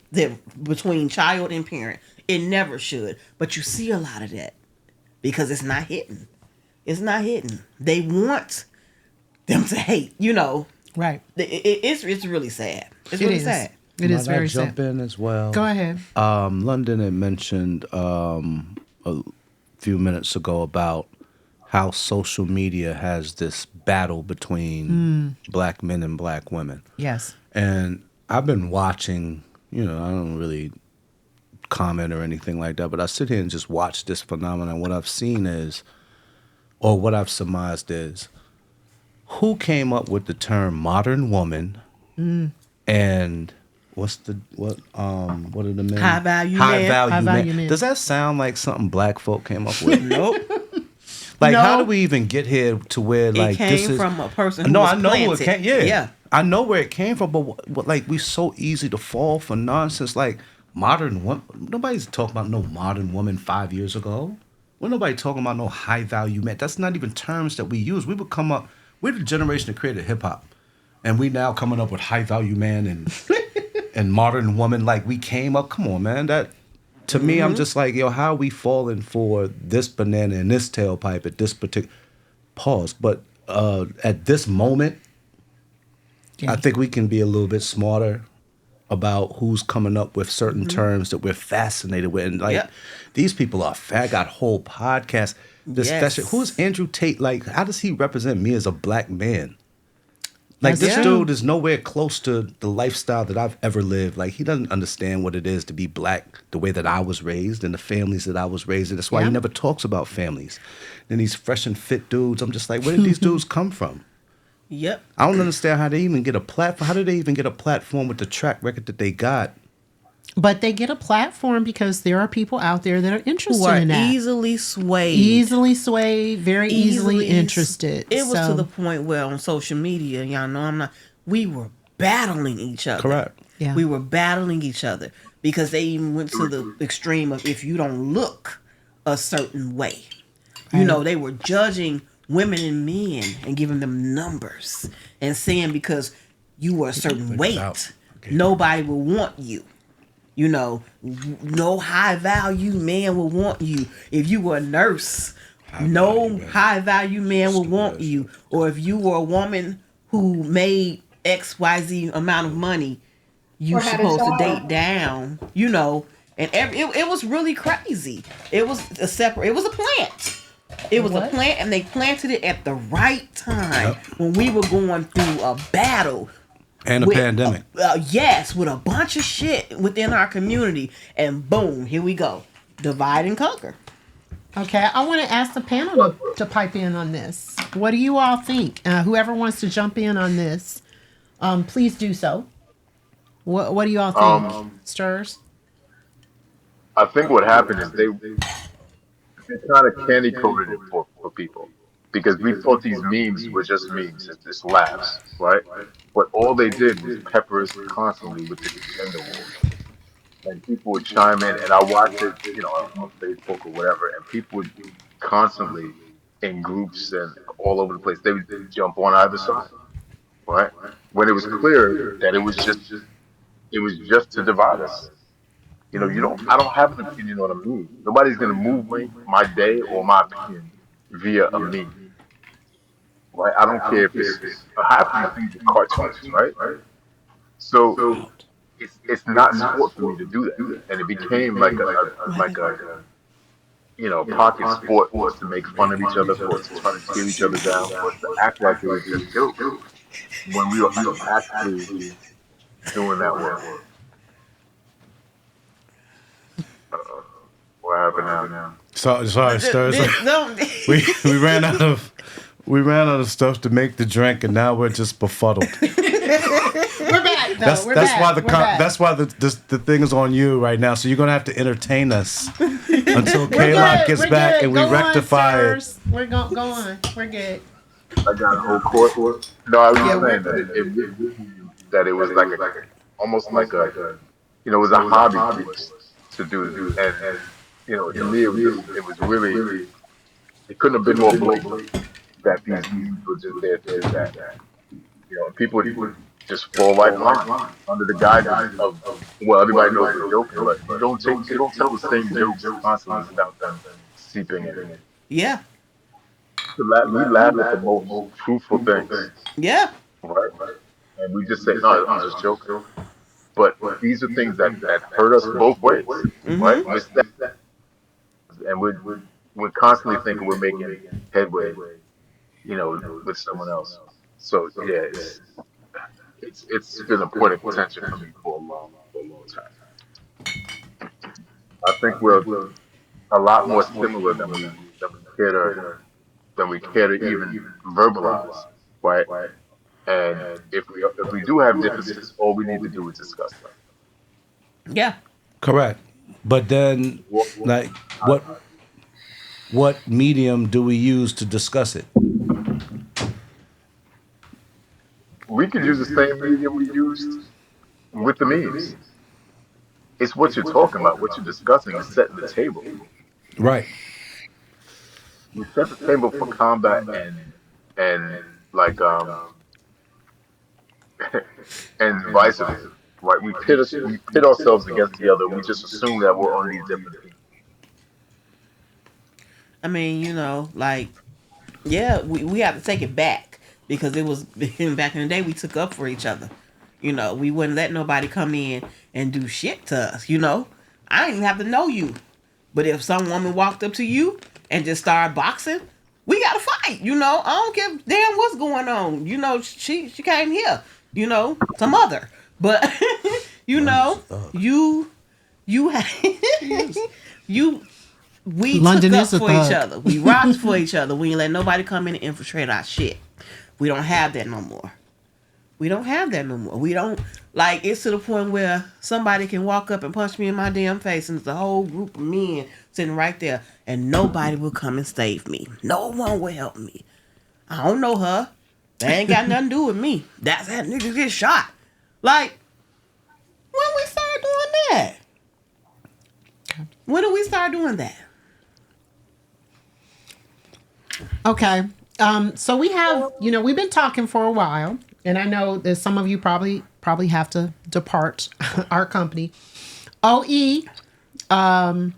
between child and parent. It never should. But you see a lot of that because it's not hitting. It's not hitting. They want them to hate, Right. It's really sad. It's really sad. It is Might I very jump sad. in as well? Go ahead. London had mentioned a few minutes ago about how social media has this battle between black men and black women. Yes. And I've been watching, I don't really comment or anything like that, but I sit here and just watch this phenomenon. What I've seen is, or what I've surmised is, who came up with the term modern woman and what are the men? High value man. Does that sound like something black folk came up with? Nope. Like, how do we even get here to where like it this came is from a person who No, was I know planted. where it came. Yeah, Yeah. I know where it came from, but like we so easy to fall for nonsense. Like modern woman, nobody's talking about no modern woman 5 years ago. We're nobody talking about no high value man. That's not even terms that we use. We would come up. We're the generation that created hip hop, and we now coming up with high value man and and modern woman. Like we came up. Come on, man. That. To me, I'm just like, how are we falling for this banana in this tailpipe at this particular pause? But at this moment, I think we can be a little bit smarter about who's coming up with certain terms that we're fascinated with. And like, these people are got whole podcasts. Discussion. Who's Andrew Tate? Like, how does he represent me as a black man? Like, this dude is nowhere close to the lifestyle that I've ever lived. Like, he doesn't understand what it is to be black the way that I was raised and the families that I was raised in. That's why he never talks about families. And these fresh and fit dudes, I'm just like, where did these dudes come from? Yep. I don't understand how they even get a platform. How did they even get a platform with the track record that they got? But they get a platform because there are people out there that are interested in that. Easily swayed. Very easily interested. It was to the point where on social media, y'all know we were battling each other. Correct. Yeah. We were battling each other because they even went to the extreme of if you don't look a certain way. They were judging women and men and giving them numbers and saying because you were a certain weight, nobody will want you. No high value man will want you. If you were a nurse, no high value man will want you. Or if you were a woman who made XYZ amount of money, you supposed to date down, and it was really crazy. It was a plant. It was a plant, and they planted it at the right time when we were going through a battle. And a pandemic. Yes, with a bunch of shit within our community. And boom, here we go. Divide and conquer. Okay, I want to ask the panel to pipe in on this. What do you all think? Whoever wants to jump in on this, please do so. What do you all think? Stirs? I think what happened is they kind of candy coated it for people because we thought these memes were just memes, it's just laughs, right? But all they did was pepper us constantly with the gender war. And people would chime in, and I watched it, on Facebook or whatever, and people would constantly, in groups and all over the place, they would jump on either side, right? When it was clear that it was just to divide us. I don't have an opinion on a meme. Nobody's gonna move my day or my opinion via a meme. Right? I don't care if it's half of these things are cartoons, right? So it's not sport for me to do that, and it became like a pocket sport for us to make fun of each other, for us to try to tear each other down, for us to act like it was just joke when we were actually doing that work. What happened now? Sorry, Stirs. We ran out of stuff to make the drink, and now we're just befuddled. We're back. back though. We're back. why the We're back. that's why the thing is on you right now. So you're gonna have to entertain us until We're K-Lock good. gets We're back good. and we Go on, rectify it. sirs. We're go on. We're good. I got a whole court. No, I was Yeah, just we're saying that that it was like almost like it was a hobby to us to do this, and to me it was really it couldn't have been more blatant that these people were just there to do that. And people would just fall right in line under the guidance of well, everybody knows we're joking, but you don't tell the same jokes constantly without them seeping in. Yeah. We laugh at the most truthful things, Yeah. right? And we just say, no, I'm just joking. But these are things that hurt us both ways, right? Mm-hmm. And we're constantly thinking we're making headway, with someone else. So yeah, it's been a point of contention for me for a long time. I think we're a lot more similar than we care to even verbalize, right? And if we do have differences, all we need to do is discuss them. Yeah. Correct. But then, like, what medium do we use to discuss it? We could use the same medium we used with the memes. It's what you're talking about, what you're discussing, is setting the table. Right. We set the table for combat and like and vice versa. Right? We pit ourselves against the other. We just assume that we're on these different teams. I mean, like, yeah, we have to take it back because it was back in the day we took up for each other. We wouldn't let nobody come in and do shit to us. I didn't even have to know you, but if some woman walked up to you and just started boxing, we gotta fight. I don't give a damn what's going on. She came here. Some other, but you you. We London took is up a for each thug. other. We rocked for each other. We ain't let nobody come in and infiltrate our shit. We don't have that no more. We don't have that no more. We don't, like, it's to the point where somebody can walk up and punch me in my damn face and there's a whole group of men sitting right there and nobody will come and save me. No one will help me. I don't know her. They ain't got nothing to do with me. That's that nigga get shot. Like, when we start doing that? When do we start doing that? Okay. So we have, we've been talking for a while, and I know that some of you probably have to depart our company. OE, I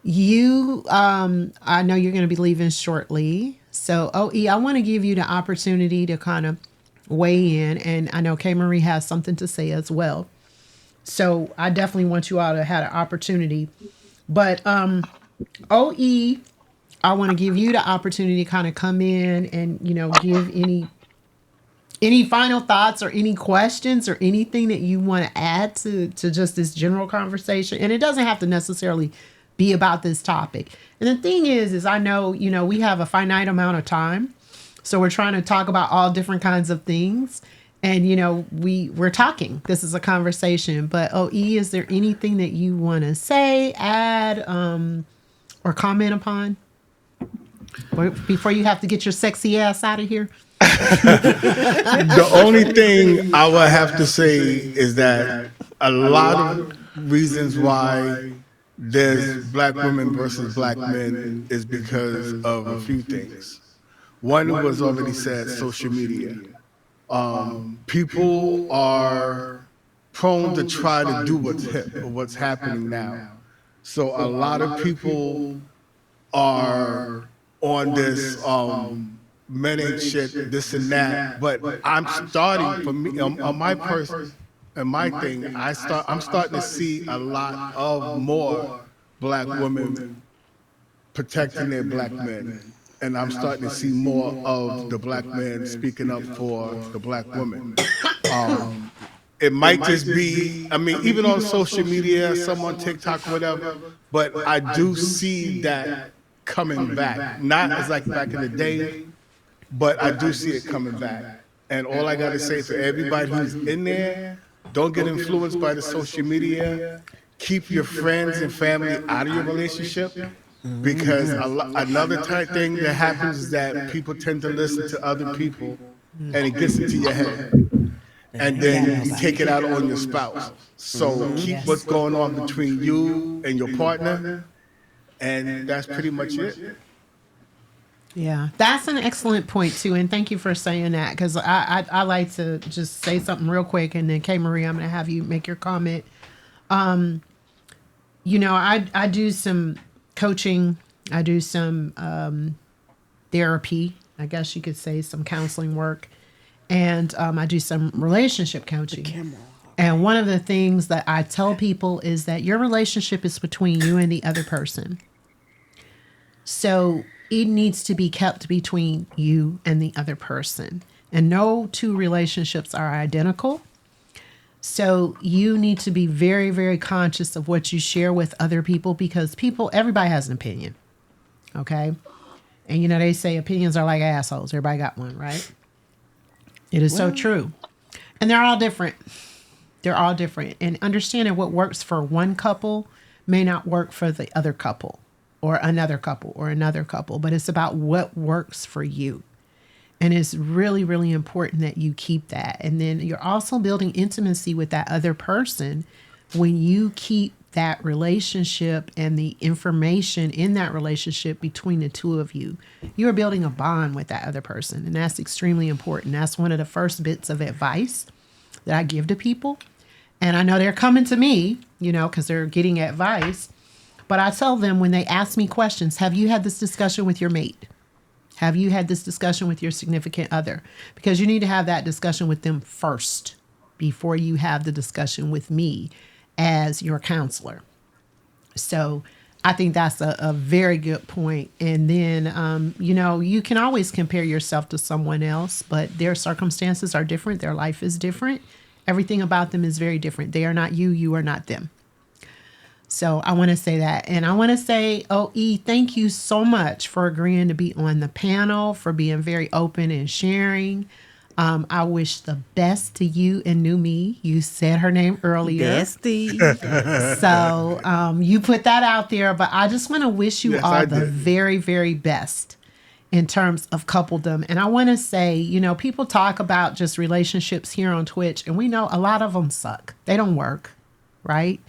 know you're going to be leaving shortly. So OE, I want to give you the opportunity to kind of weigh in, and I know K Marie has something to say as well. So I definitely want you all to have an opportunity. But OE, I want to give you the opportunity to kind of come in and, give any final thoughts or any questions or anything that you want to add to just this general conversation. And it doesn't have to necessarily be about this topic. And the thing is I know, we have a finite amount of time. So we're trying to talk about all different kinds of things. And, we're talking. This is a conversation. But OE, is there anything that you want to say, add, or comment upon before you have to get your sexy ass out of here? The only thing I would have to say is that a lot of reasons why there's black women versus black men is because of a few things. One was already said, social media. People are prone to try to do what's hip or what's happening now. So a lot of people are on this men ain't shit, this and that. But I'm starting, for me, on my person and my thing, I'm starting to see a lot of more black women protecting their black men. And I'm starting to see more of the black men speaking up for the black women. It might just be, even on social media, some on TikTok, whatever, but I do see that coming back. Not as like back in the day, but I do see it coming back. And all I got to say for everybody who's in there, don't get influenced by the social media. Keep your friends and family out of your relationship, because another type thing that happens is that people tend to listen to other people and it gets into your head. And then you take it out on your spouse. So keep what's going on between you and your partner. And that's pretty much it. Yeah, that's an excellent point too, and thank you for saying that, because I like to just say something real quick, and then K Marie, I'm gonna have you make your comment. I do some coaching, I do some therapy, I guess you could say, some counseling work, and I do some relationship coaching. And one of the things that I tell people is that your relationship is between you and the other person. So it needs to be kept between you and the other person. And no two relationships are identical. So you need to be very, very conscious of what you share with other people, because everybody has an opinion. Okay. And they say opinions are like assholes. Everybody got one, right? It is so true. And they're all different. They're all different. And understanding what works for one couple may not work for the other couple, or another couple, or another couple, but it's about what works for you. And it's really, really important that you keep that. And then you're also building intimacy with that other person when you keep that relationship and the information in that relationship between the two of you. You're building a bond with that other person. And that's extremely important. That's one of the first bits of advice that I give to people. And I know they're coming to me, because they're getting advice. But I tell them, when they ask me questions, have you had this discussion with your mate? Have you had this discussion with your significant other? Because you need to have that discussion with them first before you have the discussion with me as your counselor. So I think that's a very good point. And then, you can always compare yourself to someone else, but their circumstances are different. Their life is different. Everything about them is very different. They are not you. You are not them. So I want to say that. And I want to say, OE, thank you so much for agreeing to be on the panel, for being very open and sharing. I wish the best to you and New Me. You said her name earlier. Bestie. So you put that out there, but I just want to wish you all the very, very best in terms of coupledom. And I want to say, people talk about just relationships here on Twitch, and we know a lot of them suck. They don't work, right?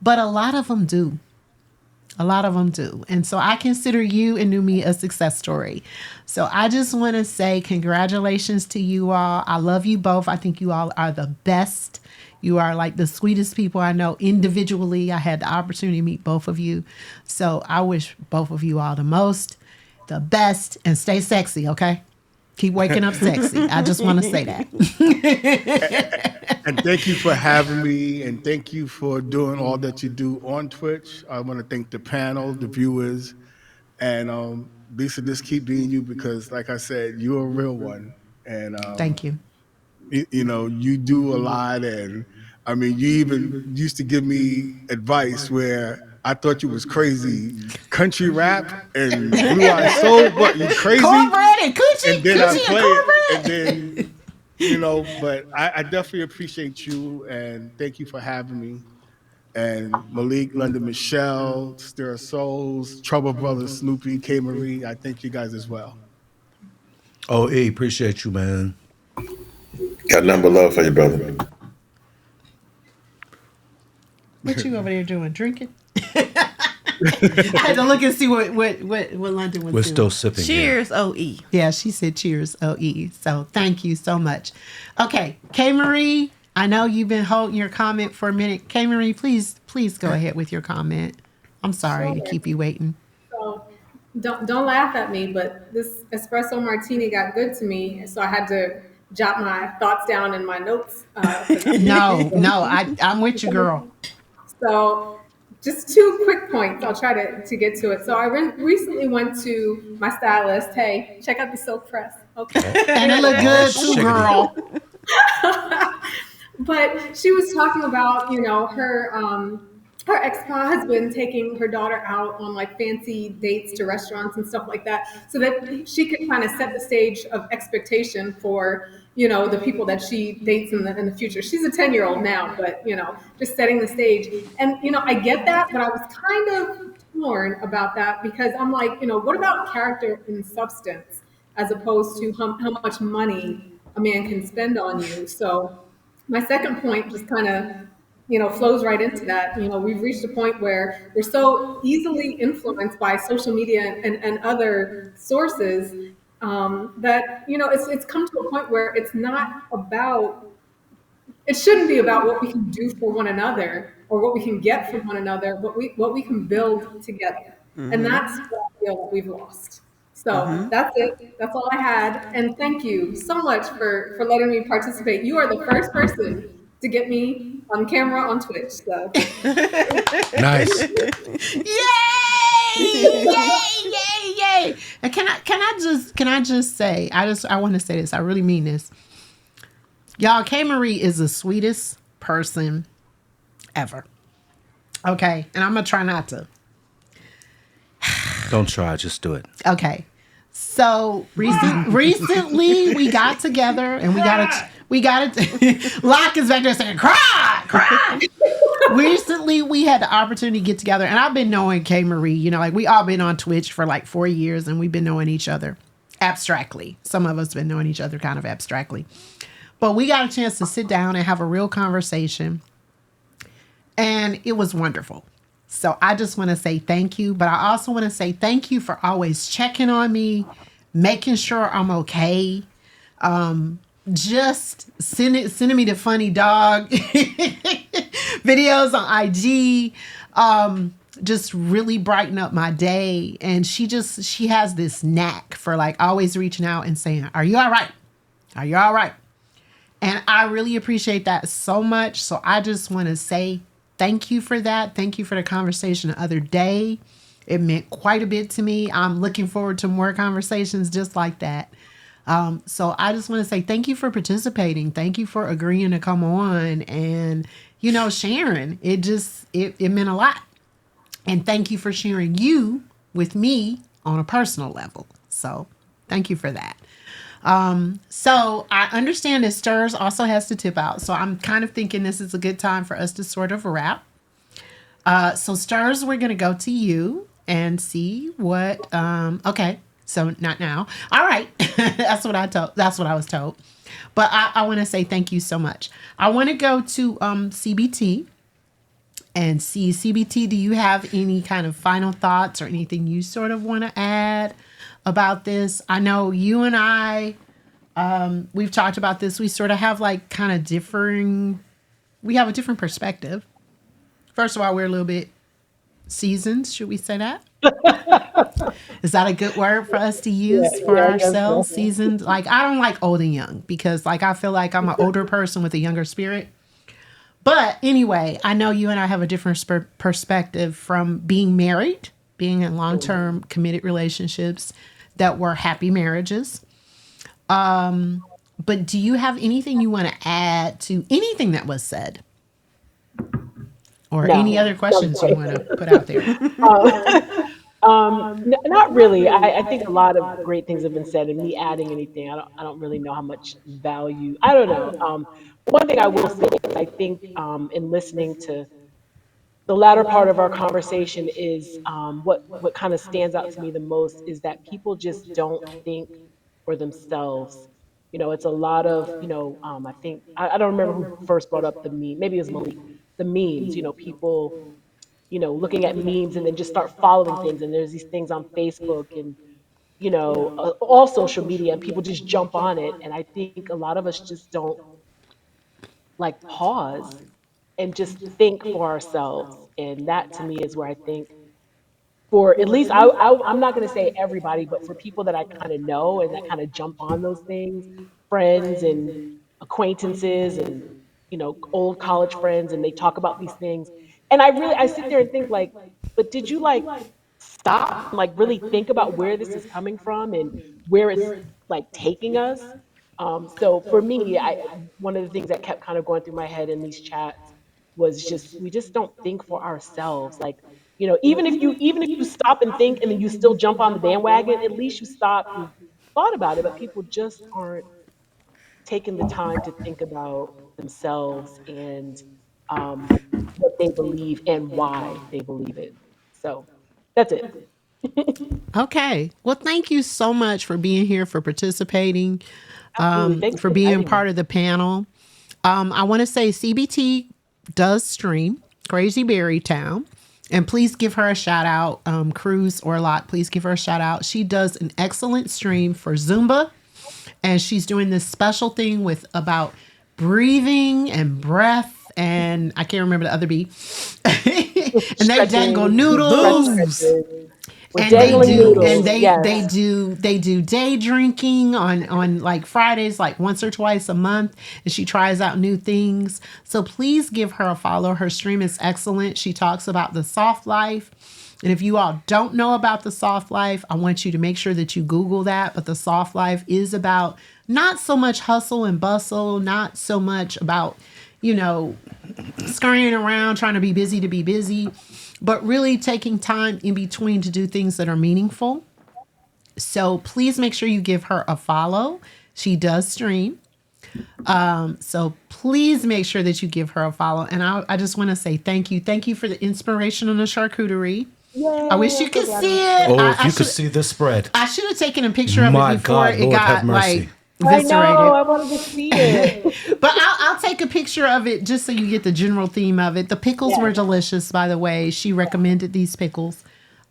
But a lot of them do. A lot of them do. And so I consider you and New Me a success story. So I just want to say congratulations to you all. I love you both. I think you all are the best. You are like the sweetest people I know individually. I had the opportunity to meet both of you. So I wish both of you all the best, and stay sexy, okay? Keep waking up sexy. I just want to say that. And thank you for having me, and thank you for doing all that you do on Twitch. I want to thank the panel, the viewers, and Lisa, just keep being you, because, like I said, you're a real one. And thank you. You do a lot, and I mean, you even used to give me advice where I thought you was crazy. Country rap and Blue Eyed Soul, but you crazy. Cornbread and coochie. And then I Coochie play and it, and cornbread. then, but I definitely appreciate you, and thank you for having me. And Malik, London Michelle, Stir Souls, Trouble Brothers, Snoopy, K Marie, I thank you guys as well. OE, appreciate you, man. Got nothing but love for you, brother. What you over there doing? Drinking? I had to look and see what London was doing. We're still sipping. Cheers, OE. Yeah, she said cheers, OE. So thank you so much. Okay, K Marie, I know you've been holding your comment for a minute. K Marie, please go ahead with your comment. I'm sorry to keep you waiting. So don't laugh at me, but this espresso martini got good to me, so I had to jot my thoughts down in my notes. No, I'm with you, girl. So just 2 quick points. I'll try to get to it. So I recently went to my stylist. Hey, check out the silk press. Okay. And it looked good too, girl. But she was talking about, her her ex-husband taking her daughter out on like fancy dates to restaurants and stuff like that, so that she could kind of set the stage of expectation for, the people that she dates in the future. She's a 10-year-old now, but just setting the stage. And I get that, but I was kind of torn about that, because I'm like, what about character and substance, as opposed to how much money a man can spend on you? So my second point just kind of flows right into that. We've reached a point where we're so easily influenced by social media and other sources, that it's come to a point where it's not about, it shouldn't be about what we can do for one another or what we can get from one another, but what we can build together. And that's what I feel that we've lost. So that's it. That's all I had. And thank you so much for letting me participate. You are the first person to get me on camera on Twitch. So Nice. Yay! Yay! Yay! Yay! And can I just say, I want to say this. I really mean this. Y'all, K Marie is the sweetest person ever. Okay, and I'm gonna try not to. Don't try, just do it. Okay, so recently we got together and we got it. Locke is back there saying, "Cry, cry." Recently we had the opportunity to get together, and I've been knowing K Marie. Like we all been on Twitch for like 4 years, and we've been knowing each other abstractly. Some of us been knowing each other kind of abstractly. But we got a chance to sit down and have a real conversation. And it was wonderful. So I just want to say thank you. But I also want to say thank you for always checking on me, making sure I'm okay. Just sending me the funny dog videos on IG. Just really brighten up my day. And she has this knack for like always reaching out and saying, "Are you all right? Are you all right?" And I really appreciate that so much. So I just want to say thank you for that. Thank you for the conversation the other day. It meant quite a bit to me. I'm looking forward to more conversations just like that. So I just want to say thank you for participating. Thank you for agreeing to come on and, sharing. It meant a lot. And thank you for sharing you with me on a personal level. So thank you for that. So I understand that Stirs also has to tip out. So I'm kind of thinking this is a good time for us to sort of wrap. So Stirs, we're going to go to you and see what, okay. So not now. All right. That's what I was told. But I want to say thank you so much. I want to go to, CBT and see CBT. Do you have any kind of final thoughts or anything you sort of want to add about this? I know you and I, we've talked about this. We sort of have like kind of we have a different perspective. First of all, we're a little bit seasoned. Should we say that? Is that a good word for us to use for I guess ourselves? so. Seasoned. Like I don't like old and young because like I feel like I'm an older person with a younger spirit. But anyway, I know you and I have a different perspective from being married, being in long-term committed relationships that were happy marriages. But do you have anything you want to add to anything that was said? Or No, any other questions you want to put out there? Not really. I think a lot of great things have been said, and me adding anything, I don't really know how much value. I don't know. One thing I will say is I think in listening to the latter part of our conversation is what kind of stands out to me the most is that people just don't think for themselves. It's a lot of I think I don't remember who first brought up the meme. Maybe it was Malik. The memes. People looking at memes and then just start following things. And there's these things on Facebook and all social media, and people just jump on it. And I think a lot of us just don't like pause and just think for ourselves. And that to me is where I think for at least I'm not going to say everybody, but for people that I kind of know and that kind of jump on those things, friends and acquaintances and old college friends, and they talk about these things, and I sit there and think like, but did you like stop and like really think about where this is coming from and where it's like taking us? So for me, one of the things that kept kind of going through my head in these chats was just we just don't think for ourselves. Like, even if you stop and think and then you still jump on the bandwagon, at least you stopped, you thought about it. But people just aren't taking the time to think about themselves and what they believe and why they believe it. So that's it. Okay. Well, thank you so much for being here, for participating, Absolutely. Thanks for for being inviting me. part of the panel. I want to say CBT does stream Crazy Berry Town. And please give her a shout out, Cruz Orlot. Please give her a shout out. She does an excellent stream for Zumba, and she's doing this special thing with about breathing and breath, and I can't remember the other B. And they dangle Stretching, breath noodles, stretches. We're and they dangling do and noodles. they Yes. do they do day drinking on like Fridays, like once or twice a month, and she tries out new things. So please give her a follow. Her stream is excellent. She talks about the soft life. And if you all don't know about the soft life, I want you to make sure that you Google that. But the soft life is about not so much hustle and bustle, not so much about, you know, scurrying around trying to be busy, but really taking time in between to do things that are meaningful. So please make sure you give her a follow. She does stream. So please make sure that you give her a follow. And I just want to say thank you. Thank you for the inspiration on the charcuterie. Yay, I wish you I'm so could glad. see it. Oh, I, if I you could should see this spread. I should have taken a picture of My it before God, it Lord have got mercy. like I know. I eviscerated. wanted to see it. But I'll take a picture of it just so you get the general theme of it. The pickles were Yes. delicious, by the way. She recommended these pickles.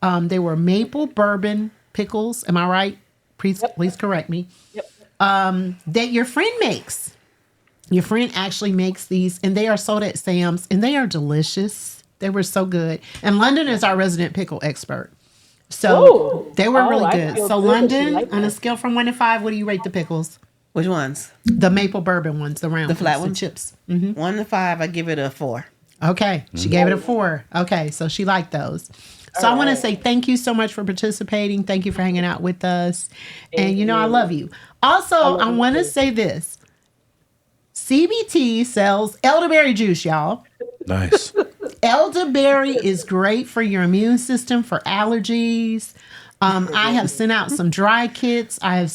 They were maple bourbon pickles. Am I right? Please correct me. Yep. That your friend makes. Your friend actually makes these, and they are sold at Sam's, and they are delicious. They were so good. And London is our resident pickle expert. So Ooh. they were Oh, really I good. feel So good that you London, like on a that. scale from 1 to 5, what do you rate the pickles? Which ones? The maple bourbon ones, the round The flat ones, ones? the chips. 1 to 5, I give it a 4. Okay, she gave it a 4. Okay, so she liked those. So I want to say thank you so much for participating. Thank you for hanging out with us. And you know, I love you. Also, I love you want to too. say this. CBT sells elderberry juice, y'all. Nice. Elderberry is great for your immune system, for allergies. I have sent out some dry kits. I have,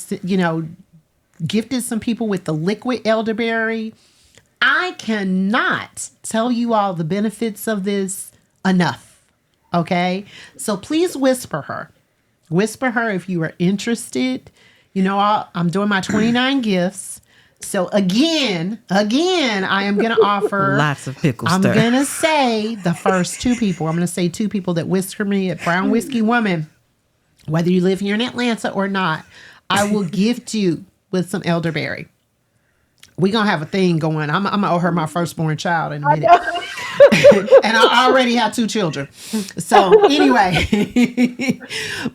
gifted some people with the liquid elderberry. I cannot tell you all the benefits of this enough. Okay. So please whisper her. Whisper her if you are interested. You know, I'm doing my 29 gifts. So again, I am going to offer Lots of pickles. I'm going to say the first 2 people. I'm going to say 2 people that whisper me at Brown Whiskey Woman, whether you live here in Atlanta or not, I will gift you with some elderberry. We're going to have a thing going. I'm going to owe her my firstborn child in a minute. And I already have 2 children. So anyway,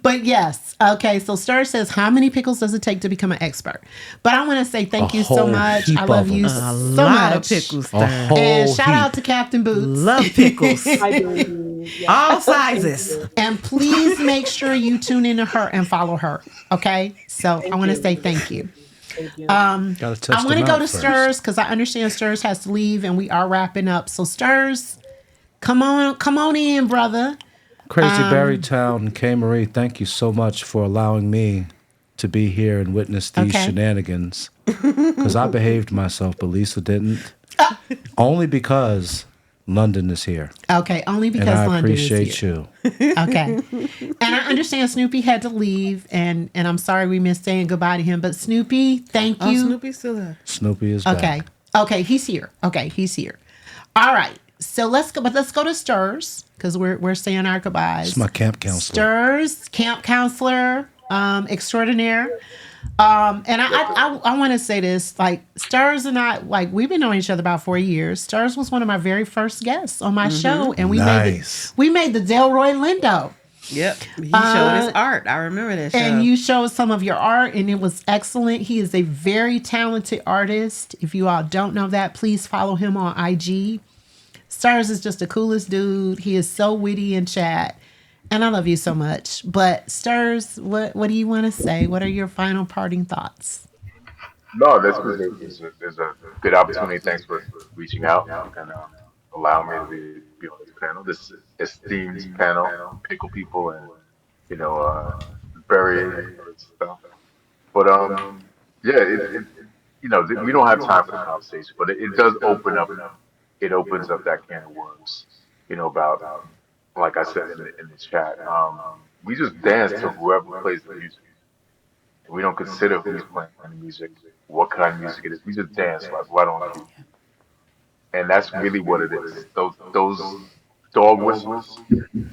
but yes. Okay. So Stir says, how many pickles does it take to become an expert? But I want to say thank you so whole much. heap I love of you them. A so lot much. of pickles. A There. whole And shout out heap. to Captain Boots. Love pickles. I do. Yes. All sizes. And please make sure you tune into her and follow her. Okay. So I want to say thank you. Thank you. Gotta test I want to them go out to first. Stirs because I understand Stirs has to leave and we are wrapping up. So Stirs, come on in, brother. Crazy Berry Town, K. Marie, thank you so much for allowing me to be here and witness these Okay. shenanigans. Because I behaved myself, but Lisa didn't. Only because London is here. Okay, only because And I London is appreciate here. you. Okay. And I understand Snoopy had to leave, and I'm sorry we missed saying goodbye to him. But Snoopy, thank Oh, you. Snoopy's still there. Snoopy is back. Okay. Okay, he's here. Okay, he's here. All right. So let's go to Stirs because we're saying our goodbyes. It's my camp counselor. Stirs, camp counselor, extraordinaire. And I want to say this, like Stirs and I, like we've been knowing each other about 4 years. Stirs was one of my very first guests on my show, and Nice. we made the Delroy Lindo. Yep. He showed his art. I remember that show. And you showed some of your art, and it was excellent. He is a very talented artist. If you all don't know that, please follow him on IG. Stars is just the coolest dude. He is so witty in chat. And I love you so much. But Stars, what do you want to say? What are your final parting thoughts? No, this was a good opportunity. Thanks for reaching out. And allowing me to be on this panel, this esteemed panel, pickle people and berry and other stuff. But yeah, we don't have time for the conversation, but it does open up. It opens up that can of worms, about like I said in the chat. We just dance to whoever plays the music. We don't consider who's playing the music, what kind of music it is. We just dance like right on cue, and that's really what it is. Those dog whistles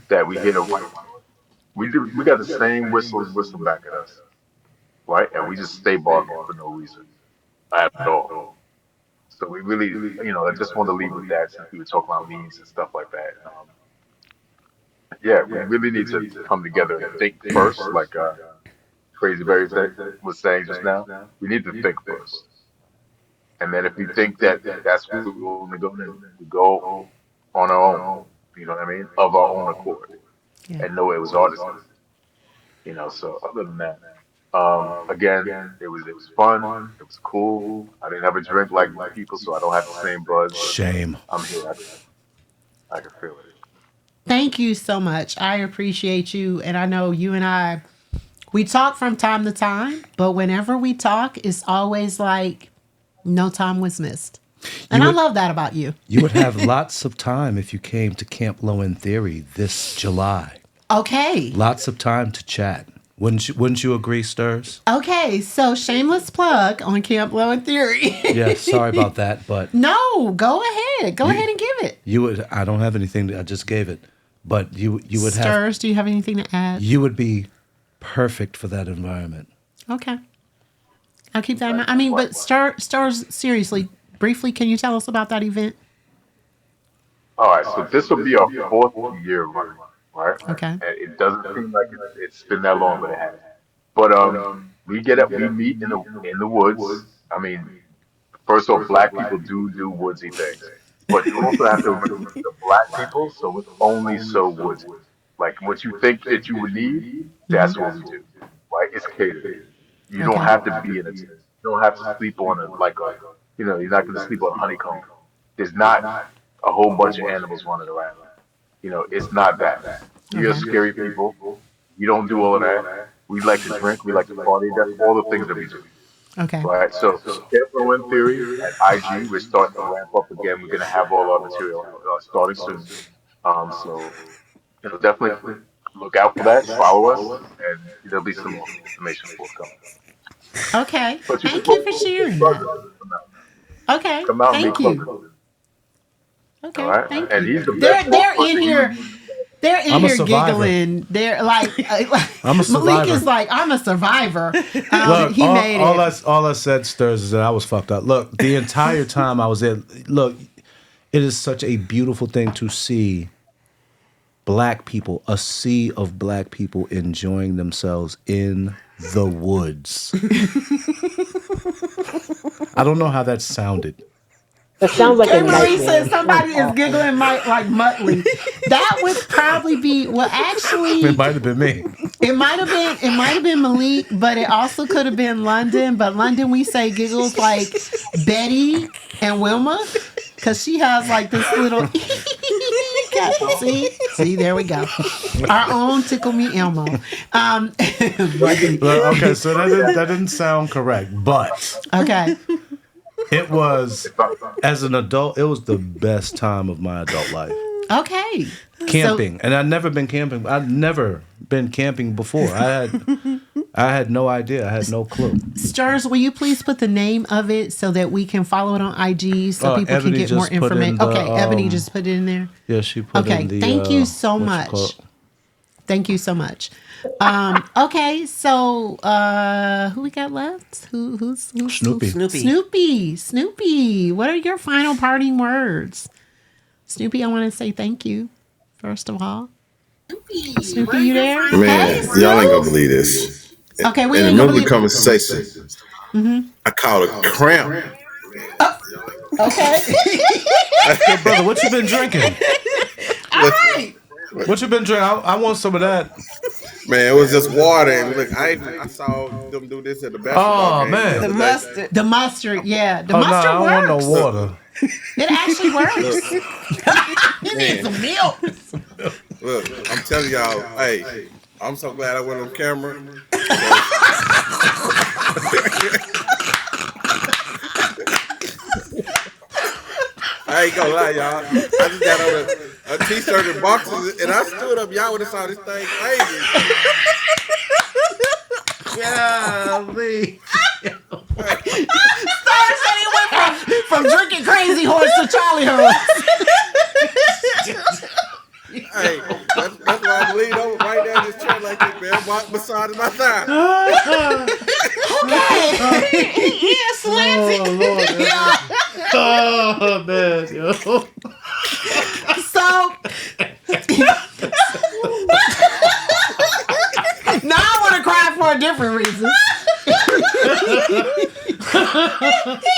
that we hear the right. We got the same whistles whistle back at us, right? And we just stay barking for no reason at all. So we really, I just want to leave with that since we were talking about memes and stuff like that. Yeah, we really need to come together and think first, like Crazy Berry was saying just now. We need to think first. And then if we think that that's where we want to go, then we go on our own, you know what I mean? Of our own accord. Yeah. And know it was our decision. So other than that, again, it was fun. It was cool. I didn't have a drink like you people, so I don't have the same buzz. But Shame. I'm here. I can feel it. Thank you so much. I appreciate you. And I know you and we talk from time to time, but whenever we talk, it's always like no time was missed. And I love that about you. You would have lots of time if you came to Camp Low in Theory this July. Okay. Lots of time to chat. Wouldn't you agree, Stirs? Okay, so shameless plug on Camp Low in Theory. Yeah, sorry about that, but No, go ahead. Go ahead and give it. you would. I don't have anything. I just gave it, but you would have. Stirs, do you have anything to add? You would be perfect for that environment. Okay. I'll keep that in mind. I mean, but Stars, seriously, briefly, can you tell us about that event? All right, so this will be our fourth year running, right? Okay. And it doesn't seem like it's been that long, but it has. But we meet in the woods. I mean, first off, black people do woodsy things, but you also have to remember the black people, so it's only so woodsy. Like what you think that you would need, that's what we do. Right? It's catered. You don't have to be in a tent. You don't have to sleep on you're not going to sleep on a honeycomb. There's not a whole bunch of animals running around. It's not that. You're scary people. You don't do all of that. We like to drink. We like to party. That's all the things that we do. Okay. Right. So, Careful in Theory at IG, we're starting to ramp up again. We're going to have all our material starting soon. So, definitely look out for that. Follow us, and there'll be some more information forthcoming. Okay. But Thank you for sharing that. Okay. Come out and Thank be you. closer. Okay. All right. Thank And you. he's the best. They're in here. They're in I'm a here survivor. giggling. They're like I'm a survivor. Malik is like, I'm a survivor. Look, He made it. all I said, Stirs, is that I was fucked up. Look, the entire time I was there, look, it is such a beautiful thing to see black people, a sea of black people enjoying themselves in the woods. I don't know how that sounded. That sounds like a Marie said nightmare. somebody is giggling like Muttley. That would probably be actually It might have been me. it might have been Malik, but it also could have been London. But London, we say giggles like Betty and Wilma, because she has like this little see, there we go. Our own Tickle Me Elmo. Okay, so that didn't sound correct, but Okay. it was, as an adult, it was the best time of my adult life. Okay. Camping, and I'd never been camping. I'd never been camping before. I had no idea. I had no clue. Stirs, will you please put the name of it so that we can follow it on IG so people Ebony can get more just put in information? the, Okay, Ebony just put it in there. Yeah, she put Okay, in the. thank you so what you much. call it? Thank you so much. Okay, so who we got left? Who's Snoopy. Snoopy. What are your final parting words? Snoopy, I want to say thank you, first of all. Snoopy, you there? Man, Hey, y'all ain't gonna believe this. Okay, we In the ain't middle gonna of the conversation, I caught a cramp. Okay. Hey, brother, what you been drinking? All right. What you been drinking? I want some of that. Man, it was just water. And look, I saw them do this at the basketball Oh game. man. The mustard. The mustard, yeah. The Oh no, I mustard don't want works. no water. It actually works. You need some milk. Look, I'm telling y'all, hey, I'm so glad I went on camera. I ain't gonna lie, y'all. I just got on a t-shirt and boxes, and I stood up. Y'all would have saw this thing crazy. Golly. Star said he went from drinking Crazy Horse to Charlie Horse. Hey, that's why I leaned over right there in this chair like this, man. Massaging my thigh. Okay. Yeah, slanted. Oh, Lord. Oh, man. Yo. So now I want to cry for a different reason. He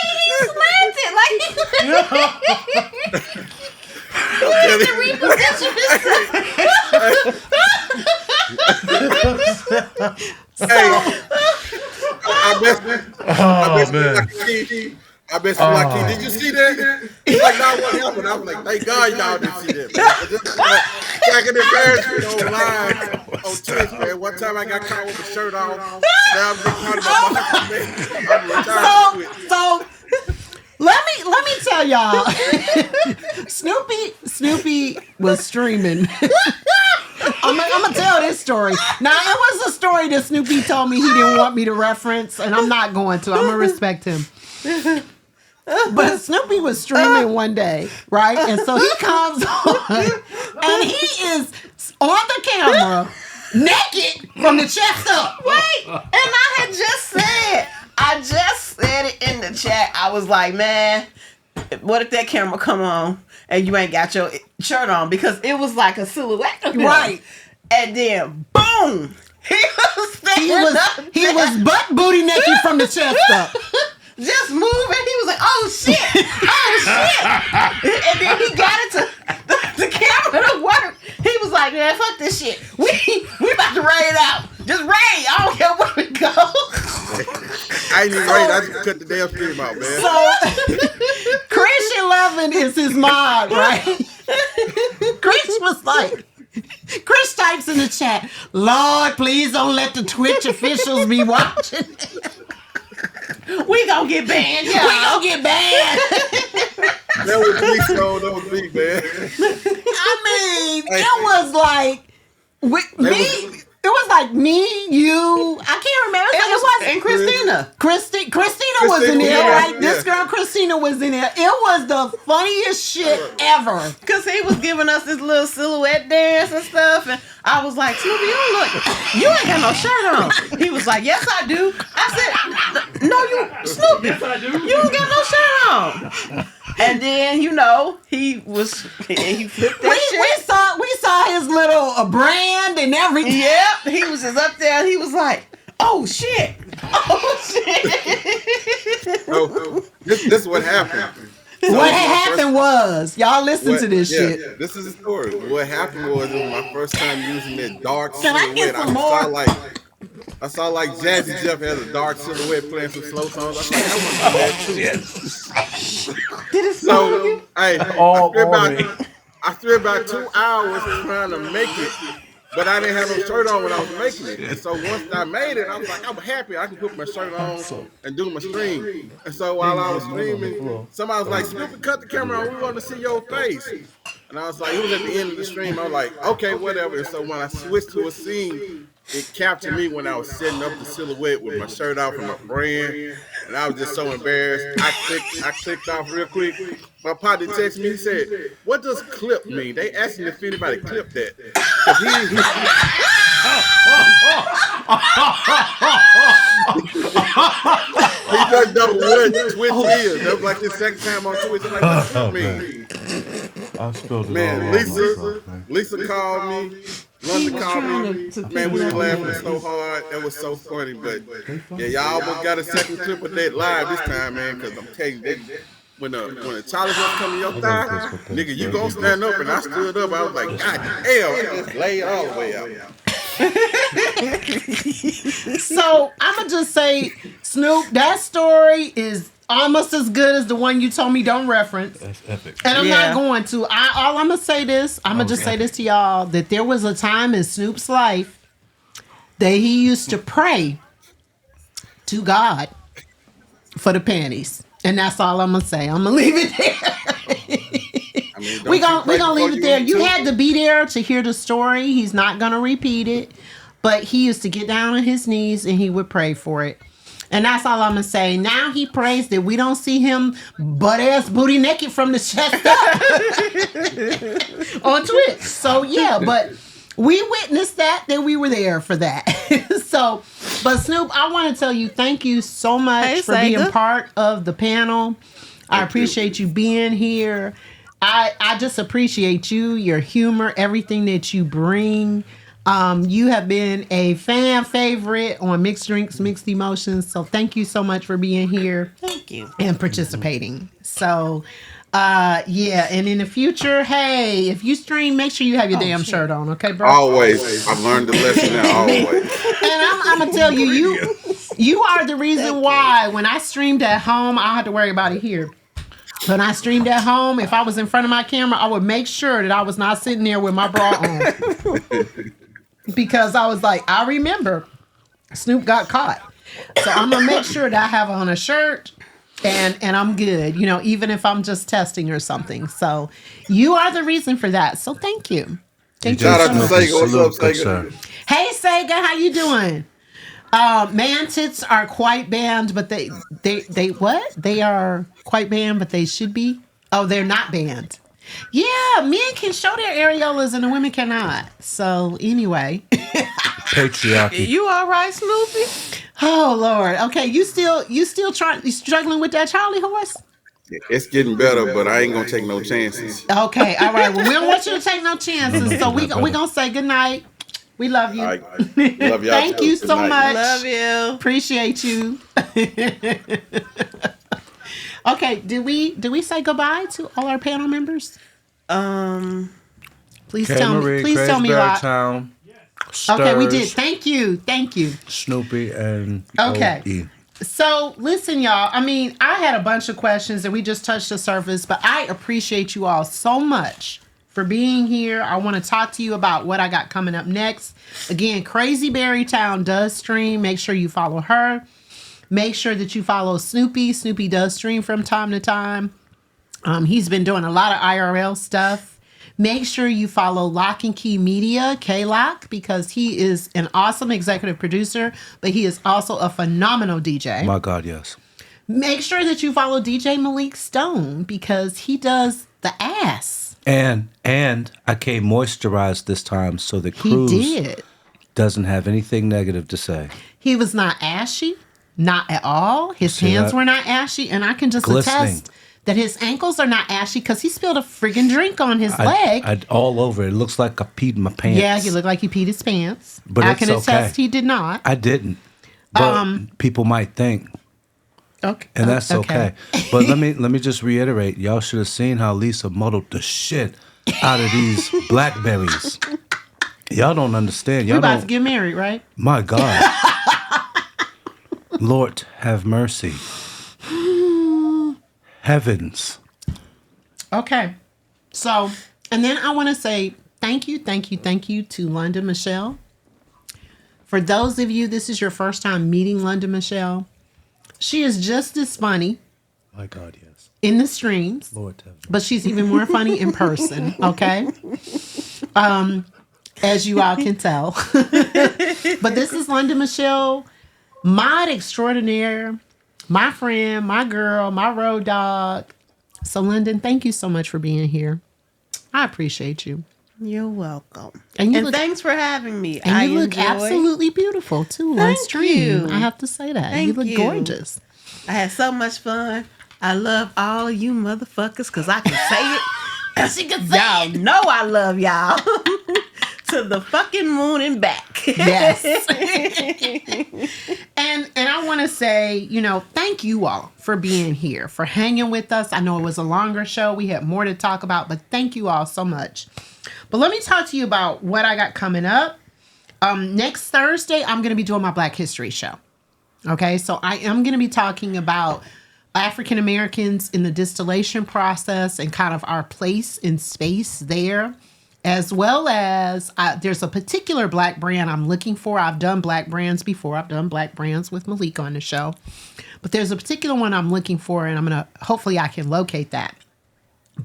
slanted like he had to reposition himself. Hey, I bet some lucky. Did you see that? He's like, nah, what happened? I was like, thank God y'all didn't see that. Man. Just like an embarrassment on live on Twitch, man. One time I got caught with a shirt on. Now I'm getting caught in my box, man. I'm retired. So let me tell y'all, Snoopy was streaming. I'm gonna tell this story. Now it was a story that Snoopy told me he didn't want me to reference, and I'm not going to. I'm gonna respect him. But Snoopy was streaming one day, right? And so he comes on, and he is on the camera, naked from the chest up. Wait, and I just said it in the chat. I was like, man, what if that camera come on and you ain't got your shirt on? Because it was like a silhouette of him. Right. And then, boom, he was butt booty naked from the chest up. just moving. He was like, oh shit. And then he got it to the camera to work. He was like, man, fuck this shit. We about to raid out. Just raid. I don't care where we go. I ain't even right. I just cut the damn stream out, man. So Christian Levin is his mod, right? Chris types in the chat, Lord, please don't let the Twitch officials be watching. We gonna get banned, y'all. We gonna get banned. That was me, so that was me, man. I mean, it was like it was like me, you. I can't remember. It was and Christina. Christina was in there, yeah, right? yeah. This girl Christina was in there. It was the funniest shit ever. Cause he was giving us this little silhouette dance and stuff, and I was like, Snoopy, you ain't got no shirt on. He was like, yes, I do. I said, no, you, Snoopy, yes, I do. You ain't got no shirt on. And then, he flipped that shit. We saw his little brand and everything. Yep, he was just up there, and he was like, oh shit. So, this is what happened. So What had happened was, y'all listen to this shit. Yeah, this is the story. What happened was, it was my first time using that dark Can I get silhouette. some more? I saw like Jazzy Jeff has a dark silhouette playing some slow songs. I was like, I want to do that too. Did it So, hey, I spent about 2 hours trying to make it, but I didn't have no shirt on when I was making it. And so once I made it, I was like, I'm happy I can put my shirt on and do my stream. And so while I was streaming, somebody was like, Snoopy, cut the camera on. We want to see your face. And I was like, it was at the end of the stream. I was like, okay, whatever. And so when I switched to a scene, it captured me when I was setting up the silhouette with my shirt off and my brand. And I was just so embarrassed. I clicked off real quick. My partner texted me, he said, what does clip mean? They asked me if anybody clipped that. He done double what Twitch is. That was like his second time on Twitch. I'm like, what does that mean? I spilled it Man, all over myself, Lisa called me. London called me. Man, we were laughing so hard. That was so funny. But yeah, y'all almost got a second clip of that live this time, man. Because I'm telling you, when the Charlie was coming your thigh, nigga, you gonna stand up, and I stood up. I was like, God damn, I just laid all the way out. So I'ma just say, Snoop, that story is almost as good as the one you told me don't reference. That's epic. And I'm Yeah. not going to. All I'm gonna say this. I'm gonna just say this to y'all that there was a time in Snoop's life that he used to pray to God for the panties, and that's all I'm gonna say. I'm gonna leave it there. I mean, we don't you pray gonna leave before it there. eat You too? had to be there to hear the story. He's not gonna repeat it, but he used to get down on his knees and he would pray for it. And that's all I'm gonna say. Now he prays that we don't see him butt ass booty naked from the chest up on Twitch. So yeah, but we witnessed that we were there for that. So, but Snoop, I want to tell you thank you so much Hey, for being Sega. part of the panel. I appreciate you being here. I just appreciate you, your humor, everything that you bring. You have been a fan favorite on Mixed Drinks, Mixed Emotions. So thank you so much for being here Thank you. and participating. So, yeah. And in the future, hey, if you stream, make sure you have your damn shirt on. Okay, bro? Always. I've learned the lesson now. Always. And I'm going to tell you, you are the reason why when I streamed at home, I had to worry about it here. When I streamed at home, if I was in front of my camera, I would make sure that I was not sitting there with my bra on. Because I was like, I remember Snoop got caught. So I'm going to make sure that I have on a shirt and I'm good, you know, even if I'm just testing or something. So you are the reason for that. So thank you. Thank you Shout so out to much. Sega. What's up, Good Sega? sir. Hey Sega, how you doing? Man tits are quite banned, but they what? They are quite banned, but they should be. Oh, they're not banned. Yeah, men can show their areolas and the women cannot. So anyway. Patriarchy. You all right, Snoopy? Oh Lord. Okay, you still struggling with that Charlie horse? It's getting better, but I ain't gonna take no chances. Okay, all right. Well, we don't want you to take no chances. So we gonna say good night. We love you. All right. Love y'all. Thank too. you Good so night. much. Love you. Appreciate you. Okay, did we say goodbye to all our panel members? Please tell me. Please tell me why. Town, Okay, we did. Stirs, Thank you. Thank you. Snoopy and Okay. OE. So listen, y'all. I mean, I had a bunch of questions and we just touched the surface, but I appreciate you all so much for being here. I want to talk to you about what I got coming up next. Again, Crazy Berry Town does stream. Make sure you follow her. Make sure that you follow Snoopy. Snoopy does stream from time to time. He's been doing a lot of IRL stuff. Make sure you follow Lock and Key Media, K-Lock, because he is an awesome executive producer, but he is also a phenomenal DJ. My God, yes. Make sure that you follow DJ Malik Stone because he does the ass. And I came moisturized this time so the He cruise did. doesn't have anything negative to say. He was not ashy, not at all. His See hands that? were not ashy, and I can just Glistening. attest that his ankles are not ashy because he spilled a friggin' drink on his leg. I all over. It looks like I peed my pants. Yeah, he looked like he peed his pants. But I it's can attest okay. he did not. I didn't. But people might think. Okay, And that's okay. But let me just reiterate. Y'all should have seen how Lisa muddled the shit out of these blackberries. Y'all don't understand. We're Y'all about to don't. get married, right? My God. Lord have mercy. Heavens. Okay. So, and then I want to say thank you to London Michelle. For those of you, this is your first time meeting London Michelle. She is just as funny My God, yes. in the streams, Lord have mercy. but she's even more funny in person. Okay. As you all can tell. But this is London Michelle, mod extraordinaire, my friend, my girl, my road dog. So, London, thank you so much for being here. I appreciate you. You're welcome. And you And look, thanks for having me. and I you look enjoy. absolutely beautiful too on Thank stream. you. I have to say that. Thank you look you. gorgeous. I had so much fun. I love all you motherfuckers because I can say it. She can say Y'all know I love y'all. To the fucking moon and back. Yes. and I want to say, thank you all for being here, for hanging with us. I know it was a longer show. We had more to talk about, but thank you all so much. But let me talk to you about what I got coming up. Next Thursday, I'm going to be doing my Black History show. Okay, so I am going to be talking about African Americans in the distillation process and kind of our place in space there, as well as there's a particular black brand I'm looking for. I've done black brands before. I've done black brands with Malik on the show. But there's a particular one I'm looking for, and hopefully I can locate that.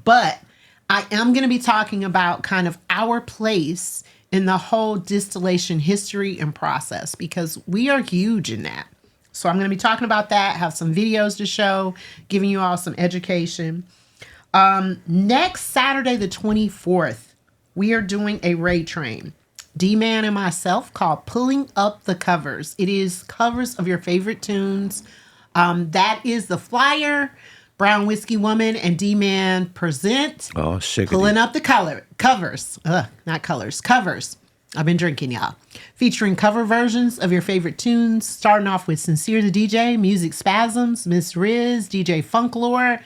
But I am going to be talking about kind of our place in the whole distillation history and process, because we are huge in that. So I'm going to be talking about that, have some videos to show, giving you all some education. Next Saturday, the 24th, we are doing a Ray Train. D-Man and myself, called Pulling Up the Covers. It is covers of your favorite tunes. That is the flyer. Brown Whiskey Woman and D-Man present Pulling Up the Covers. Not colors. Covers. I've been drinking, y'all. Featuring cover versions of your favorite tunes, starting off with Sincere the DJ, Music Spasms, Miss Riz, DJ Funklore,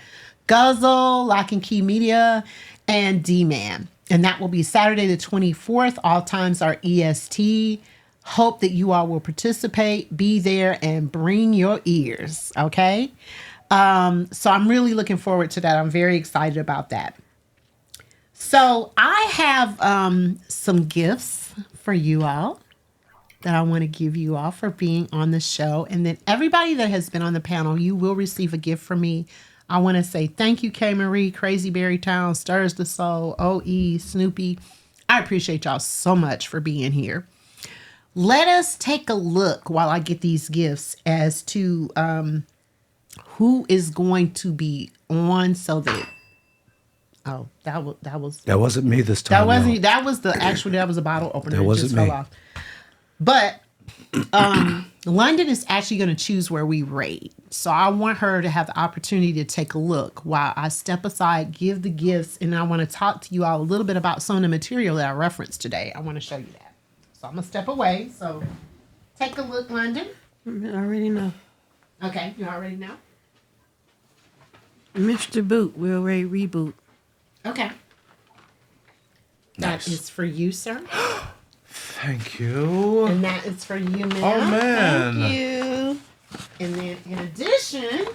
Guzzle, Lock and Key Media, and D-Man. And that will be Saturday the 24th. All times are EST. Hope that you all will participate, be there, and bring your ears, okay? So I'm really looking forward to that. I'm very excited about that. So I have some gifts for you all that I want to give you all for being on the show. And then everybody that has been on the panel, you will receive a gift from me. I want to say thank you, K. Marie, Crazy Berry Town, Stirs the Soul, OE, Snoopy. I appreciate y'all so much for being here. Let us take a look while I get these gifts as to who is going to be on, so that that wasn't me this time. That wasn't. That was a bottle opener. That wasn't me. Fell off. But London is actually going to choose where we rate. So I want her to have the opportunity to take a look while I step aside, give the gifts, and I want to talk to you all a little bit about some of the material that I referenced today. I want to show you that. So I'm going to step away. So take a look, London. I already know. Okay, you already know? Mr. Boot, we'll reboot. Okay. Nice. That is for you, sir. Thank you. And that is for you, ma'am. Oh, man. Thank you. And then in addition,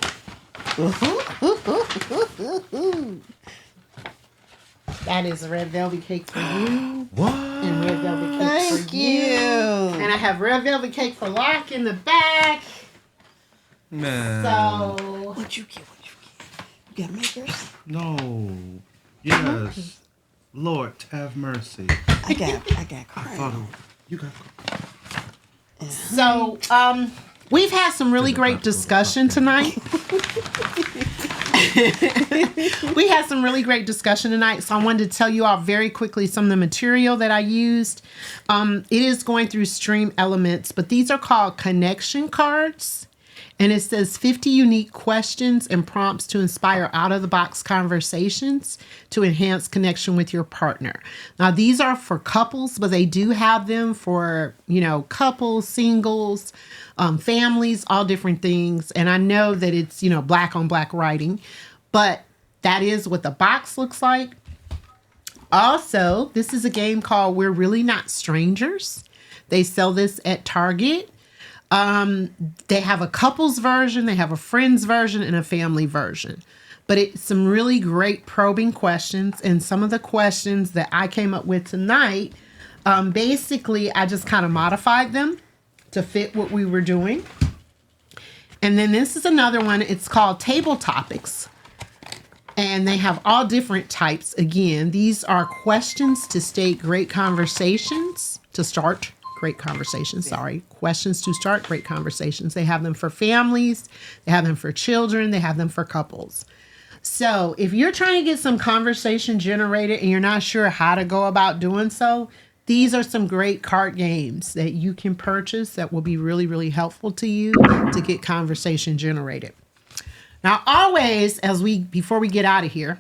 that is a red velvet cake for you. What? And red velvet cake Thank for you. And I have red velvet cake for Locke in the back. Man. So What you get? You got makers? No. Yes. Lord, have mercy. I got cream. You got. So, we've had some really great discussion tonight. We had some really great discussion tonight, so I wanted to tell you all very quickly some of the material that I used. It is going through Stream Elements, but these are called connection cards. And it says 50 unique questions and prompts to inspire out-of-the-box conversations to enhance connection with your partner. Now, these are for couples, but they do have them for, couples, singles, families, all different things. And I know that it's, black on black writing, but that is what the box looks like. Also, this is a game called We're Really Not Strangers. They sell this at Target. They have a couples version, they have a friends version, and a family version. But it's some really great probing questions, and some of the questions that I came up with tonight, basically I just kind of modified them to fit what we were doing. And then this is another one. It's called Table Topics. And they have all different types. Again, these are questions to state great conversations, to start great conversations, questions to start great conversations. They have them for families, they have them for children, they have them for couples. So if you're trying to get some conversation generated and you're not sure how to go about doing so, these are some great card games that you can purchase that will be really, really helpful to you to get conversation generated. Now, always, before we get out of here,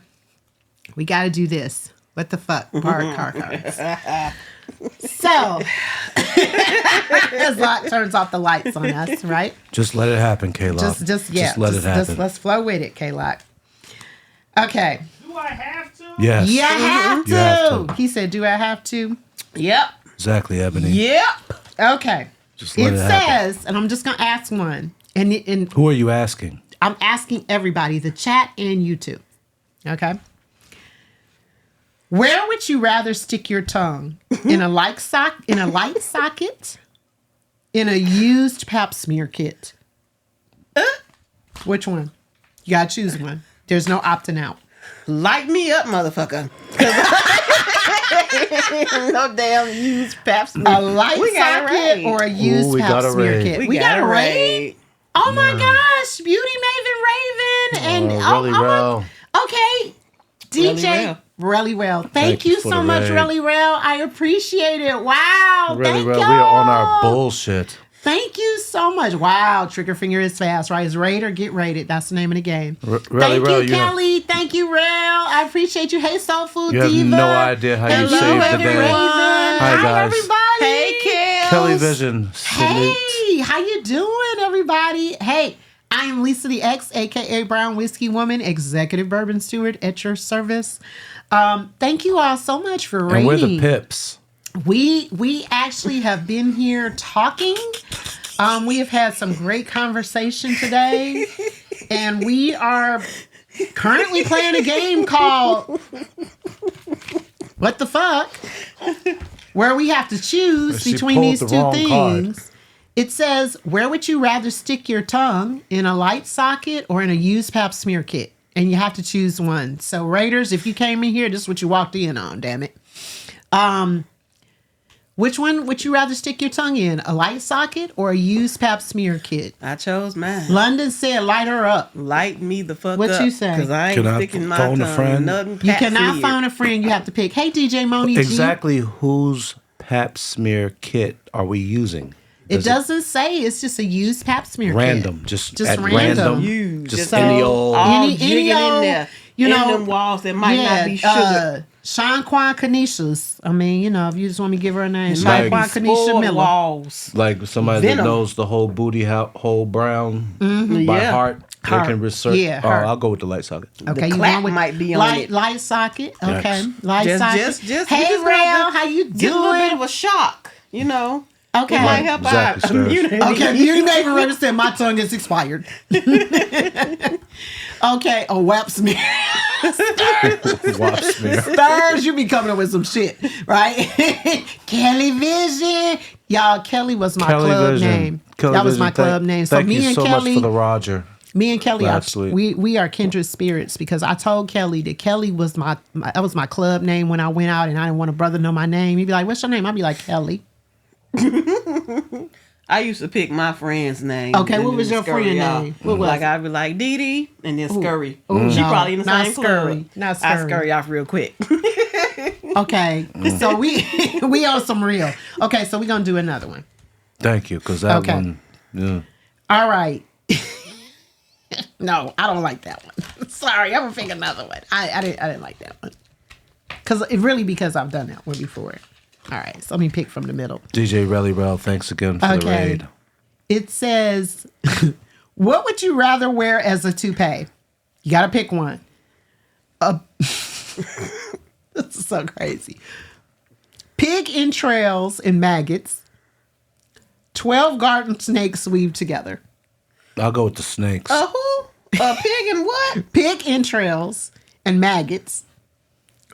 we got to do this. What the fuck? Card cards. So, as Locke turns off the lights on us, right? Just let it happen, K-Lock. Just let it happen. Just let's flow with it, K-Lock. Okay. Do I have to? Yes. Yeah, I have to. You have to. He said, do I have to? Yep. Exactly, Ebony. Yep. Okay. Just let it happen. says, and I'm just going to ask one. And Who are you asking? I'm asking everybody, the chat and YouTube. Okay. Where would you rather stick your tongue? In a light socket, in a used pap smear kit? Which one? You gotta choose one. There's no opting out. Light me up, motherfucker. No damn used pap smear. A light socket or a used pap smear kit? We got a raid. Oh my gosh, Beauty Maven Raven and okay, DJ Relly Rail. Thank you so much, Relly Rail. I appreciate it. Wow, thank y'all. We are on our bullshit. Thank you so much. Wow, Trigger Finger is fast, right? It's raid or get raided. That's the name of the game. Thank you, Kelly. Thank you, Rail. I appreciate you. Hey, Soul Food Diva. You have no idea how you saved the day. Hi, guys. Everybody. Hey, Kelly. Kelly Vision. Hey, how you doing, everybody? Hey, I am Lisa the X, a.k.a. Brown Whiskey Woman, Executive Bourbon Steward at your service. Thank you all so much for raiding. And we're the Pips. We actually have been here talking. We have had some great conversation today. And we are currently playing a game called What the Fuck? Where we have to choose between these two things. Card. It says, where would you rather stick your tongue? In a light socket or in a used pap smear kit? And you have to choose one. So Raiders, if you came in here, this is what you walked in on, damn it. Which one would you rather stick your tongue in? A light socket or a used pap smear kit? I chose mine. London said light her up. Light me the fuck what up. What you say? Because I ain't sticking my tongue. A friend? You cannot phone a friend. You have to pick. Hey, DJ Moni G. Exactly whose pap smear kit are we using? It doesn't say. It's just a used pap smear random, kit. Just random. Just any old. Any in old, there. You know, them walls that might not be sugar. Sean Quan Canisius. I mean, you know, if you just want me to give her a name. Sean Quan Canisha Miller. Walls. Like somebody that knows the whole booty hole brown by heart. They can research. Yeah, I'll go with the light socket. Okay, the clap might be on it. Light socket. Okay, yes. Light socket. Hey, Rail, how you doing? Get a little bit of a shock, you know. Okay. It might help our immunity. Okay, Beauty Maven Raven said my tongue is expired. Okay, a wap smear. Wap smear. Stars, you be coming up with some shit, right? Kelly Vision. Y'all, Kelly was my club name. That was my club name. So thank me you and so Kelly, much for the Roger. Me and Kelly, we are kindred spirits because I told Kelly that Kelly was that was my club name when I went out and I didn't want a brother to know my name. He'd be like, what's your name? I'd be like, Kelly. I used to pick my friend's name. Okay, what was your friend name? What was like I'd be like Dee Dee and then Scurry. Ooh, she probably in the same Scurry. club. Not Scurry. I scurry off real quick. Okay, so we on some real. Okay, so we're gonna do another one. Thank you, because that one. Yeah. All right. No, I don't like that one. Sorry, I'm gonna pick another one. I didn't like that one because I've done that one before. All right, so let me pick from the middle. DJ Relly Rel, thanks again for the raid. It says, what would you rather wear as a toupee? You got to pick one. This is so crazy. Pig entrails and maggots. 12 garden snakes weaved together. I'll go with the snakes. Who? A pig and what? Pig entrails and maggots.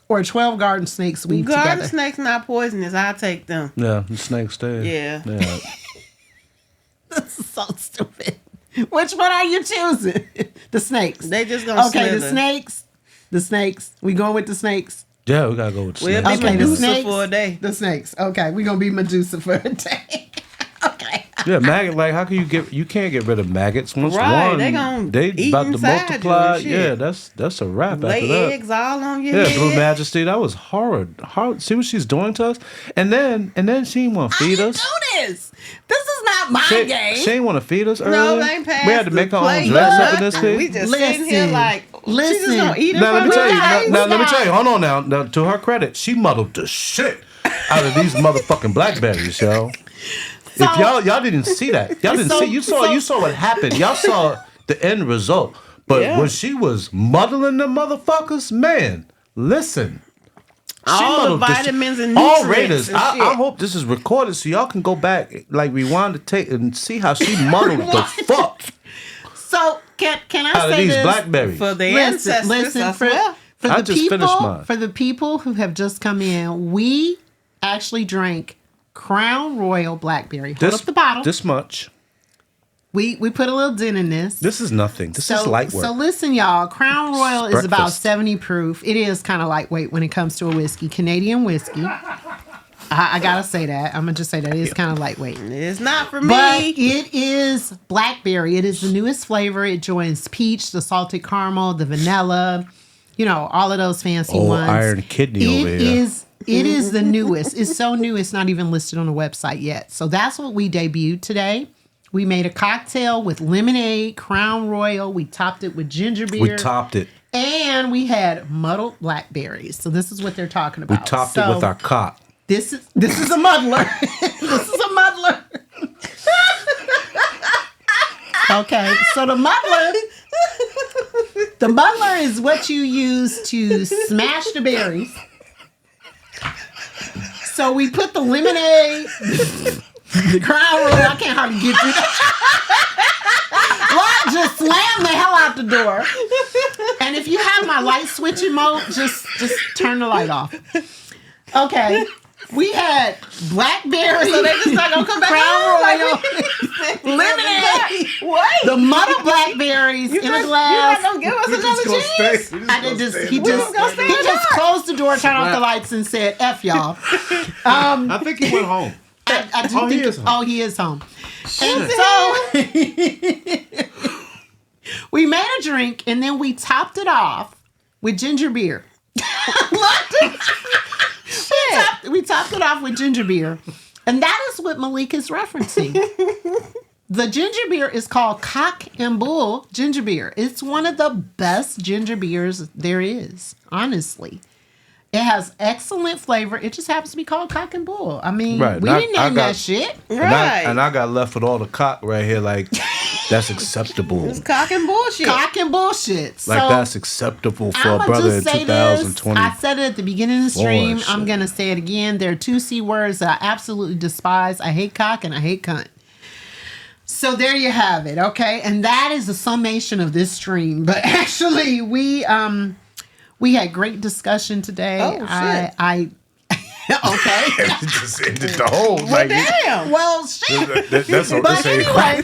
Or 12 garden snakes weaved together. Garden snakes not poisonous. I'll take them. Yeah, the snakes stay. Yeah. This is so stupid. Which one are you choosing? The snakes. They just gonna slither. The snakes. We going with the snakes? Yeah, we gotta go with the snakes. We'll be Medusa for a day. The snakes. Okay, we gonna be Medusa for a day. Okay. Yeah, maggot. Like, how can you can't get rid of maggots once right, one. They about to multiply. Yeah, that's a wrap. Lay after that. eggs all on your head. Blue Majesty, that was horrid. See what she's doing to us, and then she didn't want to feed us. Do this. This is not my game. She ain't want to feed us earlier. No, they ain't passed. We had to make our own dress up in this thing. We just sitting here like, she's just gonna eat it. Now let me tell you. Now let me tell you. Hold on now. Now, to her credit, she muddled the shit out of these motherfucking blackberries, yo. So, if y'all didn't see that, y'all didn't see. You saw what happened. Y'all saw the end result. But when she was muddling the motherfuckers, man, listen. All the vitamins and nutrients. All Raiders. I hope this is recorded so y'all can go back, like rewind the tape and see how she muddled the fuck. So can out of say these this blackberries. For the ancestors as well. For I the just finished people, mine. for the people who have just come in, we actually drank Crown Royal Blackberry. Hold up the bottle. This much. We put a little dent in this. This is nothing. This is light work. So listen, y'all. Crown Royal is about Breakfast. 70 proof. It is kind of lightweight when it comes to a whiskey. Canadian whiskey. I gotta say that. I'm gonna just say that it is kind of lightweight. It's not for But me. it is blackberry. It is the newest flavor. It joins peach, the salted caramel, the vanilla, all of those fancy ones. Iron kidney over here. It is the newest. It's so new, it's not even listed on the website yet. So that's what we debuted today. We made a cocktail with lemonade, Crown Royal. We topped it with ginger beer. We topped it. And we had muddled blackberries. So this is what they're talking about. We topped it with our cock. This is a muddler. This is a muddler. Okay, so the muddler is what you use to smash the berries. So we put the lemonade, the Crown Royal. I can't hardly get through that. Well, just slam the hell out the door. And if you have my light switching mode, just turn the light off. Okay. We had blackberry. So they just not gonna come back Crown home? Royal, lemonade. What? The muddled blackberries in a glass. You're not gonna give us another chance? He just closed the door, turned off the lights, and said, "F y'all." I think he went home. I do think. He is home. And so we made a drink, and then we topped it off with ginger beer. We topped it off with ginger beer. And that is what Malik is referencing. The ginger beer is called Cock and Bull ginger beer. It's one of the best ginger beers there is, honestly. It has excellent flavor. It just happens to be called Cock and Bull. I mean, we didn't name that shit. Right. And I got left with all the cock right here. Like, that's acceptable. It's cock and bullshit. Cock and bullshit. Like, So, that's acceptable for a I'ma brother in just say 2020. this. I said it at the beginning of the stream. Shit. I'm going to say it again. There are two C words that I absolutely despise. I hate cock and I hate cunt. So there you have it, okay? And that is the summation of this stream. But actually, we had great discussion today. Oh, shit. Okay. It just ended the whole. Well, damn. Well, shit. But anyway,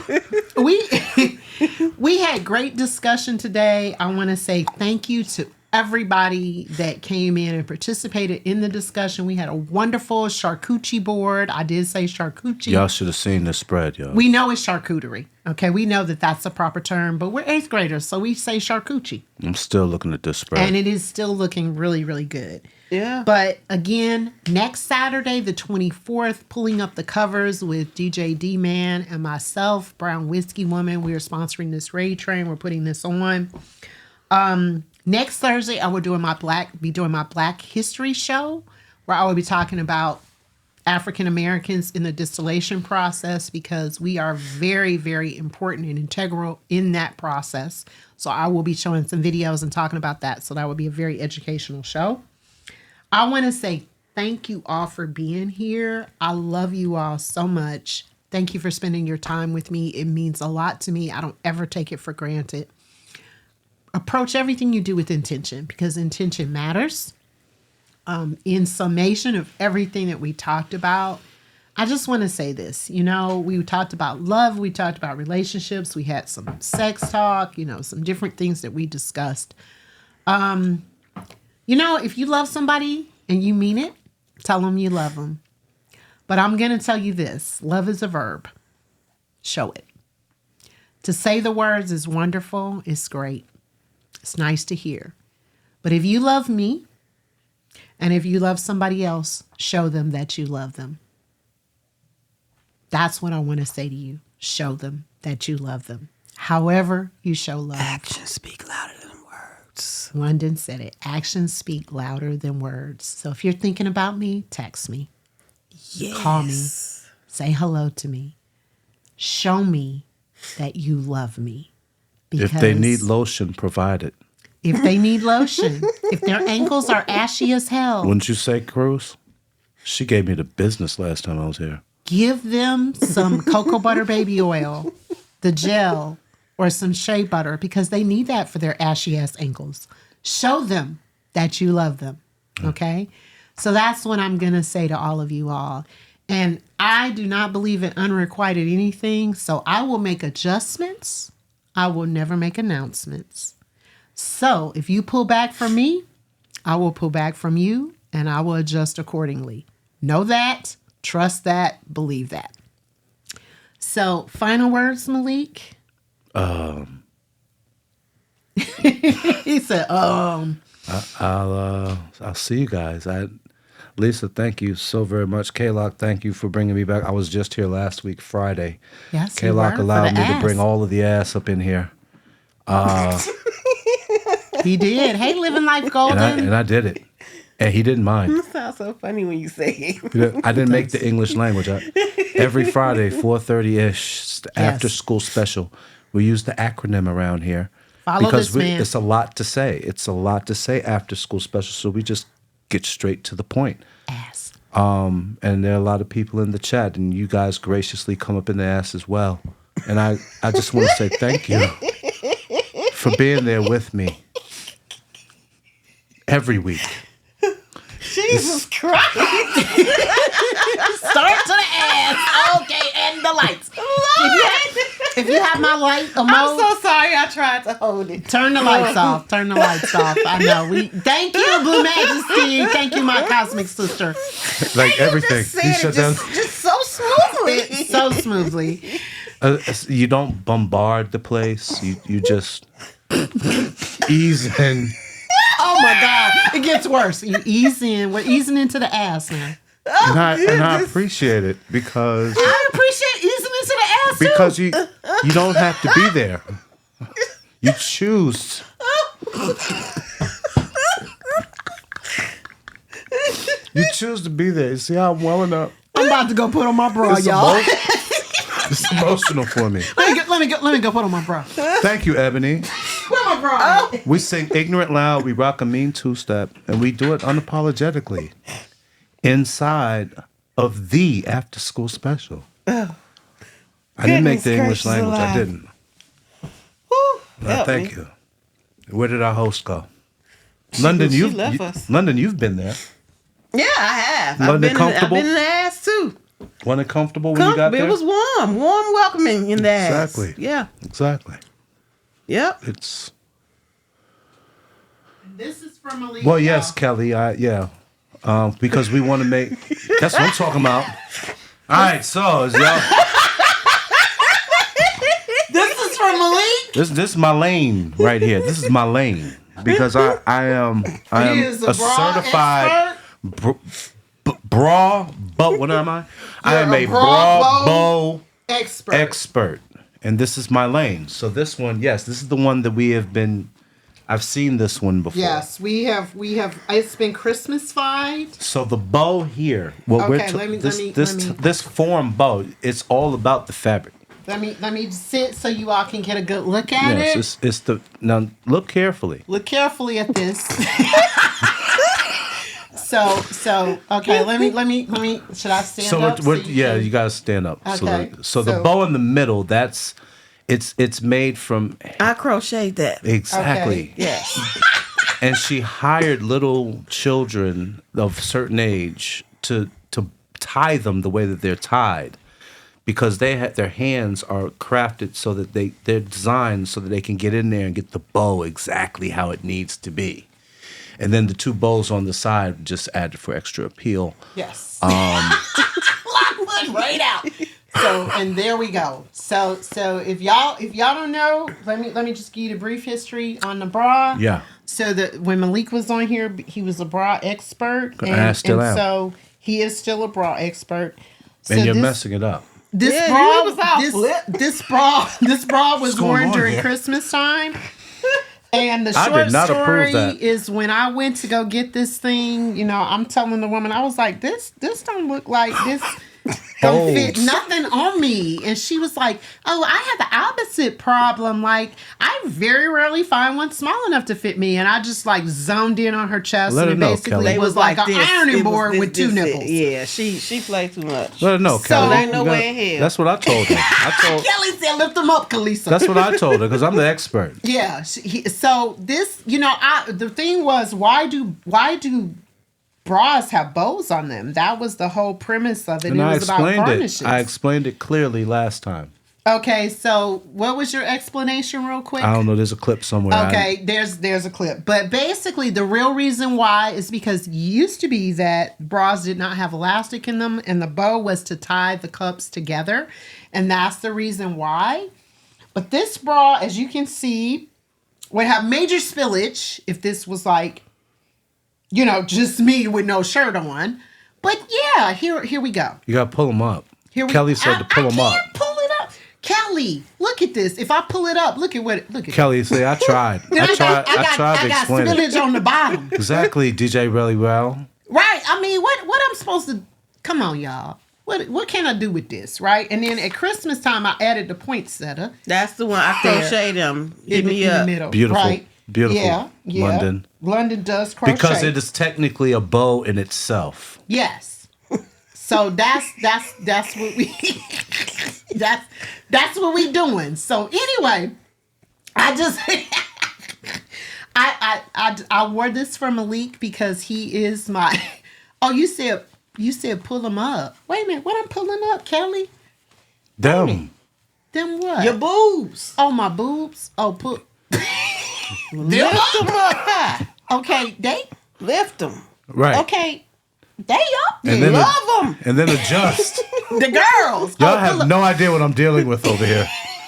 we had great discussion today. I want to say thank you to everybody that came in and participated in the discussion. We had a wonderful charcuterie board. I did say charcuterie. Y'all should have seen the spread, y'all. We know it's charcuterie. Okay, we know that that's a proper term, but we're 8th graders, so we say charcuterie. I'm still looking at this spread. And it is still looking really, really good. Yeah. But again, next Saturday, the 24th, pulling up the covers with DJ D-Man and myself, Brown Whiskey Woman. We are sponsoring this raid train. We're putting this on. Next Thursday, I will be doing my Black History show, where I will be talking about African Americans in the distillation process, because we are very, very important and integral in that process. So I will be showing some videos and talking about that. So that will be a very educational show. I want to say thank you all for being here. I love you all so much. Thank you for spending your time with me. It means a lot to me. I don't ever take it for granted. Approach everything you do with intention, because intention matters. In summation of everything that we talked about, I just want to say this. We talked about love. We talked about relationships. We had some sex talk, some different things that we discussed. If you love somebody and you mean it, tell them you love them. But I'm going to tell you this. Love is a verb. Show it. To say the words is wonderful. It's great. It's nice to hear. But if you love me, and if you love somebody else, show them that you love them. That's what I want to say to you. Show them that you love them. However you show love. Actions speak louder than words. London said it. Actions speak louder than words. So if you're thinking about me, text me. Yes. Call me. Say hello to me. Show me that you love me. If they need lotion, provide it. If they need lotion. If their ankles are ashy as hell. Wouldn't you say, Cruz? She gave me the business last time I was here. Give them some cocoa butter baby oil, the gel, or some shea butter because they need that for their ashy ass ankles. Show them that you love them. Okay? So that's what I'm going to say to all of you all. And I do not believe in unrequited anything, so I will make adjustments. I will never make announcements. So if you pull back from me, I will pull back from you, and I will adjust accordingly. Know that, trust that, believe that. So final words, Malik? He said, I'll see you guys. Lisa, thank you so very much. K-Lock, thank you for bringing me back. I was just here last week, Friday. Yes, K-Lock allowed me to bring all of the ass up in here. He did. Hey, living life golden. And I did it. And he didn't mind. It sounds so funny when you say it. I didn't make the English language. Every Friday, 4:30-ish, after school special, we use the acronym around here. Follow because this man. It's a lot to say. It's a lot to say after school special, so we just get straight to the point. Ass. And there are a lot of people in the chat, and you guys graciously come up in the ass as well. And I just want to say thank you for being there with me every week. Jesus Christ. Start to the ass. Okay, and the lights. If you have my light emoji, I'm so sorry I tried to hold it. turn the lights off. Turn the lights off. I know. Thank you, Blue Majesty. Thank you, my cosmic sister. Like everything. You said it just so smoothly. So smoothly. You don't bombard the place. You just ease in. Oh my God. It gets worse. You ease in. We're easing into the ass now. And I appreciate it because I appreciate easing into the ass too. because you don't have to be there. You choose. You choose to be there. You see how I'm welling up? I'm about to go put on my bra, y'all. It's emotional for me. Let me go put on my bra. Thank you, Ebony. Put my bra. on. We sing Ignorant Loud, we rock a mean two-step, and we do it unapologetically inside of the after-school special. I didn't make the English language. I didn't. Thank you. Where did our host go? London, left us. London, you've been there. Yeah, I have. London I've comfortable? been in the ass too. Wasn't it comfortable when you got there? It was warm welcoming in the ass. Exactly. Yeah. Exactly. Yep. It's This is from Malik. well, yes, Kelly. Because we want to make. That's what I'm talking about. All right, so y'all. This is from Malik. This is my lane right here. This is my lane because I am He is a bra certified bra. But what am I? I am You're a a bra bra bow Expert. and this is my lane. So this one, yes, this is the one that we have been. I've seen this one before. Yes, we have. It's been Christmas-fied. So the bow here. Well, Okay, this form bow. It's all about the fabric. Let me sit so you all can get a good look at it. Yes, it's the now look carefully. Look carefully at this. So okay. Let me. Should I stand up? You gotta stand up. Okay, So the bow in the middle. It's made from I crocheted that. exactly. Okay. Yes. And she hired little children of a certain age to tie them the way that they're tied, because their hands are crafted so that they're designed so that they can get in there and get the bow exactly how it needs to be. And then the two bows on the side just added for extra appeal. Yes. Right out. So and there we go. So if y'all don't know, let me just give you the brief history on the bra. Yeah. So that when Malik was on here, he was a bra expert, And I still am. so he is still a bra expert. So And you're messing it up. This Yeah, bra you was all this bra was going worn on during here? Christmas time. And the I short did not approve story that. is when I went to go get this thing, I'm telling the woman, I was like, this don't look like this. don't fit Folds. nothing on me. And she was like, oh, I have the opposite problem. Like, I very rarely find one small enough to fit me. And I just like zoned in on her chest. Let and her it know, basically Kelly. They was like an ironing It was board this, with two this, nipples. Yeah, she played too much. Let her know, So- Kelly. There ain't no way in hell. That's what I told her. Kelly said, lift them up, Khaleesa. That's what I told her because I'm the expert. Yeah. So this, the thing was, why do bras have bows on them? That was the whole premise of it. And it I was about explained garnishes. it. I explained it clearly last time. Okay, so what was your explanation, real quick? I don't know. There's a clip somewhere. Okay, there's a clip. But basically, the real reason why is because it used to be that bras did not have elastic in them, and the bow was to tie the cups together. And that's the reason why. But this bra, as you can see, would have major spillage if this was like, just me with no shirt on. But yeah, here we go. You got to pull them up. Kelly said to pull them up. I can't pull it up. Kelly, look at this. If I pull it up, look at Kelly, say I tried. I tried to got explain spillage it. on the bottom. Exactly, DJ really well. Right. I mean, what I'm supposed to? Come on, y'all. What can I do with this, right? And then at Christmas time, I added the poinsettia That's the one I crochet them. Give in me the up. middle. Beautiful. Right? Beautiful. Yeah. London. London does crochet. Because it is technically a bow in itself. Yes. So that's what we that's what we doing. So anyway, I just I wore this for Malik because he is my. Oh, you said pull them up. Wait a minute, what I'm pulling up, Kelly? Them. Them what? Your boobs. Oh, my boobs. Oh, put. Lift them up high. Okay, they. Lift them. Right. Okay, they up there. And then Love them. And then adjust. The girls. Y'all Oh, have no idea what I'm dealing with over here.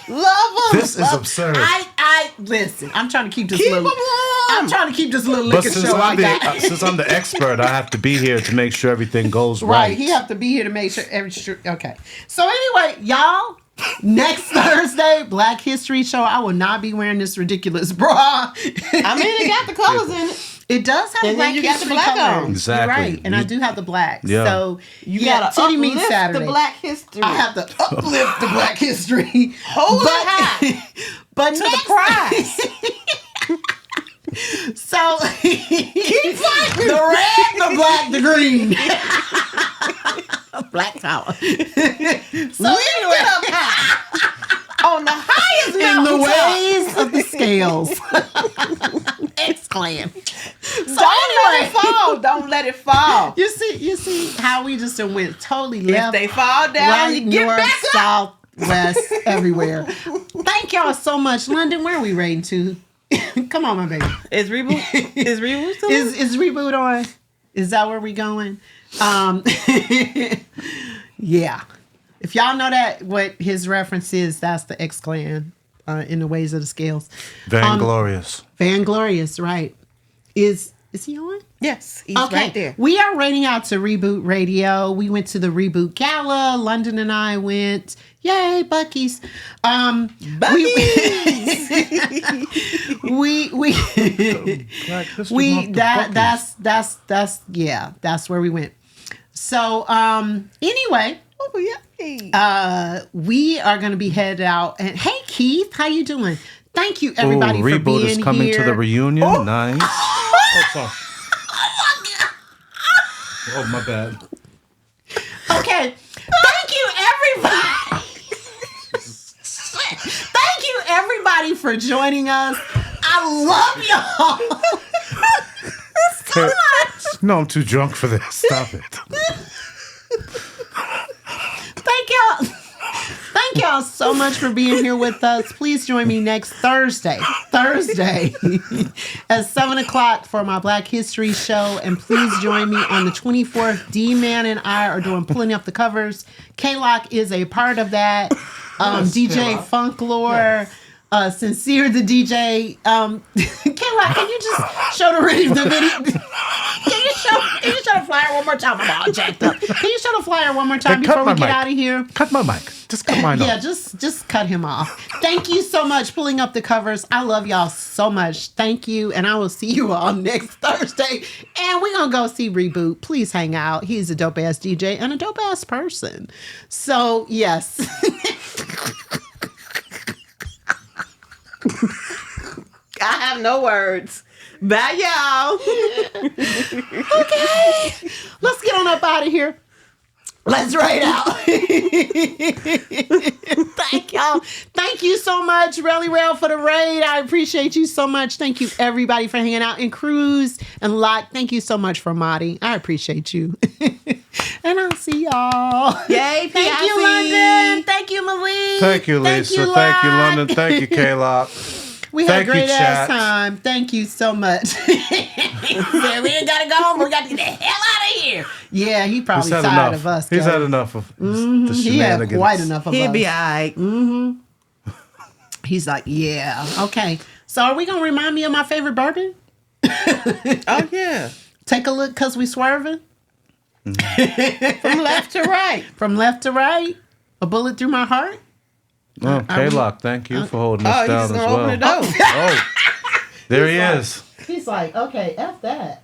Love them. This is absurd. I listen. I'm trying to keep this Keep little. them warm. I'm trying to keep this little But liquor since show I got. since I'm the expert, I have to be here to make sure everything goes Right, right. he have to be here to make sure okay. So anyway, y'all, next Thursday, Black History Show. I will not be wearing this ridiculous bra. I mean, it got the colors in it. It does have And Black then you got the History black colors. on. Exactly. You're right, and I do have the black. Yeah. So You yeah, gotta Titty Meat uplift Saturday. the Black history. I have to uplift the Black History. Hold it high. But To next, the prize. So Keep fighting. the red, the black, the green. Black power. So Lift anyway, it up high. On the highest in the mountaintop. ways of the scales. Exclaim. So Don't let it anyway, fall. Don't let it fall. you see how we just done went totally If left, they fall down, right, you get north, back up. south, west, everywhere. Thank y'all so much, London. Where are we rating to? Come on, my baby. Is reboot? Is reboot still? Is reboot on? Is that where we going? Yeah. If y'all know that what his reference is, that's the X-Clan in the ways of the scales. Vainglorious. Vainglorious, right? Is he on? Yes, he's right there. We are rating out to Reboot Radio. We went to the Reboot Gala. London and I went. Yay, Buc-ee's. That's where we went. So anyway, we are going to be headed out. And hey, Keith, how you doing? Thank you, everybody, for Reboot being is coming here. to the reunion. Oh. Nice. Oh, my bad. Okay. Thank you, everybody. Thank you, everybody, for joining us. I love y'all so much. No, I'm too drunk for this. Stop it. Thank y'all so much for being here with us. Please join me next Thursday at 7:00 for my Black History Show. And please join me on the 24th. D-Man and I are doing Pulling Up the Covers. K-Lock is a part of that. DJ Funklore. Sincere the DJ. K-Lock, can you just show the video? Can you show the flyer one more time? I'm all jacked up. Can you show the flyer one more time Hey, cut before we my get mic. out of here? Cut my mic. Just cut mine Yeah, off. just cut him off. Thank you so much pulling up the covers. I love y'all so much. Thank you. And I will see you all next Thursday. And we're going to go see Reboot. Please hang out. He's a dope ass DJ and a dope ass person. So, yes. I have no words. Bye, y'all. Okay. Let's get on up out of here. Let's ride out. Thank y'all. Thank you so much, Relly Rail, for the raid. I appreciate you so much. Thank you, everybody, for hanging out. And Cruz and Lot, thank you so much for modding. I appreciate you. And I'll see y'all. Yay, Thank you, London. Thank you, Malik. Thank you, Lisa. Thank you, London. Thank you, K-Lock. We had a Thank you, great ass chat. time. Thank you so much. Said we ain't gotta go home. We got to get the hell out of here. Yeah, he probably He's had tired enough. of us. He's Joe. had enough of the He had shenanigans. quite enough of He'll us. be all right. He's like, yeah, okay. So are we gonna remind me of my favorite bourbon? Oh, yeah. Take a look, cause we swerving From left to right. from left to right. A bullet through my heart. Oh, K-Lock, thank you for holding us Oh, he's down just as going to open the well. door. Oh, there he is. He's like, okay, F that.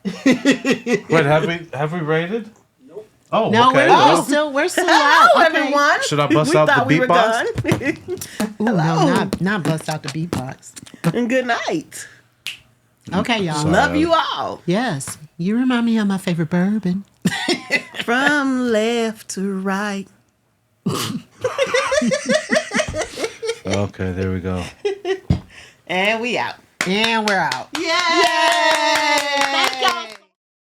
Wait, have we rated? Nope. Oh, No, okay. we're still out. Hello, Okay. everyone. Should I bust We out the thought we were beatbox? done. Ooh, no, not bust out the beatbox. And good night. Okay, y'all. Sorry. Love you all. Yes, you remind me of my favorite bourbon. From left to right. Okay, there we go. And we out. And we're out. Yay! Thank y'all.